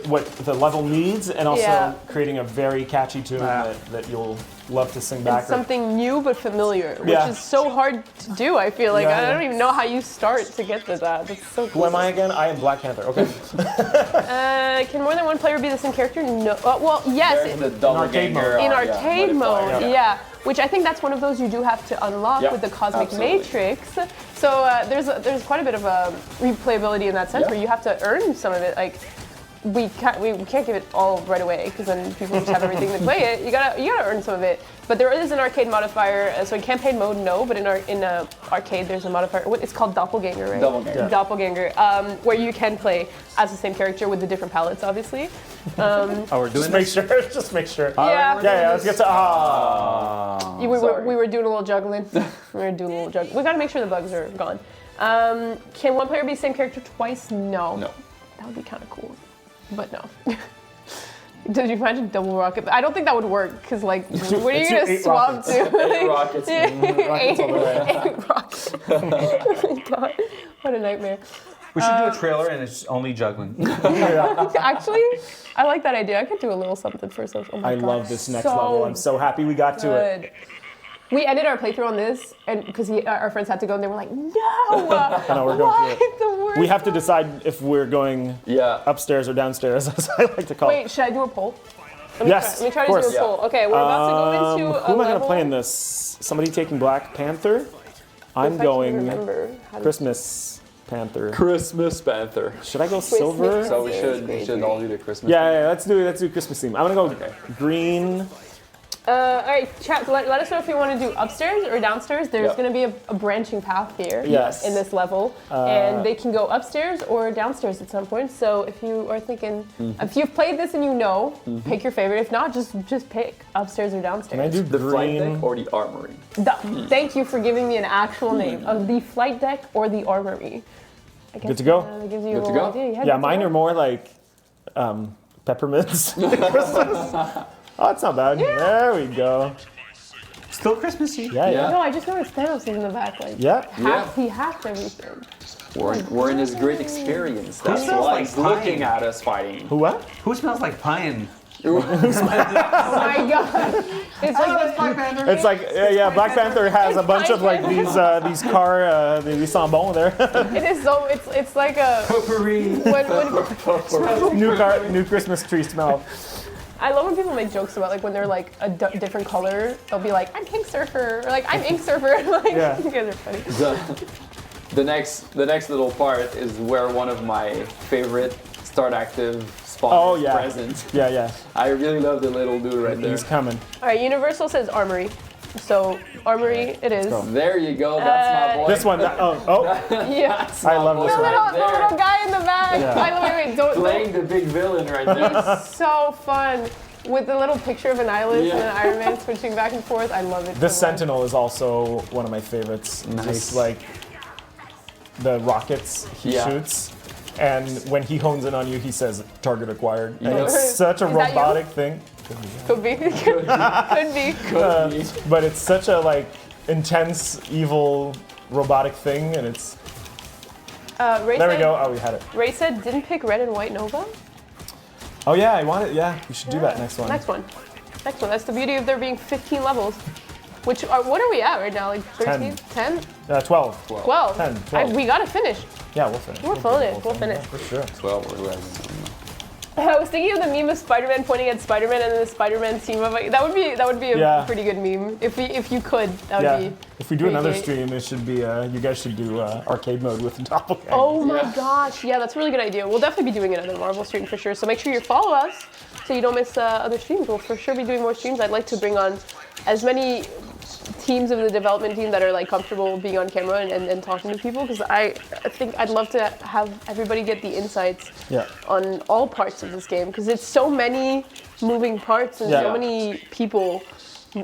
what the level needs and also creating a very catchy tune that you'll love to sing back. Something new but familiar, which is so hard to do, I feel like. I don't even know how you start to get to that. That's so cool. Who am I again? I am Black Panther. Okay. Can more than one player be the same character? No. Well, yes. In the arcade mode. In arcade mode, yeah. Which I think that's one of those you do have to unlock with the Cosmic Matrix. So there's quite a bit of replayability in that sense where you have to earn some of it. Like we can't give it all right away because then people just have everything to play it. You gotta earn some of it. But there is an arcade modifier. So in campaign mode, no. But in arcade, there's a modifier. It's called Doppelganger, right? Doppelganger. Yeah. Doppelganger, where you can play as the same character with the different palettes, obviously. We're doing Just make sure. Yeah. Let's get to We were doing a little juggling. We gotta make sure the bugs are gone. Can one player be the same character twice? No. No. That would be kind of cool, but no. Did you imagine double rocket? I don't think that would work because, like, what are you gonna swap to? 8 rockets. Rockets all the way. 8 rockets. Oh my god, what a nightmare. We should do a trailer and it's only juggling. Actually, I like that idea. I could do a little something for social. Oh my I god, love this next so level. I'm so happy we got to it. good. We ended our playthrough on this, and because our friends had to go, and they were like, "No, No, we're going through it. the worst." We have to decide if we're going upstairs or downstairs, as I like to call it. Wait, should I do a poll? Let me try of to course. do a poll. Okay, we're about to go into Who a am I going level. to play in this? Somebody taking Black Panther? I'm If I can going remember how to- Christmas Panther. Christmas Panther. Should I go silver? So we Yes, should all do the Christmas. Yeah, let's do Christmas theme. I'm going to go green. All right, chat. Let us know if you want to do upstairs or downstairs. There's going to be a branching path here in this level, and they can go upstairs or downstairs at some point. So if you are thinking, if you've played this and you know, pick your favorite. If not, just pick upstairs or downstairs. Can I do The flight green? deck or the armory? Thank you for giving me an actual name of the flight deck or the armory. I guess Good to go? That gives you Good a to little go? idea. Yeah, good to mine go. are more like peppermints. Christmas. Oh, that's not bad. There we go. Still Christmassy. Yeah. No, I just noticed Thanos is in the back. Like, Yeah. he hacked everything. We're in this great experience. That's smells why like he's looking pine? at us fighting. Who what? Who smells like pine? Oh my god! It's like Black Panther. It's like Black Panther has a bunch of like these car these sambon there. it is so. It's like a Potpourri. new Christmas tree smell. I love when people make jokes about like when they're like a different color. They'll be like, "I'm Pink Surfer," or like, "I'm Ink Surfer." Like, you guys are funny. The next little part is where one of my favorite Start Active spawners is present. Yeah. I really love the little dude right there. He's coming. All right, Universal says Armory, so Armory it is. There you go. That's my boy. This one. Yeah. I love this The one. little guy in the back. Yeah. Wait, don't. Playing the big villain right there. He's so fun. With the little picture of an Annihilation and an Iron Man switching back and forth. I love it. The so much. Sentinel is also one of my favorites. Nice. Just like the rockets he shoots. And when he hones in on you, he says, "Target acquired." And Yeah. it's such a Is that you? robotic thing. Could be. Could be. But it's such a like intense, evil, robotic thing, and it's. Ray There we said- go. Oh, we had it. Ray said didn't pick red and white Nova. Oh yeah, I want it. Yeah, we should do that next one. Next one. That's the beauty of there being 15 levels. What are we at right now? Like 13? 10? 12. 12? 10, 12. We gotta finish. Yeah, we'll finish. We'll finish. For sure. 12 or less. I was thinking of the meme of Spider-Man pointing at Spider-Man and then the Spider-Man team of like that would be a pretty good meme if you could. That would be. If we do another stream, it should be you guys should do arcade mode with the doppelganger. Oh my gosh, yeah, that's a really good idea. We'll definitely be doing another Marvel stream for sure. So make sure you follow us so you don't miss other streams. We'll for sure be doing more streams. I'd like to bring on as many teams of the development team that are like comfortable being on camera and talking to people, because I think I'd love to have everybody get the insights on all parts of this game, because it's so many moving parts and so many people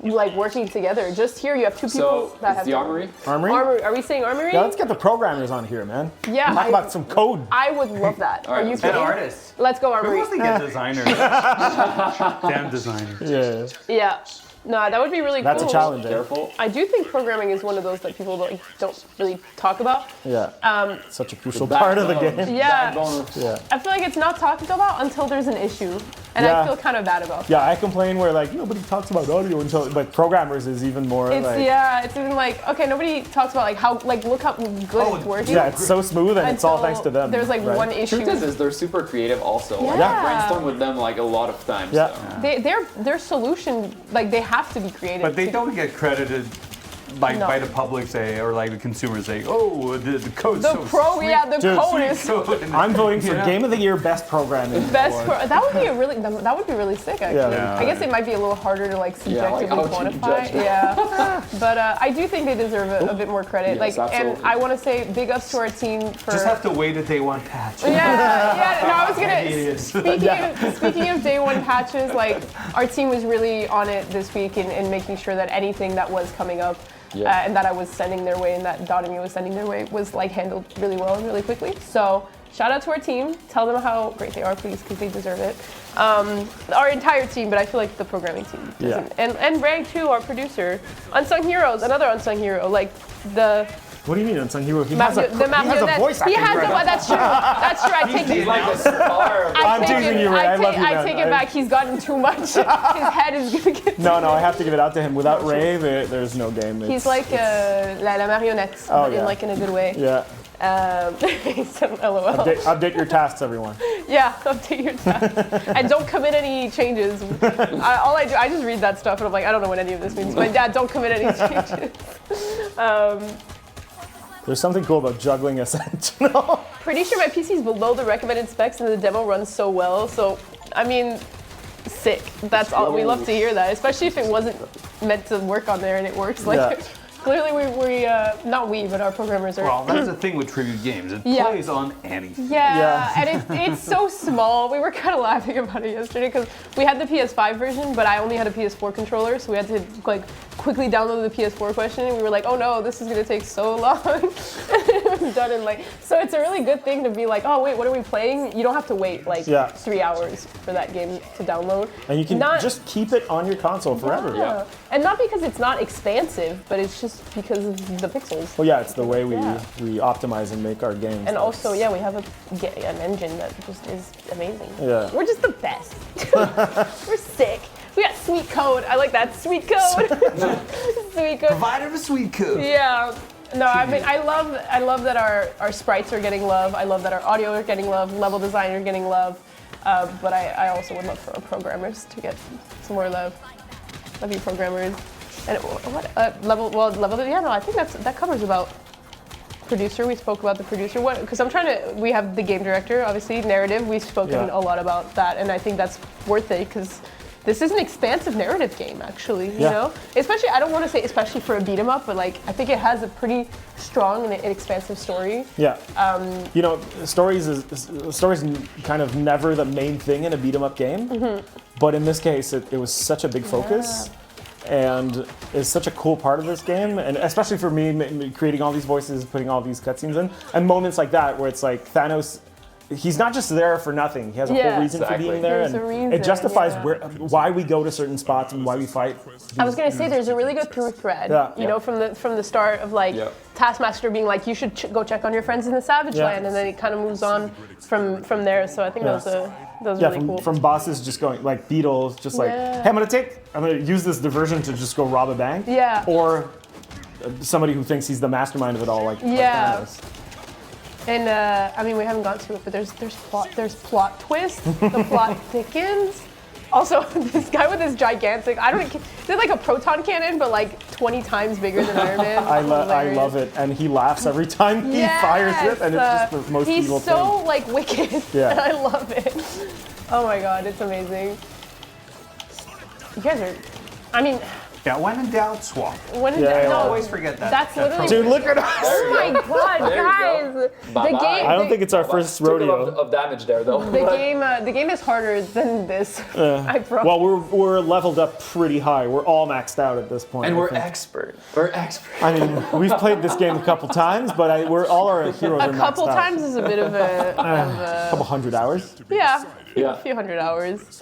like working together. Just here you have two people that have the armory. Armory? Are we saying armory? Yeah, let's get the programmers on here, man. Yeah, talk about some code. I would love that. Are you kidding? Artists. Let's go armory. Who wants to get designers? Damn designers. Yeah. No, that would be really cool. That's a challenge. Careful. I do think programming is one of those that people don't really talk about. Yeah. Such a crucial part of the game. Yeah. Yeah. I feel like it's not talked about until there's an issue, and I feel kind of bad about that. Yeah, I complain where like nobody talks about audio until, but programmers is even more like. It's even like, okay, nobody talks about like how look how good it's working. Yeah, it's so smooth and it's all thanks to them. There's like one issue. Truth is they're super creative also. Yeah. Like, I brainstorm with them like a lot of times. Yeah. So. Their solution, like they have to be creative. But they don't get credited like by the public, say, or like the consumers say, oh, the code's the so pro, sweet. yeah, the code is. So, I'm voting for Game of the Year Best Programming. That would be that would be really sick actually. Yeah. I guess it might be a little harder to like subjectively quantify. Yeah. But I do think they deserve a bit more credit. Yes, and I want to say big ups to our team for. just have to wait a day one patch. Yeah. No, I was gonna. Speaking of day one patches, like our team was really on it this week in making sure that anything that was coming up. And that I was sending their way and that Dotemu was sending their way was like handled really well and really quickly. So shout out to our team. Tell them how great they are, please, because they deserve it. Our entire team, but I feel like the programming team doesn't. And Ray too, our producer. Unsung Heroes, another unsung hero. Like the. What do you mean unsung hero? He has a voice acting. That's true. That's true. I take it. I'm teasing you, Ray. I love you, man. I take it back. He's gotten too much. His head is gonna get. No, I have to give it out to him. Without Ray, there's no game. He's like la marionnette, in a good way. Yeah. LOL. Update your tasks, everyone. Yeah, update your tasks. And don't commit any changes. I just read that stuff and I'm like, I don't know what any of this means. My dad, don't commit any changes. There's something cool about juggling a sentinel. Pretty sure my PC's below the recommended specs and the demo runs so well. So, I mean, sick. That's all. We love to hear that, especially if it wasn't meant to work on there and it works. Clearly, not we, but our programmers are. Well, that's the thing with tribute games. It plays on anything. Yeah. And it's so small. We were kind of laughing about it yesterday because we had the PS5 version, but I only had a PS4 controller, so we had to like quickly download the PS4 question, and we were like, oh no, this is gonna take so long. It was done in so it's a really good thing to be like, oh wait, what are we playing? You don't have to wait 3 hours for that game to download. And you can just keep it on your console forever. Yeah. And not because it's not expansive, but it's just because of the pixels. Well, yeah, it's the way we optimize and make our games. And also, we have an engine that just is amazing. Yeah. We're just the best. We're sick. We got sweet code. I like that. Sweet code. Sweet code. Provider of sweet code. Yeah. No, I mean, I love that our sprites are getting love. I love that our audio are getting love. Level design are getting love. But I also would love for our programmers to get some more love. Love you, programmers. And I think that covers about producer. We spoke about the producer. Because we have the game director, obviously, narrative. We've spoken a lot about that, and I think that's worth it because this is an expansive narrative game, actually. You know, especially I don't want to say especially for a beat 'em up, but I think it has a pretty strong and expansive story. Yeah. Stories kind of never the main thing in a beat 'em up game, but in this case, it was such a big focus. And is such a cool part of this game, and especially for me, creating all these voices, putting all these cutscenes in, and moments like that where it's like Thanos, he's not just there for nothing. He has a whole reason for being there, and it justifies why we go to certain spots and why we fight. I was gonna say there's a really good through thread, from the start of Taskmaster being like, you should go check on your friends in the Savage Land, and then it kind of moves on from there. So I think that was really cool. From bosses just going like Beatles, just like, hey, I'm gonna use this diversion to just go rob a bank. Yeah. Or somebody who thinks he's the mastermind of it all, like Thanos. And I mean, we haven't got to it, but there's plot twists. The plot thickens. Also, this guy with this gigantic, they're like a proton cannon, but like 20 times bigger than Iron Man. I love it, and he laughs every time he fires it, and it's just the most evil thing. He's so like wicked, and I love it. Oh my god, it's amazing. You guys are, I mean. Yeah, when in doubt, swap. When in doubt, no, always forget that. That's literally. Dude, look at us! Oh my god, guys! The game. I don't think it's our first rodeo. Of damage there, though. The game is harder than this. I promise. Well, we're leveled up pretty high. We're all maxed out at this point. And we're expert. We're expert. I mean, we've played this game a couple times, but all our heroes are maxed out. A couple times is a bit of a. A couple 100 hours. Yeah. Yeah. A few hundred hours.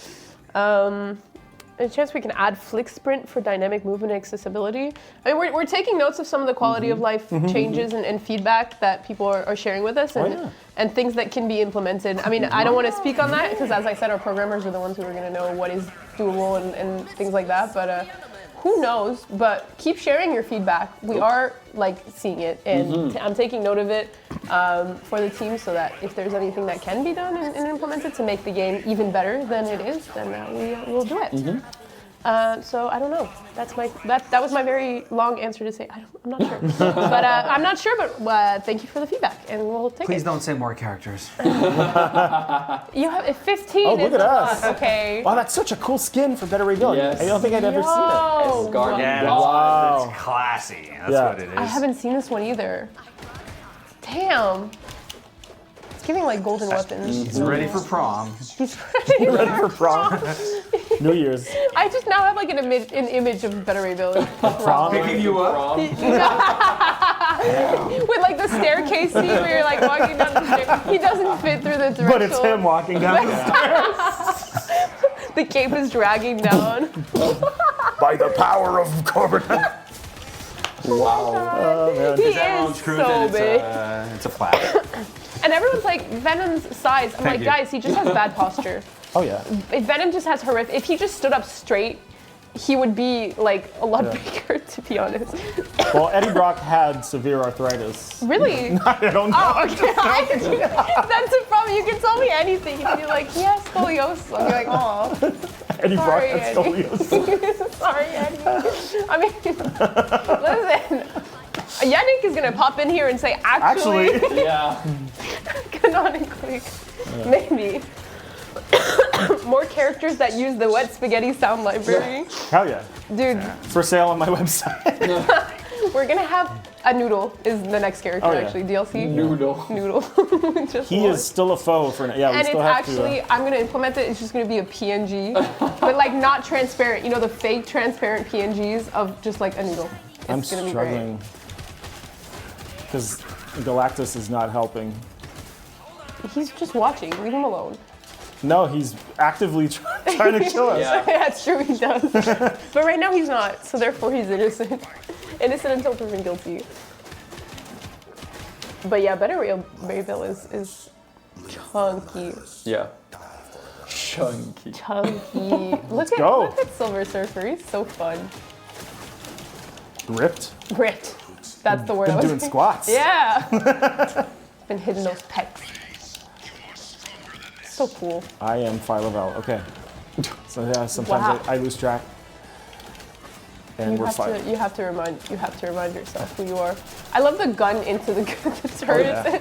A chance we can add flick sprint for dynamic movement and accessibility. I mean, we're taking notes of some of the quality of life changes and feedback that people are sharing with us and things that can be implemented. I mean, I don't want to speak on that because, as I said, our programmers are the ones who are going to know what is doable and things like that. But who knows? But keep sharing your feedback. We are like seeing it, and I'm taking note of it for the team so that if there's anything that can be done and implemented to make the game even better than it is, then we'll do it. So I don't know. That was my very long answer to say I'm not sure. But I'm not sure. But thank you for the feedback, and we'll take it. Please don't say more characters. You have 15. Oh, look at us. Okay. Wow, that's such a cool skin for Better Rebuild. Yes. I don't think I'd ever seen it. Guardian. Wow. It's classy. That's Yeah. what it is. I haven't seen this one either. Damn. It's giving like golden weapons. He's ready for prom. He's ready For prom. New Year's. I just now have like an image of Better Rebuild. Prom. Picking you up. With like the staircase scene where you're like walking down the stairs. He doesn't fit through the threshold. But it's him walking down the stairs. The cape is dragging down. By the power of Corbin. Wow. Oh, man. He Everyone's is truth, so and big. it's a flash. And everyone's like, Venom's size. I'm like, you. guys, he just has bad posture. Oh, yeah. If Venom just has horrific. If he just stood up straight, he would be like a lot bigger, to be honest. Well, Eddie Brock had severe arthritis. Really? I don't know. Oh, okay. That's the problem. You can tell me anything. You can be like, yeah, scoliosis. I'll be like, oh. Eddie Brock Sorry, had Eddie. scoliosis. Sorry, Eddie. I mean, listen. Yannick is gonna pop in here and say, actually. Yeah. Canonically. Maybe. More characters that use the wet spaghetti sound library. Hell yeah. Dude, For sale on my website. we're gonna have a Noodle is the next character actually. DLC. Noodle. Noodle. Just He one. is still a foe for now. Yeah, we And still it's have actually, to. I'm gonna implement it. It's just gonna be a PNG, but like not transparent. You know the fake transparent PNGs of just like a noodle. It's I'm gonna be struggling. Because Galactus is not helping. great. He's just watching. Leave him alone. No, he's actively trying to kill us. Yeah. That's true. He does. But right now he's not. So therefore he's innocent. Innocent until proven guilty. But yeah, Better Rayville is chunky. Yeah. Chunky. Chunky. Look go. at Silver Surfer. He's so fun. Ripped. Ripped. That's the word I Been was doing thinking. squats. Yeah. Been hitting those pecs. So cool. I am Phylavel. Okay. So yeah, sometimes Wow. I lose track. And we're fine. You have to remind yourself who you are. I love the gun into the turret. yeah.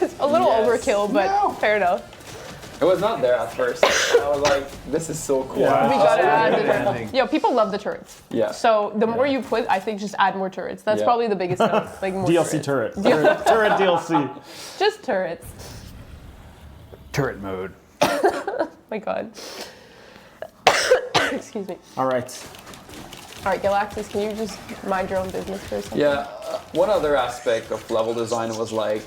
It's a little Yes. overkill, but fair enough. It was not there at first. I was like, this is so cool. Yeah. We gotta add the Ending. Yo, people love the turrets. Yeah. So the more you put, I think just add more turrets. That's Yeah. probably the biggest note. Like more DLC turrets. turret. Turret DLC. Just turrets. Turret mode. My God. Excuse me. All right. All right, Galactus, can you just mind your own business for a second? Yeah, one other aspect of level design was like,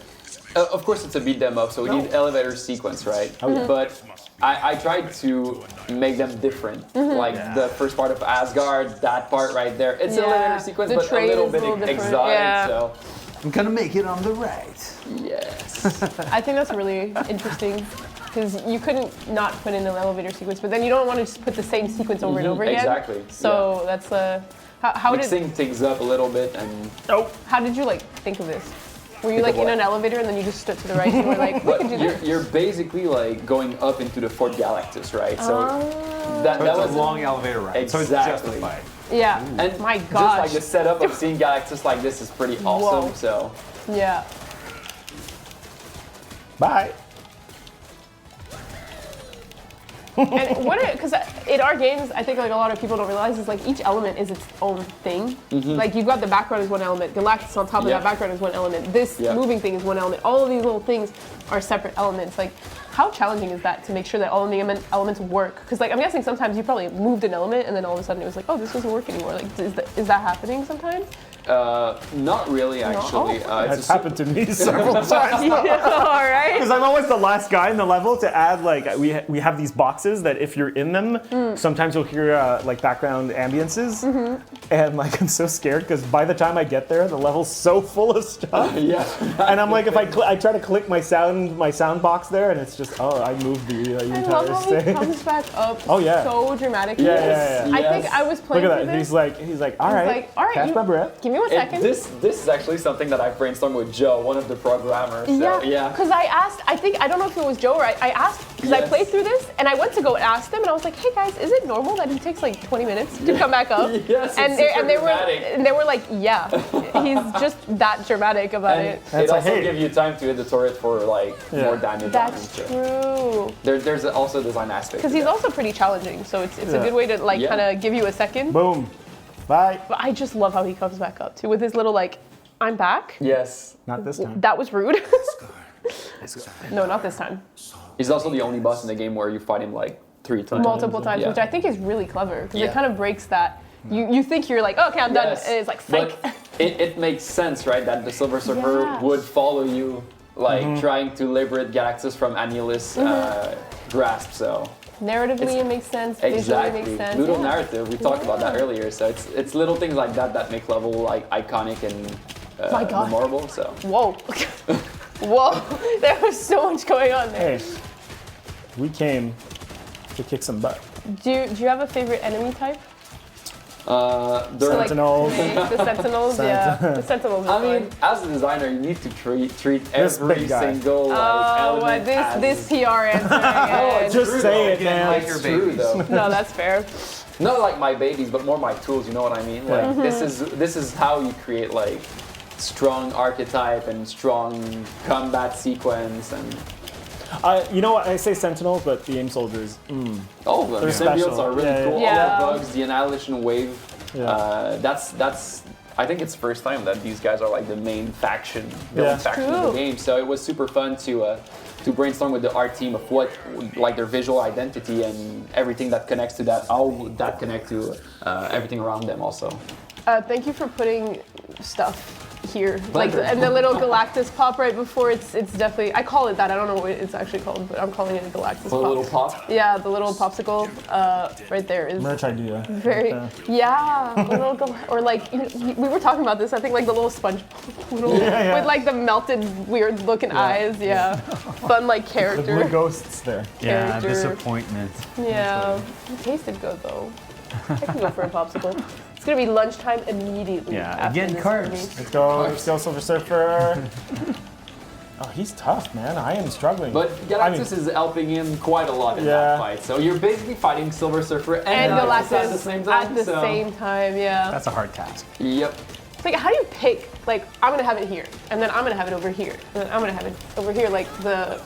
of course it's a beat them up, so we need elevator sequence, right? But I tried to make them different. Like the first part of Asgard, that part right there, it's an elevator sequence, The but a train little is bit different. exotic, Yeah. so I'm gonna make it on the right. yes. I think that's really interesting because you couldn't not put in an elevator sequence, but then you don't want to just put the same sequence over and over again. Exactly, So that's how did Mixing things up a little bit and how did you like think of this? Were you like in an elevator and then you just stood to the right and were like, we can do this? You're basically like going up into the Fort Galactus, right? So that was a long elevator ride. Exactly. So it's justified. Yeah. And my just gosh. like the setup of seeing Galactus like this is pretty awesome. Whoa. So Yeah. Bye. And because in our games, I think like a lot of people don't realize is like each element is its own thing. Like you've got the background is one element, Galactus on top of that background is one element, this moving thing is one element. All of these little things are separate elements. Like how challenging is that to make sure that all of the elements work? Because like I'm guessing sometimes you probably moved an element and then all of a sudden it was like, oh, this doesn't work anymore. Like is that happening sometimes? not really actually. It's happened to me several times. All right. Because I'm always the last guy in the level to add, like, we have these boxes that if you're in them, sometimes you'll hear like background ambiances, and like I'm so scared because by the time I get there, the level's so full of stuff. And I'm like, if I try to click my sound box there, and it's just I moved the I entire love how he stage. comes back up so dramatically. Yeah. I think I was playing Look at through that. this. He's like, all right, catch my breath. Give me 1 second. This is actually something that I brainstormed with Joe, one of the programmers. So, Because I asked, I don't know if it was Joe or I asked, because I played through this and I went to go ask them and I was like, hey guys, is it normal that he takes like 20 minutes to come back up? Yes, and they were like, yeah, he's just that dramatic about it. It also gives you time to hit the turret for like more damage. That's true. There's also a design aspect. Because he's also pretty challenging, so it's a good way to like kind of give you a second. Boom. Bye. But I just love how he comes back up too with his little like, I'm back. Yes. Not this time. That was rude. No, not this time. He's also the only boss in the game where you fight him like 3 times. Multiple times, which I think is really clever because it kind of breaks that. Mm. You think you're like, oh, okay, I'm done. And it's like, psych. But it makes sense, right? That the Silver Surfer would follow you, like trying to liberate Galactus from Annihilus grasp. So narratively, it makes sense. Exactly. Visually, it makes sense. Little narrative. We talked about that earlier. So it's little things like that make level like iconic and memorable. So whoa, whoa, there was so much going on there. Hey, we came to kick some butt. Do you have a favorite enemy type? Sentinels. Like, the Sentinels, the Sentinels. I mean, as a designer, you need to treat every single element this PR answer. Just say it, man. Like your babies. No, that's fair. Not like my babies, but more my tools. You know what I mean? Like this is how you create like strong archetype and strong combat sequence and. You know what? I say Sentinels, but the AIM soldiers. All of them. The symbiotes are really cool. Yeah. All the bugs, the Annihilation Wave. That's. I think it's the first time that these guys are like the main faction, faction of the game. So it was super fun to brainstorm with the art team of what like their visual identity and everything that connects to that. How would that connect to everything around them also? Thank you for putting stuff here, like and the little Galactus pop right before it's definitely, I call it that. I don't know what it's actually called, but I'm calling it a Galactus pop. A little pop. Yeah, the little popsicle right there is merch idea. Very a little or like we were talking about this. I think like the little sponge with like the melted weird looking eyes. Fun like character. The blue ghosts there. Yeah, disappointment. Yeah, it tasted good though. I can go for a popsicle. It's gonna be lunchtime immediately. Yeah, again, carbs. Let's go, Silver Surfer. Oh, he's tough, man. I am struggling. But Galactus is helping him quite a lot in that fight. So you're basically fighting Silver Surfer and Galactus at the same time. At the same time, That's a hard task. Yep. It's like, how do you pick? Like, I'm gonna have it here, and then I'm gonna have it over here, and then I'm gonna have it over here. Like the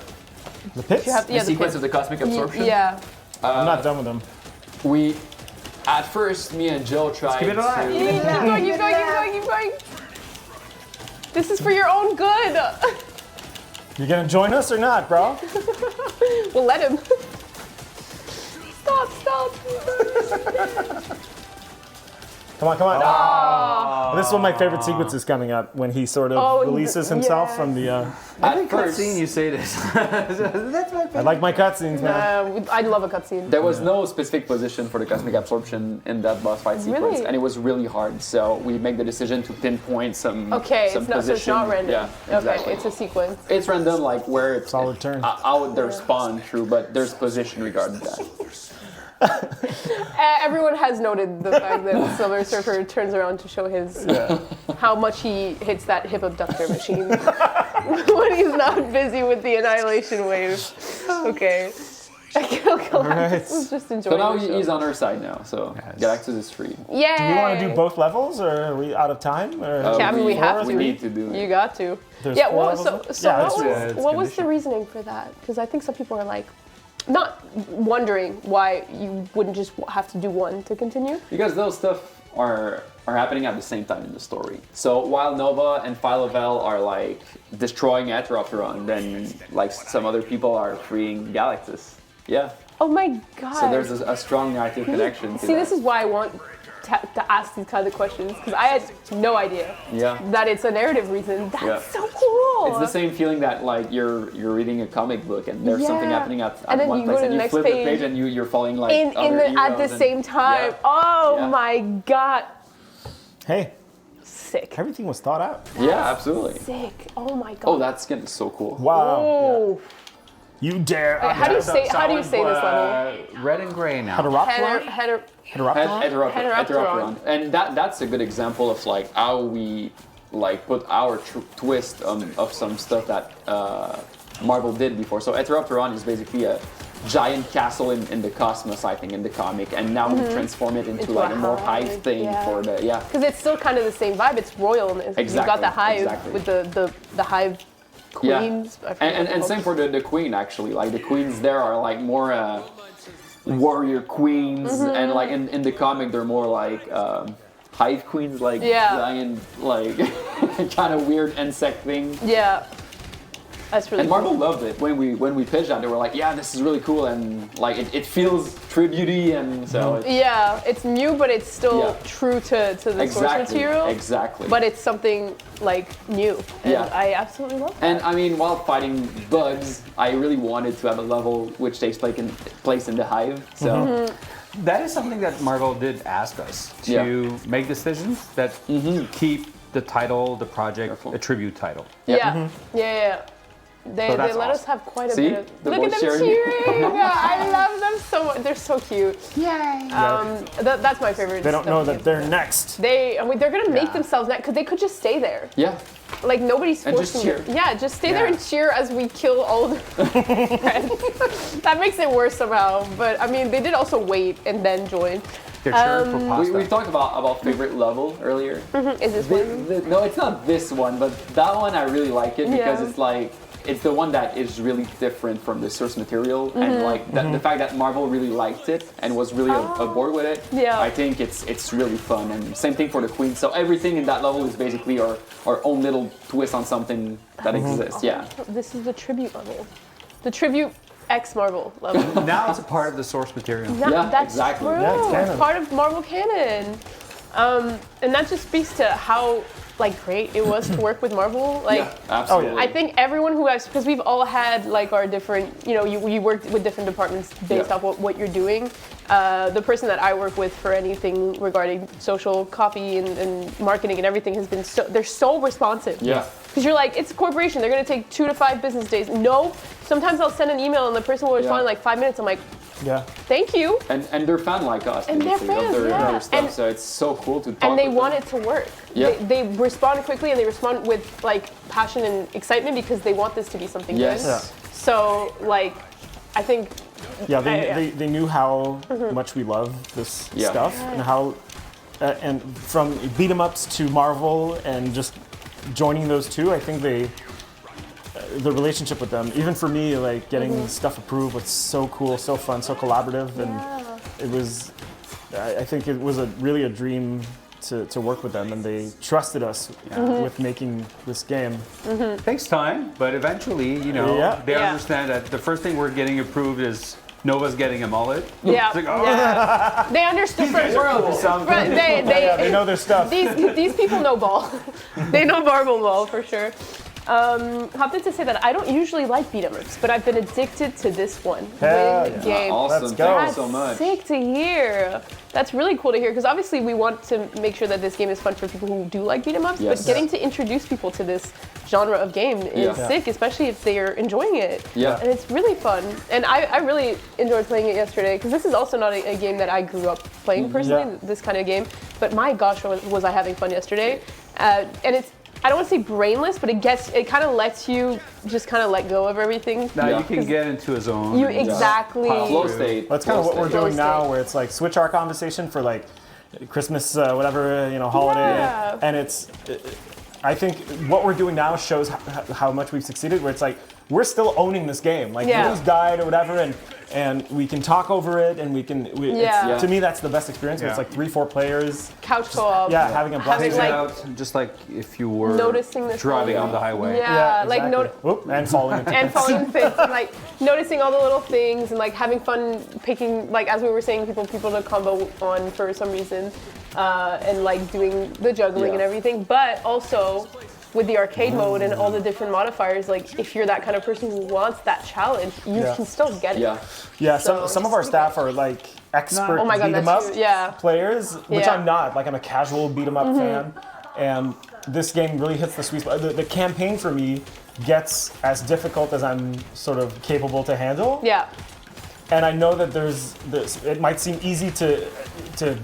pits? The sequence of the cosmic absorption? Yeah. I'm not done with them. At first, me and Joe tried keep it alive. Keep going. This is for your own good. You gonna join us or not, bro? We'll let him. Stop. Come on. This is one of my favorite sequences coming up when he sort of releases himself from the. Every cutscene you say this. That's my favorite. I like my cutscenes, man. I love a cutscene. There was no specific position for the cosmic absorption in that boss fight sequence, and it was really hard. So we make the decision to pinpoint some position. So it's not random. Yeah, exactly. Okay, it's a sequence. It's random, like where it's solid turn. How they're spawned through, but there's position regarding that. Everyone has noted the fact that Silver Surfer turns around to show his how much he hits that hip abductor machine when he's not busy with the Annihilation Wave. Okay. Galactus was just enjoying So now the show. he's on our side now, so Galactus is free. Yay! Do we want to do both levels, or are we out of time? Or Kevin, we have to. We need to do it. You got to. There's Yeah, 4 well, levels? so Yeah, what let's do was, it. what was the reasoning for that? Because I think some people are like, not wondering why you wouldn't just have to do one to continue. Because those stuff are happening at the same time in the story. So while Nova and Phyla-Vell are like destroying Aetheropteron, then like some other people are freeing Galactus. Yeah. Oh my god. So there's a strong narrative connection to See, that. this is why I want to ask these kinds of questions, because I had no idea that it's a narrative reason. That's so cool. It's the same feeling that like you're reading a comic book and there's something happening at then one you place go to and the you next flip the page page and you're following like at the same time. Yeah. Oh Yeah. my god. Hey, Sick. everything was thought out. Yeah, absolutely. Sick. Oh my god. Oh, that skin is so cool. Wow. Oh. You dare. How do you say this level? Red and gray now. Heteropteron? Heteropteron? Heteropteron. And that's a good example of like how we like put our twist of some stuff that Marvel did before. So Heteropteron is basically a giant castle in the cosmos, I think, in the comic, and now we transform it into like a more hive thing for the Because it's still kind of the same vibe. It's royalness. Exactly. You've got the hive with the hive queens. Yeah. And same for the queen actually. Like the queens there are like more warrior queens, and like in the comic they're more like hive queens, like giant, like kind of weird insect thing. Yeah. That's really And Marvel loved it when we pitched that. They were like, "Yeah, this is really cool," and like it feels tribute-y, and so it's new, but it's still true to the source material. Exactly. But it's something like new, and I absolutely love that. And I mean, while fighting bugs, I really wanted to have a level which takes place in the hive. So That is something that Marvel did ask us to make decisions that keep the title, the project, a tribute title. Yeah. They let awesome. us have quite a See? bit of. The Look at voice them sharing. cheering! I love them so much. They're so cute. Yay! That's my favorite. They don't know that they're next. They're gonna make themselves next because they could just stay there. yeah. Like nobody's And forcing just cheer. them. Yeah, just stay there and cheer as we kill all the friends. That makes it worse somehow. But I mean, they did also wait and then join. They're cheering for pasta. We talked about favorite level earlier. Is this one? No, it's not this one, but that one I really like it because it's like it's the one that is really different from the source material, and like the fact that Marvel really liked it and was really aboard with it. Yeah. I think it's really fun, and same thing for the Queen. So everything in that level is basically our own little twist on something that exists. Yeah. This is the tribute level. The tribute X Marvel level. Now it's a part of the source material. Yeah, That's exactly. true. Yeah, it's canon. It's part of Marvel canon. And that just speaks to how like great it was to work with Marvel. Like, Yeah, absolutely. I think everyone who has, because we've all had like our different, you worked with different departments based off what you're doing. The person that I work with for anything regarding social copy and marketing and everything has been they're so responsive. Yeah. Because you're like, it's a corporation, they're gonna take 2 to 5 business days. No, sometimes I'll send an email and the person will respond in like 5 minutes. I'm like, thank you. And they're fan like us, And they're basically, fans, of their stuff. And- so it's so cool to talk And they with want them. it to work. Yeah. They respond quickly and they respond with like passion and excitement because they want this to be something Yes. good. Yeah. So like, I think. They knew how much we love this stuff and how, and from beat 'em ups to Marvel and just joining those two, I think the relationship with them, even for me, like getting stuff approved was so cool, so fun, so collaborative, and it was, I think it was really a dream to work with them, and they trusted us with making this game. Takes time, but eventually, they understand that the first thing we're getting approved is Nova's getting a mullet. Yeah. It's like, oh. Yeah. They understood from They know their stuff. These people know ball. They know Marvel ball for sure. Hopped in to say that I don't usually like beat 'em ups, but I've been addicted to this one. Hell Win yeah. game. Awesome. Let's go. Thank you That's so much. sick to hear. That's really cool to hear because obviously we want to make sure that this game is fun for people who do like beat 'em ups, Yes. but getting to introduce people to this genre of game is Yeah. sick, especially if they are enjoying it. Yeah. And it's really fun. And I really enjoyed playing it yesterday because this is also not a game that I grew up playing personally, Yeah. this kind of game. But my gosh, was I having fun yesterday. And it's, I don't want to say brainless, but it kind of lets you just kind of let go of everything. Now Yeah. you can get into a zone. You and exactly. Flow state. That's kind of what we're Flow doing now, state. where it's like switch our conversation for like Christmas, whatever, holiday. Yeah. And I think what we're doing now shows how much we've succeeded, where it's like, we're still owning this game. Like, Yeah. who's died or whatever, and we can talk over it, and Yeah. to me, that's the best experience, where it's Yeah. like 3-4 players. Couch co-op. Yeah, having a blast. Having, Takes it like, out just like if you were noticing the driving song. on the highway. Yeah, like exactly. Whoop, and falling into and falling in fits and like noticing all the little things and like having fun picking, like as we were saying, people to combo on for some reason, and like doing the juggling Yeah. and everything, but also with the arcade mode and all the different modifiers, like if you're that kind of person who wants that challenge, you Yeah. can still get it. Yeah. Yeah, So- some of our staff are like expert Oh my God, beat 'em that's up true. Yeah. players, which Yeah. Mm-hmm. I'm not. Like, I'm a casual beat 'em up fan, and this game really hits the sweet spot. The campaign for me gets as difficult as I'm sort of capable to handle. Yeah. And I know that there's this. It might seem easy to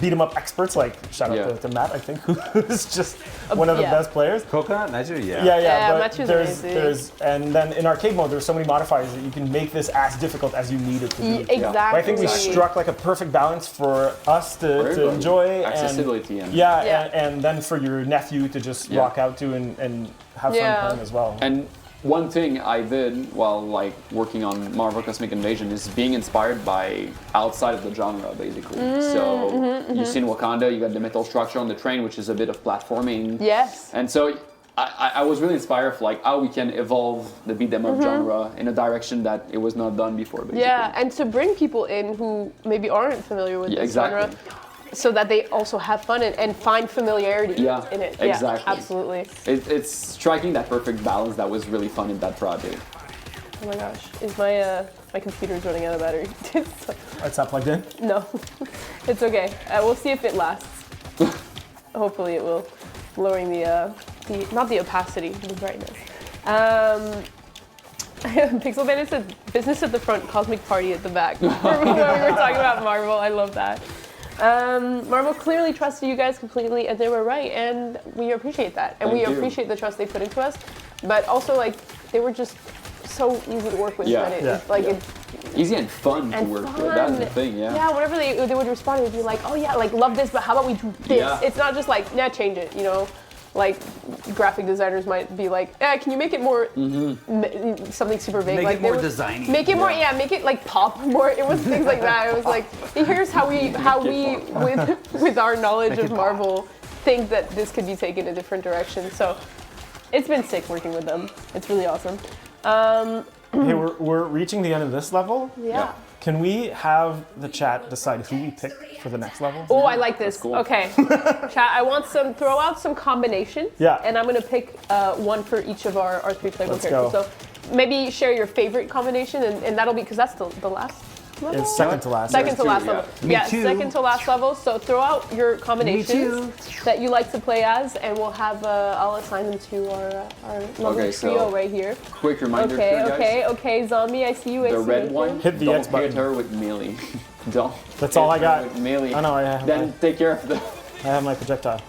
beat 'em up experts, like shout Yeah. out to Matt, I think, who's just one of the yeah. best players. Coconut, Nigeria, yeah. Yeah, Yeah, but Matthew's there's, amazing. and then in arcade mode, there's so many modifiers that you can make this as difficult as you need it to be. Exactly. But I think we struck like a perfect balance for us to everybody. enjoy Accessibility and and- yeah, Yeah. And then for your nephew to just Yeah. rock out to and have Yeah. fun playing as well. And one thing I did while like working on Marvel Cosmic Invasion is being inspired by outside of the genre, basically. So you see in Wakanda, you got the metal structure on the train, which is a bit of platforming. Yes. And so I was really inspired of like how we can evolve the beat 'em up genre in a direction that it was not done before, basically. Yeah, and to bring people in who maybe aren't familiar with Yeah, this exactly. genre, so that they also have fun and find familiarity Yeah, in it. exactly. Yeah, absolutely. It's striking that perfect balance that was really fun in that project. Oh my gosh, is my computer's running out of battery? So- It's not plugged in. no, it's okay. We'll see if it lasts. Hopefully it will. Lowering the not the opacity, the brightness. Pixel Bandit said, business at the front, cosmic party at the back. when we were talking about Marvel, I love that. Marvel clearly trusted you guys completely, and they were right, and we appreciate that. And we Thank you. appreciate the trust they put into us. But also, like, they were just so easy to work with. Yeah. That Yeah. like, Yeah. it, Easy and fun to and work fun. with. That's the thing, yeah. Yeah, whenever they would respond, it would be like, oh yeah, like, love this, but how about we do this? Yeah. It's not just like, nah, change it, you know? Like, graphic designers might be like, can you make it more, something super big? Make like, it more they would- designy. Make it more, make it like pop more. It was things like that. It was like, here's how we, with our knowledge of Marvel, think that this could be taken a different direction. So, it's been sick working with them. It's really awesome. Hey, we're reaching the end of this level. Yeah. Can we have the chat decide who we pick for the next level? Oh, I like this. cool. Okay, chat. I want throw out some combinations. Yeah. And I'm gonna pick one for each of our three playable Let's characters. go. So maybe share your favorite combination, and that'll be because that's the last level. It's second to last. Second to last yeah. level. Me Yeah, too. second to last level. So throw out your combinations that you like to play as, and we'll have I'll assign them to our lovely Okay, so trio right here. Quick reminder for you guys. Okay, zombie. I see you. I The see red you. one, Hit the don't X button. hit her with melee. Don't. That's all hit I her got. With melee. I know, I have Then take care of the. I have my projectile.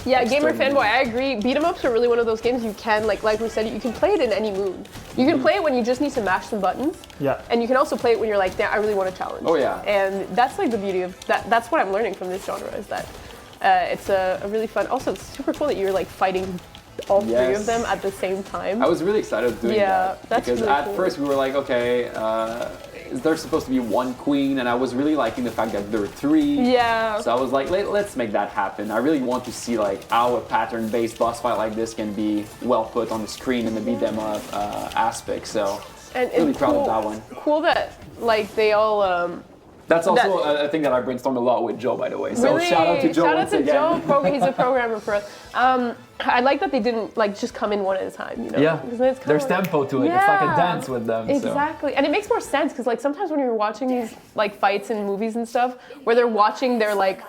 Yeah, gamer Externally. fanboy, I agree. Beat 'em ups are really one of those games you can, like we said, you can play it in any mood. You can play it when you just need to mash some buttons, Yeah. and you can also play it when you're like, damn, I really want a challenge. Oh, yeah. And that's like the beauty of that. That's what I'm learning from this genre is that it's a really fun. Also, it's super cool that you're like fighting all three of Yes. them at the same time. I was really excited doing Yeah, that that's because really at cool. first we were like, okay, is there supposed to be one queen? And I was really liking the fact that there were three. Yeah. So I was like, let's make that happen. I really want to see like how a pattern-based boss fight like this can be well put on the screen in the beat 'em up aspect. So And really it's proud cool, of that one. Cool that like they all That's also a thing that I brainstormed a lot with Joe, by the way. So really? shout out to Joe. Shout out once to again. Joe. He's a programmer for us. I like that they didn't like just come in one at a time. You know? Yeah, It's there's tempo to it. It's like a dance with them. Exactly, and it makes more sense because like sometimes when you're watching these like fights in movies and stuff, where they're watching their like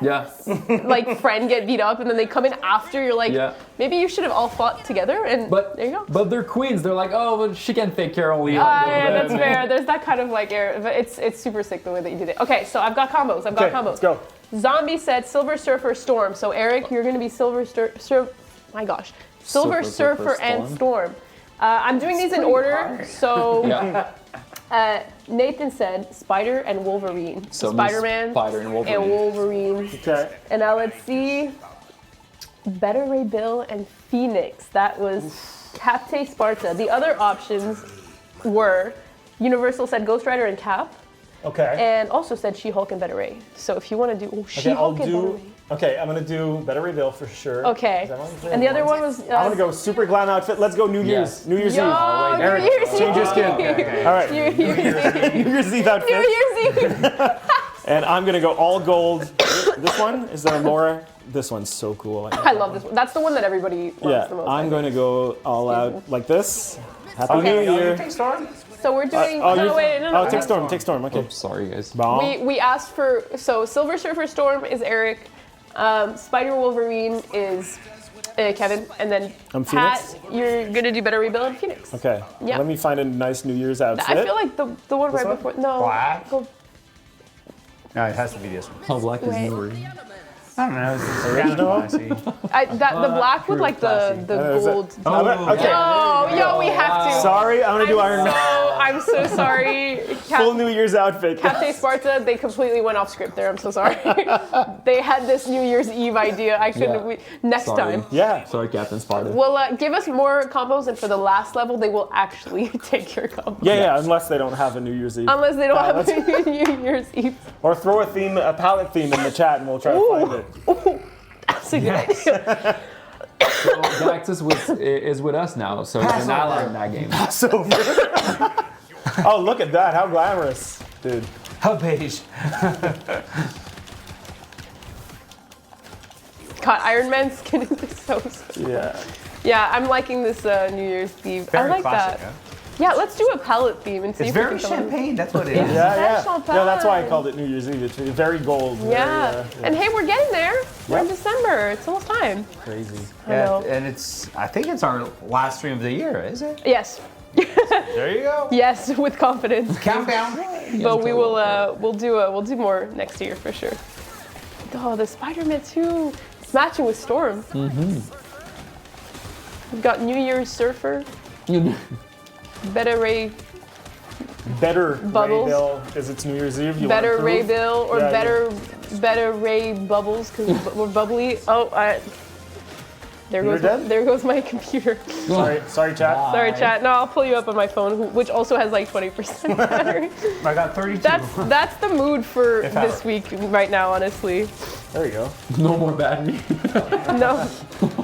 like friend get beat up, and then they come in after. You're like, maybe you should have all fought together, and there you go. But they're queens. They're like, oh, but she can fake care only. Yeah, that's fair. There's that kind of like air, but it's super sick the way that you did it. Okay, so I've got combos. Let's go. Zombie said Silver Surfer Storm. So Eric, you're gonna be Silver Surfer and Storm. I'm doing these in order. So Nathan said Spider and Wolverine. So Spider-Man, Spider and Wolverine. Okay. And now let's see. Better Ray Bill and Phoenix. That was Captain Sparta. The other options were Universal said Ghost Rider and Cap. Okay. And also said She-Hulk and Better Ray. So if you want to do She-Hulk and Better Ray. Okay, I'm gonna do Better Ray Bill for sure. Okay. And the other one was. I'm gonna go super glam outfit. Let's go New Year's. New Year's Eve. New Year's Eve. Change your skin. All right. New Year's Eve outfit. New Year's Eve. And I'm gonna go all gold. This one is there more? This one's so cool. I love this one. That's the one that everybody loves the most. I'm going to go all out like this. Happy New Year. So we're doing. Take Storm. Take Storm. Okay. Oops, sorry guys. We asked for Silver Surfer Storm is Eric, Spider Wolverine is Kevin, and then I'm Pat. Phoenix? You're gonna do Better Rebuild and Phoenix. Okay. Yeah. Let me find a nice New Year's outfit. I feel like the one right before. No. Black? Go, No, it has to be this one. How black is Wait. Nuri? I don't know. It's Original? the black with like the gold. Okay. Yo, we have to. Sorry, I'm gonna do Iron Man. I'm so sorry. Full New Year's outfit. Captain Sparta, they completely went off script there. I'm so sorry. They had this New Year's Eve idea. I couldn't. Next time. Yeah. Sorry, Captain Sparta. Well, give us more combos, and for the last level, they will actually take your combo. Yeah, unless they don't have a New Year's Eve. Unless they don't have a New Year's Eve. Or throw a palette theme in the chat, and we'll try to find it. Ooh, that's a good idea. So Galactus is with us now, so he's an ally in that game. Passover. Oh, look at that! How glamorous, dude. How beige. God, Iron Man's skin is so. Yeah. Yeah, I'm liking this New Year's Eve. Very I like classic, that. huh? Yeah, let's do a palette theme and see It's if we very can come up- champagne. That's what it is. Yeah. champagne. Yeah, that's why I called it New Year's Eve. It's very gold. Yeah. And hey, we're getting there. We're in Yep. December. It's almost time. Crazy. I know. And I think it's our last stream of the year, is it? Yes. There you go. Yes, with confidence. Countdown. But we will we'll do more next year for sure. Oh, the Spider-Man 2 it's matching with Storm. We've got New Year's Surfer. Better Ray Bubbles. Ray Bill, because it's New Year's Eve. You Better wanna Ray prove? Bill or Yeah, better Ray Bubbles because we're bubbly. Oh, there You're goes dead? there goes my computer. Sorry, chat. Sorry, chat. No, I'll pull you up on my phone, which also has like 20% battery. I got 32. That's the mood for this week right now, honestly. There you go. No more battery.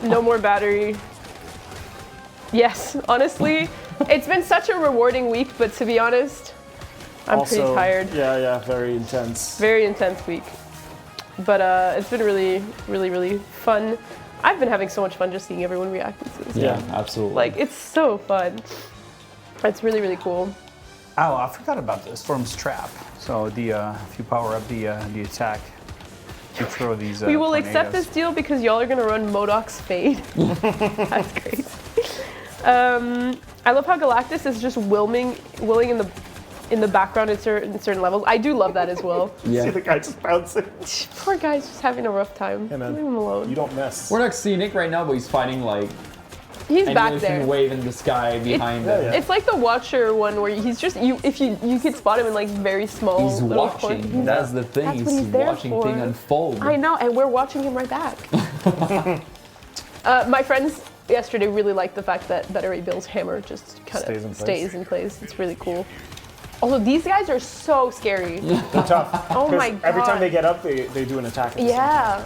No more battery. Yes, honestly, it's been such a rewarding week, but to be honest, I'm pretty tired. Yeah, very intense. Very intense week. But it's been really, really, really fun. I've been having so much fun just seeing everyone react to this. Yeah, absolutely. Like, it's so fun. It's really, really cool. Oh, I forgot about the Storm's Trap. So if you power up the attack, you throw these. We will accept this deal because y'all are gonna run MODOK's Fade. That's great. I love how Galactus is just willing in the background in certain levels. I do love that as well. See the guy just bouncing. Poor guy's just having a rough time. Hey, man. Leave him alone. You don't mess. We're not scenic right now, but he's fighting like He's back annihilation there. wave in the sky behind him. Yeah. It's like the Watcher one where he's just if you could spot him in like very small. He's little watching. corner. That's the thing. That's what He's he's there watching for. thing unfold. I know, and we're watching him right back. My friends yesterday really liked the fact that Better Ray Bill's hammer just kind of stays in place. It's really cool. Also, these guys are so scary. They're tough. Oh my 'Cause Every time God. they get up, they do an attack. At the same Yeah. time.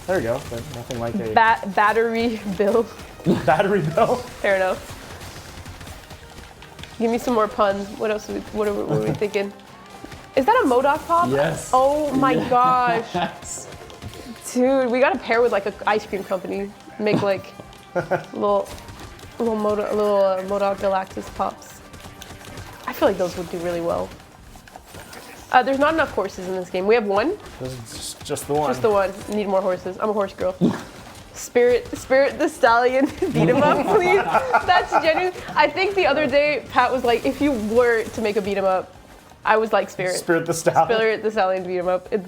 There you go. But nothing like a Battery Bill. battery bill. Fair enough. Give me some more puns. What else? What are we thinking? Is that a MODOK pop? Yes. Oh my gosh. Yes. Dude, we gotta pair with like an ice cream company. Make like little MODOK Galactus pops. I feel like those would do really well. There's not enough horses in this game. We have one. This is just the one. Just the one. Need more horses. I'm a horse girl. Spirit the Stallion, beat him up, please. That's genuine. I think the other day, Pat was like, if you were to make a beat 'em up, I was like Spirit. Spirit the Stallion. Spirit the Stallion beat him up. And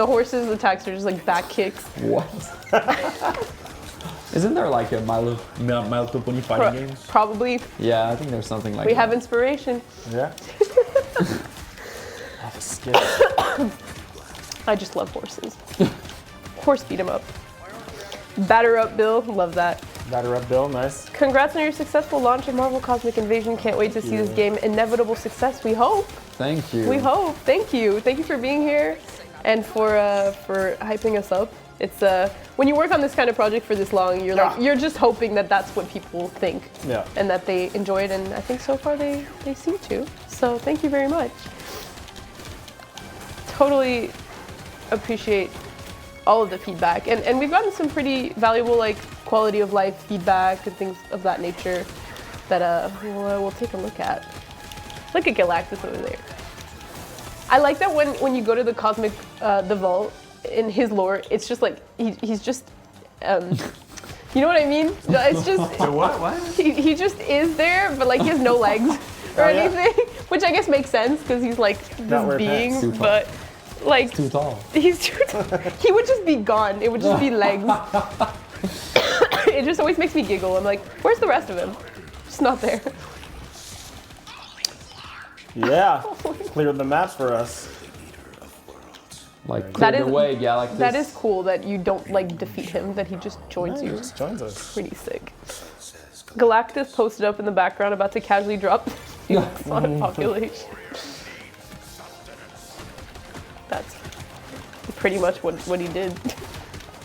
the horses' attacks are just like back kicks. What? Isn't there like a My Little Pony fighting game? Probably. Yeah, I think there's something like We that. have inspiration. Yeah. Oh, the skip. I just love horses. Horse beat 'em up. Batter up, Bill. Love that. Batter up, Bill. Nice. Congrats on your successful launch of Marvel Cosmic Invasion. Can't wait to see this game inevitable success. We hope. Thank you. We hope. Thank you. Thank you for being here and for hyping us up. It's when you work on this kind of project for this long, you're just hoping that that's what people think. Yeah. And that they enjoy it, and I think so far they seem to. So thank you very much. Totally appreciate all of the feedback, and we've gotten some pretty valuable like quality of life feedback and things of that nature that we'll take a look at. Look at Galactus over there. I like that when you go to the Cosmic the Vault in his lore, it's just like he's just you know what I mean? It's just So what? he just is there, but like he has no legs or anything, which I guess makes sense because he's like Not this wear being, pants. Too tall. but like Too tall. he's too he would just be gone. It would just be legs. It just always makes me giggle. I'm like, where's the rest of him? Just not there. Yeah. Cleared the map for us. Like That cleared is- the way, Galactus. That is cool that you don't like defeat him, that he just joins He you. just joins us. Pretty sick. Galactus posted up in the background about to casually drop on a population. That's pretty much what he did.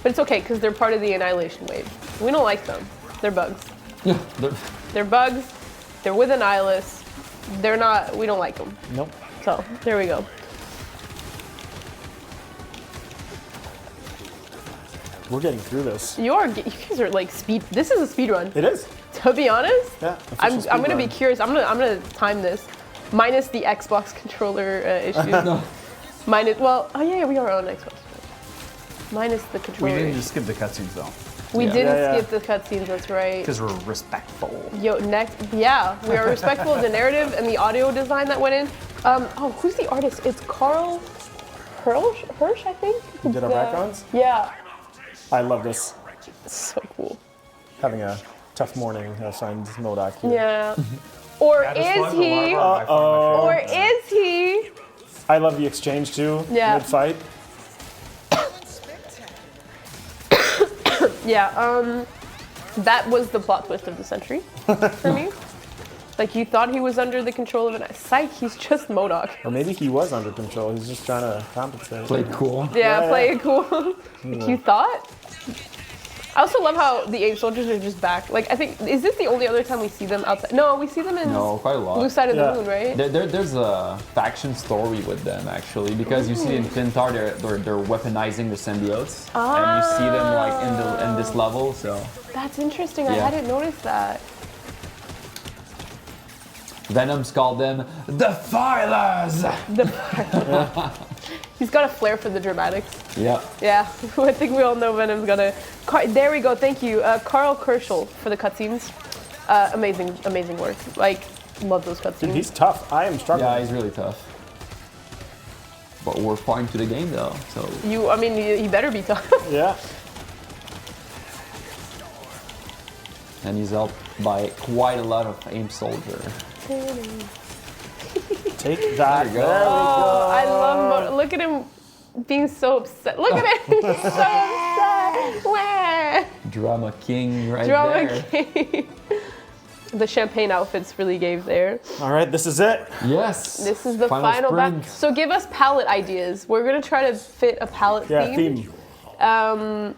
But it's okay, because they're part of the Annihilation Wave. We don't like them. They're bugs. Yeah. They're bugs. They're with Annihilus. They're not, we don't like them. Nope. So, there we go. We're getting through this. You guys are like this is a speed run. It is. To be honest, Yeah. I'm gonna be curious. I'm gonna time this, minus the Xbox controller issues. No. Minus, well, oh yeah, we are on Xbox. Minus the We controller. didn't just skip the cutscenes though, We Yeah. didn't Yeah, yeah. skip the cutscenes. That's right. because we're respectful. Yo, next, yeah, we are respectful of the narrative and the audio design that went in. Oh, who's the artist? It's Carl Hirsch, I think. You did our backgrounds? Yeah. I love this. It's so cool. Having a tough morning. Signed MODOK here. Yeah. Or is he? Or is he? I love the exchange too. Yeah. Mid-fight. Yeah, that was the plot twist of the century for me. Like, you thought he was under the control of an psych, he's just MODOK. Or maybe he was under control. He's just trying to compensate. Played cool. Yeah, Yeah. play it cool. Like, you thought? I also love how the ape soldiers are just back. Like, I think, is this the only other time we see them outside? No, we see them in No, quite a lot. Blue Side of Yeah. the Moon, right? There's a faction story with them actually, because you see in Clintar they're weaponizing the symbiotes, and you see them like in this level. So That's interesting. I Yeah. hadn't noticed that. Venom's called them Defilers. He's got a flair for the dramatics. Yeah. Yeah, I think we all know Venom's gonna. There we go. Thank you, Carl Kerschel, for the cutscenes. Amazing work. Like, love those Dude, cutscenes. he's tough. I am struggling. Yeah, he's really tough. But we're far into the game though, so You better be tough. Yeah. and he's helped by quite a lot of aim soldier. Take that. There you go. There we go. I love. Look at him being so upset. Look at him. He's so upset. Wah. Drama king right Drama there. king. The champagne outfits really gave there. All right, this is it. Yes. This is the final sprint. So give us palette ideas. We're gonna try to fit a palette Yeah, theme. theme.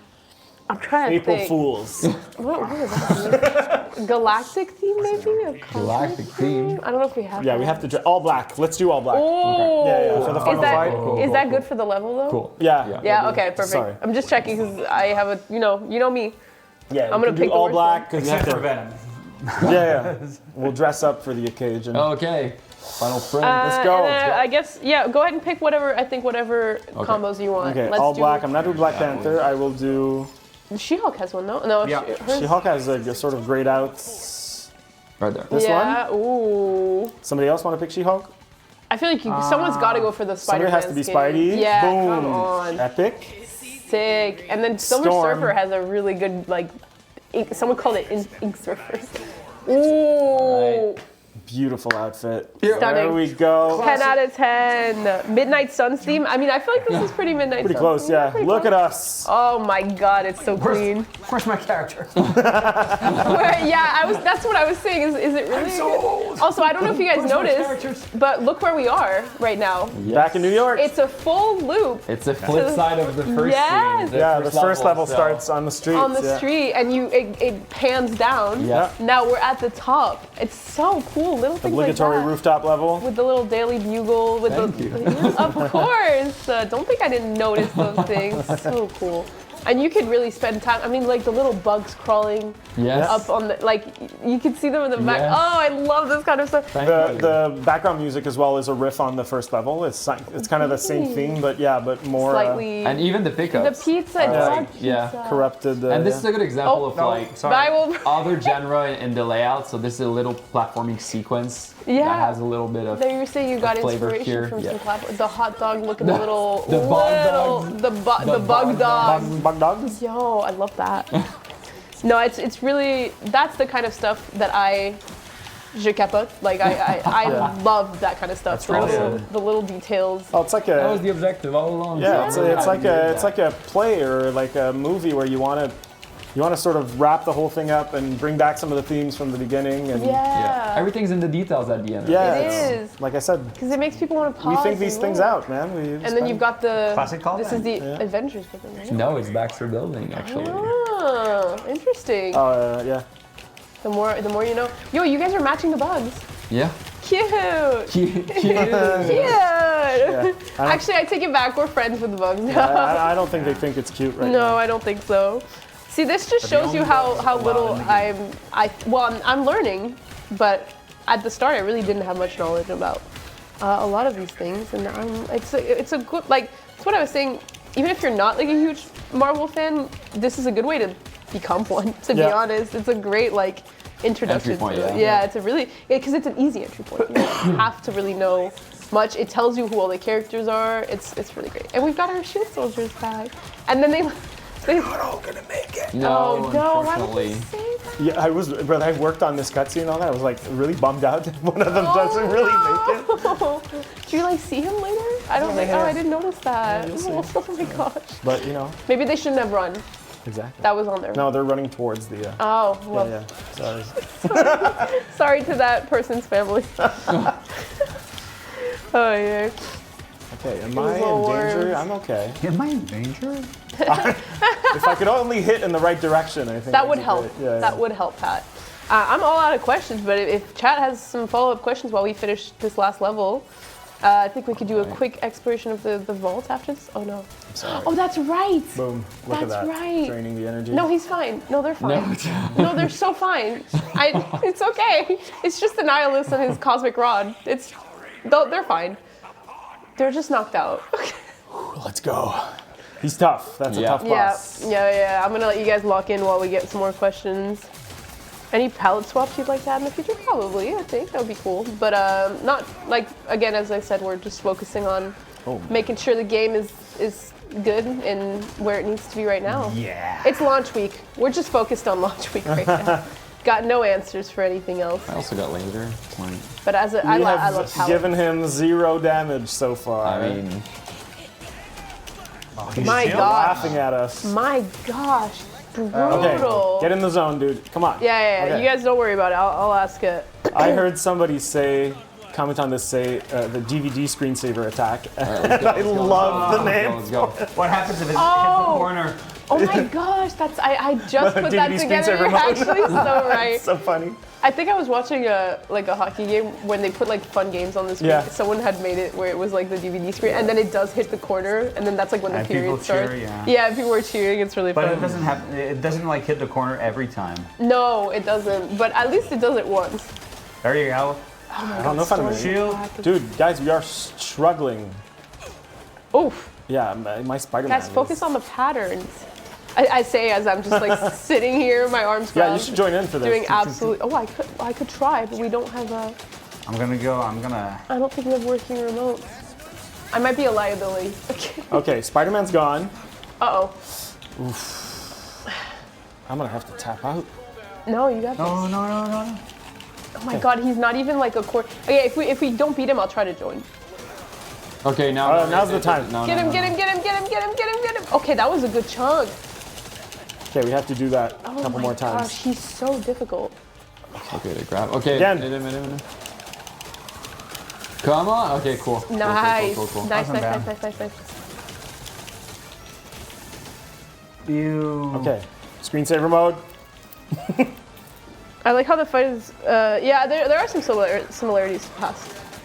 I'm trying to April think. Fools. What is that? Galactic theme, maybe? A cosmic Galactic theme. I don't know if we have Yeah, that. we have to all black. Let's do all black. Oh! Yeah, for the final fight. Is that good for the level, though? Cool. Yeah. Yeah, okay, perfect. Sorry. I'm just checking because I have a, you know me. Yeah, I'm gonna do pick the all worst black. 'cause you have Except for to- Venom. Yeah. We'll dress up for the occasion. Okay. Final frame. Let's go. I guess, yeah, go ahead and pick whatever combos you want. Okay, Let's all do, black. I'm not doing Black Panther. I will do. She-Hulk has one, no? No, Yeah. hers, She-Hulk has a sort of grayed outs. Right there. This yeah, ooh. Somebody else want to pick She-Hulk? I feel like someone's got to go for the Somebody Spider-Man has to be skin. Spidey. Yeah, Boom. come on. Epic. Sick. And then Silver Storm. Surfer has a really good, like, someone called it ink surfers. Ooh. Beautiful outfit. Stunning. There we go. 10 out of 10. Midnight Suns theme. I mean, I feel like this is pretty Midnight Pretty Suns close, theme. yeah. Pretty Look close. at us. Oh my god, it's so clean. Where's my character? Yeah, that's what I was saying. Is it really good? Also, I don't know if you guys noticed, but look where we are right now. Back in New York. It's a full loop It's a flip side of the first Yes. scene. yeah, the first level so- starts on the street. on the street, and it pans down. Yeah. Now we're at the top. It's so cool. Little things Obligatory like that. rooftop level. With the little Daily Bugle, with Thank the you. of course. Don't think I didn't notice those things. So cool. And you could really spend time. I mean, like the little bugs crawling Yes. up on the, like you could see them in the back. Yes. Oh, I love this kind of stuff. Thank you. The background music as well is a riff on the first level. It's kind of the same theme, but more Slightly. And even the the pickups. pizza. are dog like, yeah. pizza. corrupted. And this is yeah. a good example Oh, of no, like But I will. other genre in the layout. So this is a little platforming sequence Yeah. that has a little bit of. There you say you got flavor inspiration here, from yeah. some platform. The hot dog looking little. the bug little, dogs. The bug dog. Bug dogs? Yo, I love that. No, it's really, that's the kind of stuff that je capote. Like I love that kind of stuff. really The little details. Oh, it's like That was a the objective all along. yeah. So It's like yeah. it's like a play or like a movie where you want to sort of wrap the whole thing up and bring back some of the themes from the beginning. And Yeah. Everything's in the details at the end. yeah, It it's- is. like I said, Because it makes people want to we pause. think these and things look. out, man. And then you've got the Classic callback. This is the Avengers building, right? No, it's Baxter Building actually. Oh, interesting. yeah. The more you know. Yo, you guys are matching the bugs. Yeah. Cute. Cute. Actually, I take it back. We're friends with the bugs now. I don't think they think it's cute right No, now. I don't think so. See, this just shows you how little I'm learning, but at the start I really didn't have much knowledge about a lot of these things, and it's a good, like, that's what I was saying. Even if you're not like a huge Marvel fan, this is a good way to become one. To be honest, it's a great like introduction Entry point, to it. yeah. Yeah, it's a really because it's an easy entry point. You don't have to really know much. It tells you who all the characters are. It's really great. And we've got our shield soldiers back, and then they. Not all gonna make it. No, Oh no! Why would unfortunately. you say that? Yeah, but I worked on this cutscene and all that. I was like really bummed out that one of them doesn't really make it. Do you like see him later? I don't think. Oh, I didn't notice that. Oh my gosh. But you know, Maybe they shouldn't have run. exactly. That was on there. No, they're running towards the. Oh well. Yeah. Sorry. Sorry to that person's family. Oh yeah. Okay, am I in Little danger? worms. I'm okay. Am I in danger? If I could only hit in the right direction, I think That would it'd be help. great. Yeah, That would help, Pat. I'm all out of questions, but if chat has some follow-up questions while we finish this last level, I think we could do a quick exploration of the vault after this. Oh no. I'm sorry. Oh, that's right. Boom. Look at That's that. right. Draining the energy. No, he's fine. No, they're fine. No. No, they're so fine. It's okay. It's just the nihilist and his cosmic rod. They're fine. They're just knocked out. Let's go. He's tough. That's a Yeah. tough boss. Yeah. I'm gonna let you guys lock in while we get some more questions. Any palette swaps you'd like to add in the future? Probably, I think that would be cool. But not like, again, as I said, we're just focusing on making sure the game is good and where it needs to be right now. Yeah. It's launch week. We're just focused on launch week right now. Got no answers for anything else. I also got laser. Like, But I We love have palette. given him 0 damage so far. I mean, My Still God. laughing at us. My gosh, brutal. Okay, get in the zone, dude. Come on. Yeah. Okay. You guys don't worry about it. I'll ask it. I heard somebody comment on this, the DVD screensaver attack. let's go, I love the name. Let's go. What happens if it's hit Oh. the corner? Oh my gosh, I just put that DVD together. screensaver You're mode. actually so right. So funny. I think I was watching a hockey game when they put like fun games on the screen. Yeah. Someone had made it where it was like the DVD screen, and then it does hit the corner, and then that's like when the And period people starts. cheer, yeah. Yeah, people were cheering. It's really But fun. it doesn't like hit the corner every time. No, it doesn't. But at least it does it once. There you go. I don't know if I'm gonna. Shield. Dude, guys, we are struggling. Oof. Yeah, my Spider-Man. Guys, focus on the patterns. I say as I'm just like sitting here, my arms crossed. Yeah, you should join in for this. Doing absolutely. Oh, I could try, but we don't have a. I'm gonna. I don't think we have working remotes. I might be a liability. Okay, Spider-Man's gone. Uh-oh. I'm gonna have to tap out. No, you got this. No. Oh my god, he's not even like a core. Okay, if we don't beat him, I'll try to join. Okay, now. Now's the time. No, Get him. Okay, that was a good chunk. Okay, we have to do that a Oh couple my more times. gosh, he's so difficult. Okay, to grab. Okay, Again. hit him. Come on. Okay, cool. Nice. Cool. Nice. Ew. Okay, screensaver mode. I like how the fight is. Yeah, there are some similarities to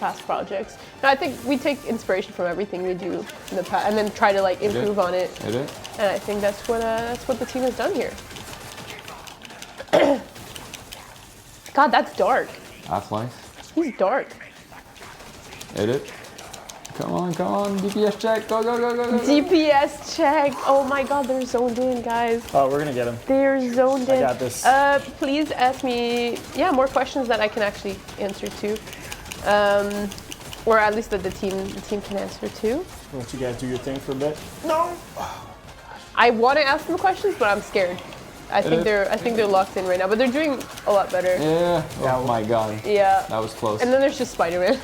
past projects. And I think we take inspiration from everything we do in the past, and then try to like improve on it. Hit it. And I think that's what the team has done here. God, that's dark. Half-Life. He's dark. Hit it. Come on. DPS check. Go. DPS check. Oh my god, they're zoned in, guys. Oh, we're gonna get him. They're zoned in. I got this. Please ask me, more questions that I can actually answer to. Or at least that the team can answer to. I'll let you guys do your thing for a bit. No. I want to ask them questions, but I'm scared. I think they're locked in right now, but they're doing a lot better. Yeah. Oh my god. Yeah. That was close. And then there's just Spider-Man.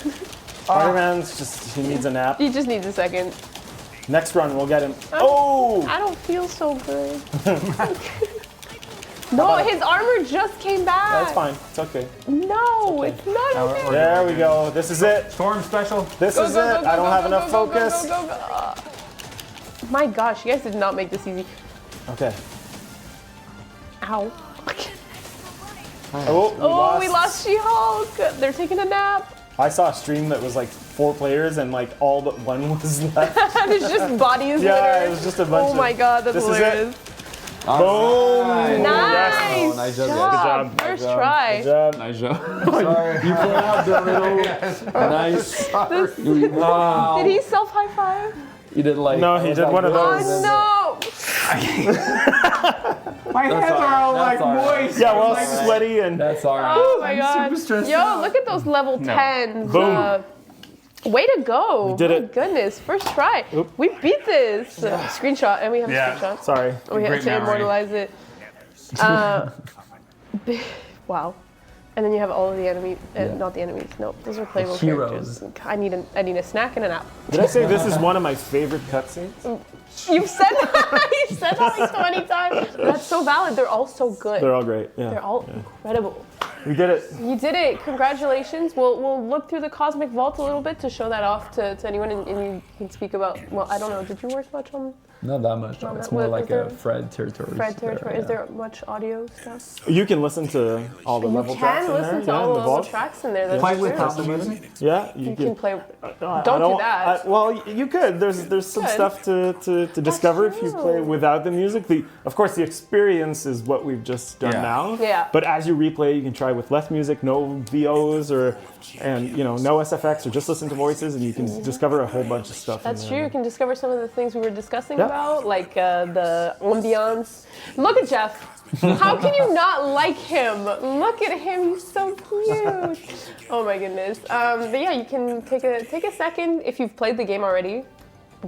Spider-Man's he needs a nap. He just needs a second. Next run, we'll get him. Oh! I don't feel so good. No, his armor just came back. That's fine. It's okay. No, it's not okay. There we go. This is it. Storm special. This is it. I don't have enough focus. Go. My gosh, you guys did not make this easy. Okay. Ow. Oh, We lost She-Hulk. They're taking a nap. I saw a stream that was like 4 players and like all but one was left. There's just bodies Yeah, littered. it was just a bunch Oh my of... god, that's This is hilarious. Boom! Nice. Yes. Nice job. job. First try. Good job. Nice job. Sorry. You put out the little. Nice. Wow. Did he self high five? You did like. No, he did one of those. Oh no! My hands are all That's like all right. moist. Yeah, well, sweaty and... That's alright. Oh my god! super stressed Yo, out. look at those level 10s. Boom. Way to go! We did My it. goodness, first try. Oop. We beat this. Screenshot, and we have a screenshot. Sorry. We have Great to memory. immortalize it. Wow. And then you have all of the enemy, not the enemies. No, those are playable heroes. characters. I need a snack and a nap. Did I say this is one of my favorite cutscenes? You've said that. You've said that like 20 times. That's so valid. They're all so good. They're all great. Yeah. They're all incredible. We did it. You did it. Congratulations. We'll look through the Cosmic Vault a little bit to show that off to anyone, and you can speak about. Well, I don't know. Did you work much on Not that much. No, It's that- more is like there- a Fred territory. Fred territory? Is there much audio stuff? You can listen to all the You level tracks can in listen there. to all the in the level vault. tracks in there. That's Play true. without the music. Yeah, You can play. I Don't do that. well, you could. There's some Good. stuff to discover if you true. play without the music. Of course, the experience is what we've just done Yeah. now. Yeah. But as you replay, you can try with less music, no VOs, and no SFX, or just listen to voices, and you can discover a whole bunch of stuff. in That's there. true. You can discover some of the things we were discussing Yeah. about, like the ambiance. Look at Jeff. How can you not like him? Look at him. He's so cute. Oh my goodness. But yeah, you can take a second if you've played the game already.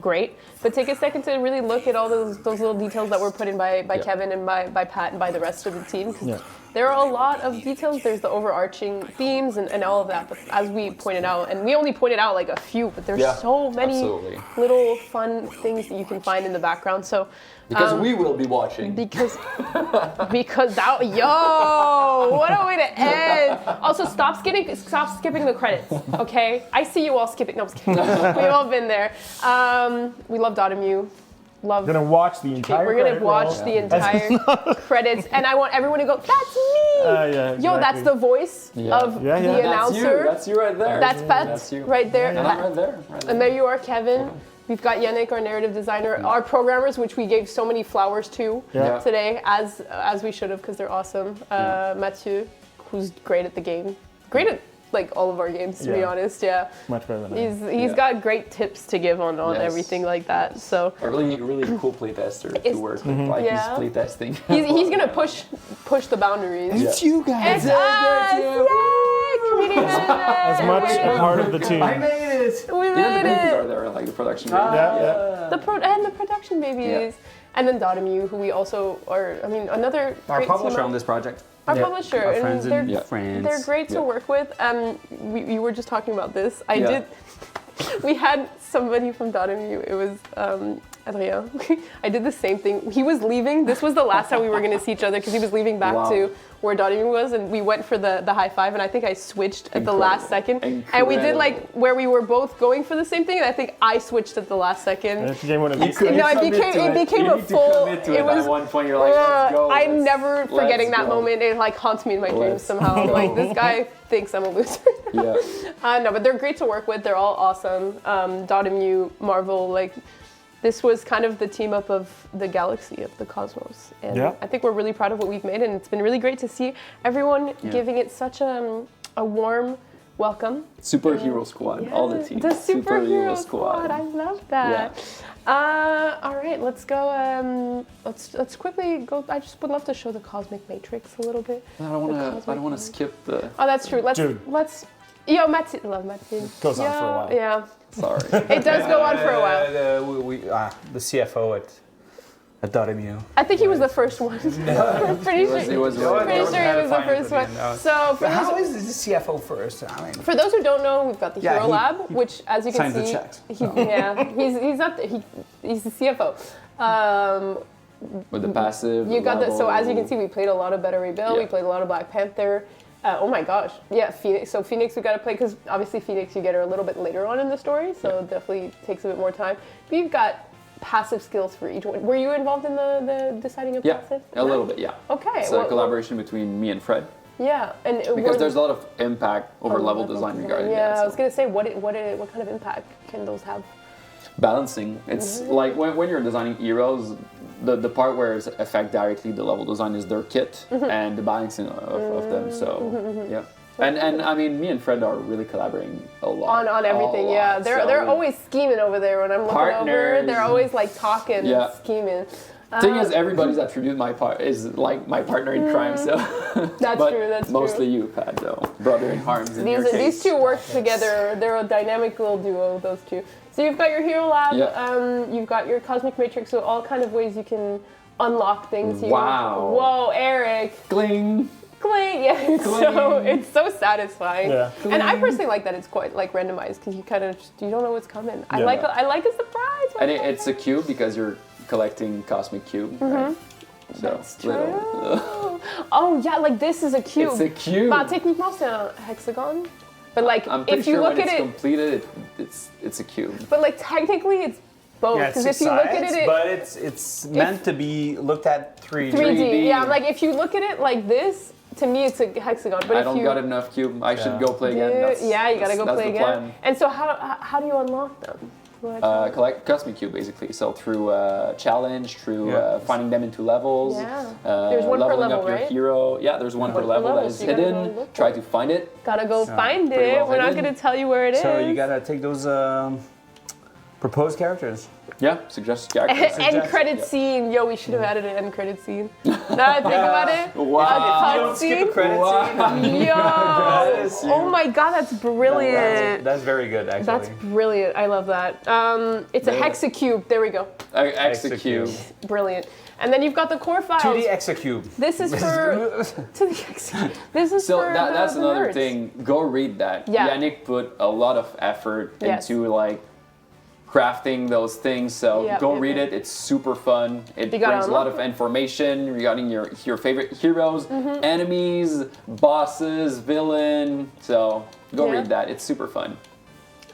Great. But take a second to really look at all those little details that were put in by Kevin and by Pat and by the rest of the team. 'Cause Yeah. there are a lot of details. There's the overarching themes and all of that. But as we pointed out, and we only pointed out like a few, but there's Yeah, so many absolutely. little fun things that you can find in the background. So Because we will be watching. because that what a way to end. Also, stop skipping the credits, okay? I see you all skipping. No, I'm just kidding. We've all been there. We love Dotemu. love. Gonna watch the entire. We're gonna credit watch roll. the entire credits, and I want everyone to go. That's me. Yeah, Yo, that's exactly. the voice Yeah. of Yeah, yeah. the That's announcer. That's you right there. That's Pat That's you. right there. And I'm right there. And there you are, Kevin. We've got Yannick, our narrative designer, our programmers, which we gave so many flowers to Yeah. today, as we should have, because they're awesome. Mathieu, who's great at the game, great at like all of our games, to be Yeah. honest. Yeah, Much better than I. he's got great tips to give on Yes. everything like that. So A really cool playtester to It's- work with. Like Yeah. he's playtesting. he's gonna push the boundaries. It's you guys. It's us! Yay! Community As much a part of the team. I made it. We Even the made babies are it. there, like the production Yeah, The production babies, and then Dotemu, who we also are. I mean, another Our great publisher team on this project. Our Yeah. publisher, Our and friends they're, and Yeah. friends. they're great to Yeah. work with. We were just talking about this. Yeah. We had somebody from Dotemu. It was Adrien. I did the same thing. He was leaving. This was the last time we were going to see each other because he was leaving back Wow. to where Dotemu was, and we went for the high five. And I think I switched at the last second, and we did like where we were both going for the same thing. And I think I switched at the last second. And it became one of these. No, it became a full. It was. At one point, you're like, let's go. I'm never forgetting let's that go. moment. It like haunts me in my dreams Let's somehow. I'm like, this guy thinks I'm a loser. Yeah. No, but they're great to work with. They're all awesome. Dotemu, Marvel, like this was kind of the team up of the galaxy, of the cosmos. And Yeah. I think we're really proud of what we've made, and it's been really great to see everyone giving it such a warm welcome. Superhero squad, all the teams. The superhero squad. I love that. All right, let's go. Let's quickly go. I just would love to show the cosmic matrix a little bit. I don't want to skip the. Oh, that's true. Dude. Let's. Yo, Matty, love Matty. Goes on for a while. Yeah, Sorry. it does go on for a while. The CFO at Dotemu. I think he was the first one. Pretty sure. He was Pretty sure he was the first one. So for How those, is the CFO first? I mean, for those who don't know, we've got the Yeah, Hero he- Lab, which, as you can signs the see, checks. he's not. He's the CFO. With the passive. You got that. So as you can level. see, we played a lot of Better Rebuild. We Yeah. played a lot of Black Panther. Oh my gosh, yeah, Phoenix. So Phoenix we got to play because obviously Phoenix you get her a little bit later on in the story, so it definitely takes a bit more time. But you've got passive skills for each one. Were you involved in the deciding of Yeah, passive? a little bit, yeah. Okay. It's a collaboration between me and Fred. Yeah, and Because there's a lot of impact over level design regarding Yeah, that. I was gonna say what kind of impact can those have? Balancing. It's like when you're designing heroes, the part where it's affect directly the level design is their kit and the balancing of them. So yeah. And I mean, me and Fred are really collaborating a lot. On everything, yeah. They're always scheming over there when I'm looking over. Partners. They're always like talking Yeah. and scheming. Thing is, everybody's attribute my part is like my partner in crime. So That's but true. That's mostly true. you, Pat, though. Brother in harms in your These case. two work together. They're a dynamic little duo, those two. So you've got your Hero Lab, Yeah. you've got your Cosmic Matrix, so all kind of ways you can unlock things. Wow. Whoa, Eric. Gling. Cling. Yeah, it's so satisfying. Yeah. And I personally like that it's quite like randomized because you kind of you don't know what's coming. I Yeah. like a surprise. And it's a cube because you're collecting cosmic cube. Right? So That's true. little. Oh yeah, like this is a cube. It's a cube. Bah, techniquement c'est un hexagon. But like I'm pretty if you sure look when at it's it, completed, it's a cube. but like technically it's both yeah, it's because if you look at it, but it's meant to be looked at 3D. 3D. Yeah, like if you look at it like this, to me it's a hexagon. But I if don't you got enough cube. I should go play again. you gotta go that's play the again. plan. And so how do you unlock them? Collect cosmic cube basically. So through challenge, through Yeah. finding them into levels. Yeah. There's one per leveling level, up your right? hero. Yeah, there's one per per level level, that is so you gotta go hidden. look Try for to find it. Gotta go find pretty it. well We're not hidden. gonna tell you where it is. So you gotta take those proposed characters. Yeah, suggested characters. End credit scene. Yo, we should have added an end credit scene. Now I think about it. Wow. A scene. credit Yo. Yes, Oh my god, that's brilliant. That's very good, actually. That's brilliant. I love that. It's a hexacube. There we go. Execute. Brilliant. And then you've got the core files. 2D Execube. This is for to the hexacube. This is So for that's the another nerds. thing. Go read that. Yeah. Yannick put a lot of effort Yes. into like crafting those things. So Yep, go yep, read yep. it. It's super fun. It You gotta brings a lot unlock of information regarding your favorite heroes, enemies, bosses, villain. So go Yeah. read that. It's super fun.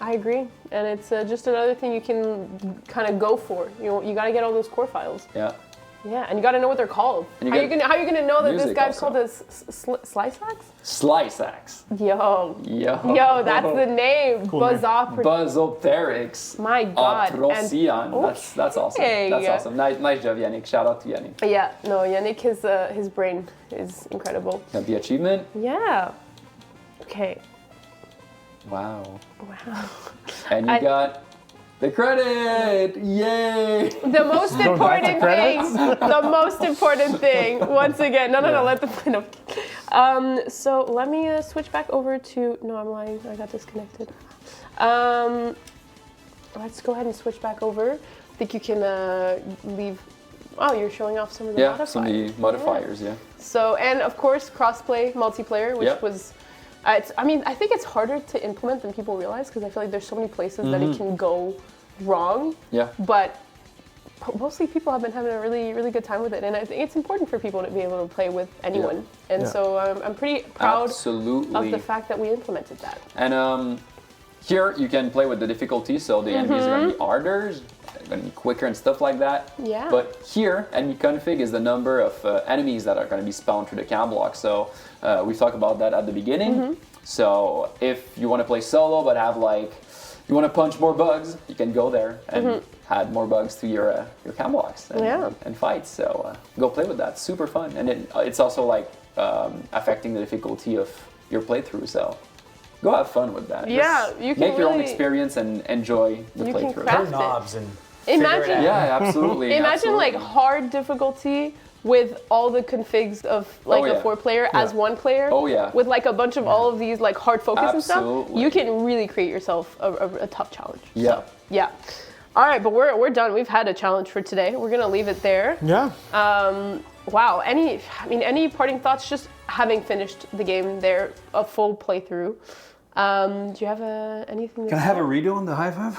I agree, and it's just another thing you can kind of go for. You got to get all those core files. Yeah. Yeah, and you got to know what they're called. How are you gonna know that this guy's called a slice axe? Slice axe. Yo, that's the name. Cool Buzzopteryx. My God. Atrocian. That's awesome. That's awesome. Nice job, Yannick. Shout out to Yannick. Yeah, no, Yannick, his brain is incredible. Got the achievement. Yeah. Okay. Wow. And you got the credit! Yay! The most important thing. The most important thing. Once again. No, let the no. So let me switch back over to. No, I'm lying. I got disconnected. Let's go ahead and switch back over. I think you can leave. Oh, you're showing off some of the modifiers. Some of the modifiers. Yeah. So, and of course, crossplay multiplayer, which was. I think it's harder to implement than people realize because I feel like there's so many places that it can go wrong. Yeah. But mostly people have been having a really, really good time with it, and I think it's important for people to be able to play with anyone. Yeah. And so I'm pretty proud of the fact that we implemented that. And here you can play with the difficulty, so the enemies are going to be harder, going to be quicker and stuff like that. Yeah. But here, enemy config is the number of enemies that are going to be spawned through the cam block. So we talked about that at the beginning. So if you want to play solo but have you want to punch more bugs, you can go there and add more bugs to your cam blocks and fights. So go play with that. Super fun. And it's also affecting the difficulty of your playthrough. So go have fun with that. Yeah, you can make your own experience and enjoy the playthrough. Turn knobs and imagine. Yeah, absolutely. Imagine hard difficulty with all the configs of a 4-player as 1 player. Oh yeah. With a bunch of all of these hard focus and stuff. Absolutely. You can really create yourself a tough challenge. Yeah. So, yeah. All right, but we're done. We've had a challenge for today. We're gonna leave it there. Yeah. Wow. Any parting thoughts? Just having finished the game there, a full playthrough. Do you have anything? Can I have a redo on the high five?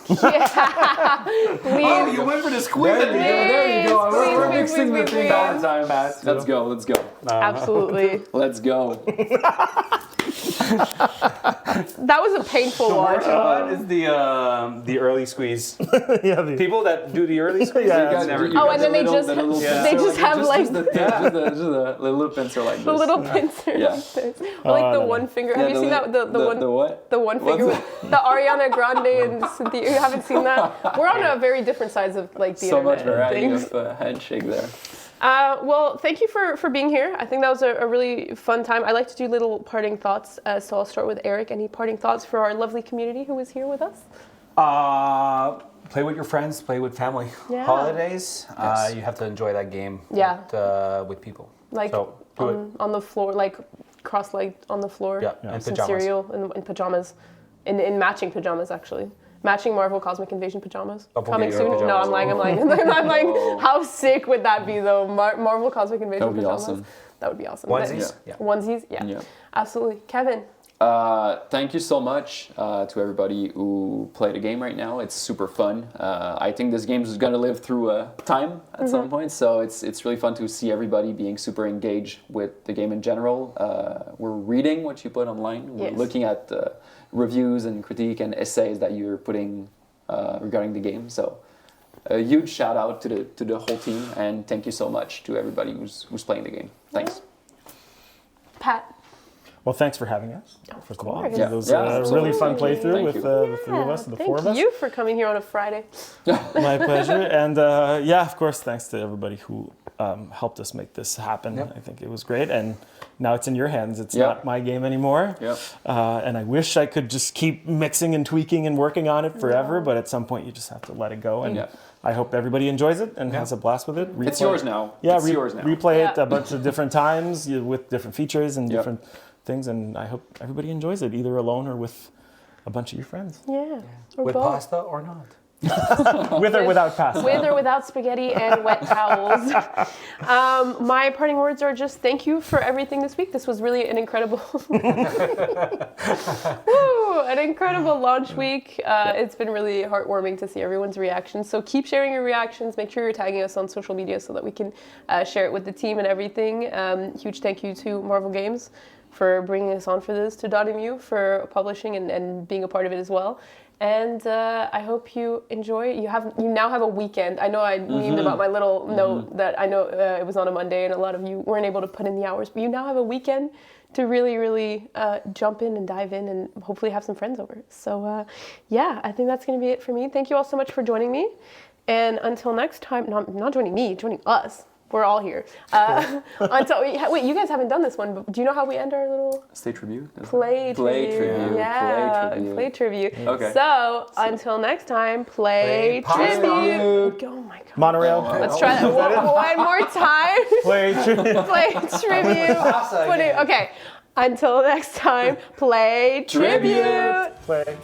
Yeah. Please. Oh, you went for the squeeze. There you go. We're mixing the thing all the time, Matt. Let's go. Absolutely. Let's go. That was a painful watch. What is the early squeeze? People that do the early squeeze. And then they just have the little pincer like this. The little pincer. Yeah. Or the one finger. Have you seen that? The what? The one finger with the Ariana Grande and Cynthia. You haven't seen that? We're on a very different sides of the so internet. much variety things. of handshake there. Well, thank you for being here. I think that was a really fun time. I like to do little parting thoughts, so I'll start with Eric. Any parting thoughts for our lovely community who is here with us? Play with your friends, play with family. Yeah. Holidays, you have to enjoy that game with people. On the floor, cross-legged on the floor. Yeah, and some pajamas. cereal in pajamas, in matching pajamas actually. Matching Marvel Cosmic Invasion pajamas. Coming soon. No, I'm lying. I'm lying. How sick would that be though? Marvel Cosmic Invasion pajamas. Awesome. That would be awesome. Onesies? Yeah. Onesies? Yeah. Absolutely. Kevin. Thank you so much to everybody who played the game right now. It's super fun. I think this game is going to live through time at some point, so it's really fun to see everybody being super engaged with the game in general. We're reading what you put online. We're looking at reviews and critique and essays that you're putting regarding the game. So a huge shout out to the whole team, and thank you so much to everybody who's playing the game. Thanks. Pat. Well, thanks for having us. First of all, it was a really fun playthrough with the three of us, the four of us. Thank you for coming here on a Friday. My pleasure. And of course, thanks to everybody who helped us make this happen. I think it was great. And now it's in your hands. It's not my game anymore. And I wish I could just keep mixing and tweaking and working on it forever. But at some point, you just have to let it go. And I hope everybody enjoys it and has a blast with it. It's yours now. Yeah, it's yours now. Replay it a bunch of different times with different features and different things, and I hope everybody enjoys it, either alone or with a bunch of your friends. Yeah. With pasta or not. With or without pasta. With or without spaghetti and wet towels. My parting words are just thank you for everything this week. This was really an incredible an incredible launch week. It's been really heartwarming to see everyone's reactions. So keep sharing your reactions. Make sure you're tagging us on social media so that we can share it with the team and everything. Huge thank you to Marvel Games for bringing us on for this, to Dotemu for publishing and being a part of it as well. And I hope you enjoy. You now have a weekend. I know I memed about my little note that I know it was on a Monday and a lot of you weren't able to put in the hours, but you now have a weekend to really, really jump in and dive in and hopefully have some friends over. So yeah, I think that's going to be it for me. Thank you all so much for joining me. And until next time, not joining me, joining us. We're all here. Wait, you guys haven't done this one, but do you know how we end our little... Stay tribute? Play tribute. Yeah, play tribute. Okay. So, until next time, play tribute. Oh my God. Monorail. Let's try that one more time. Play tribute. Play tribute. Okay. Until next time, play tribute. Play.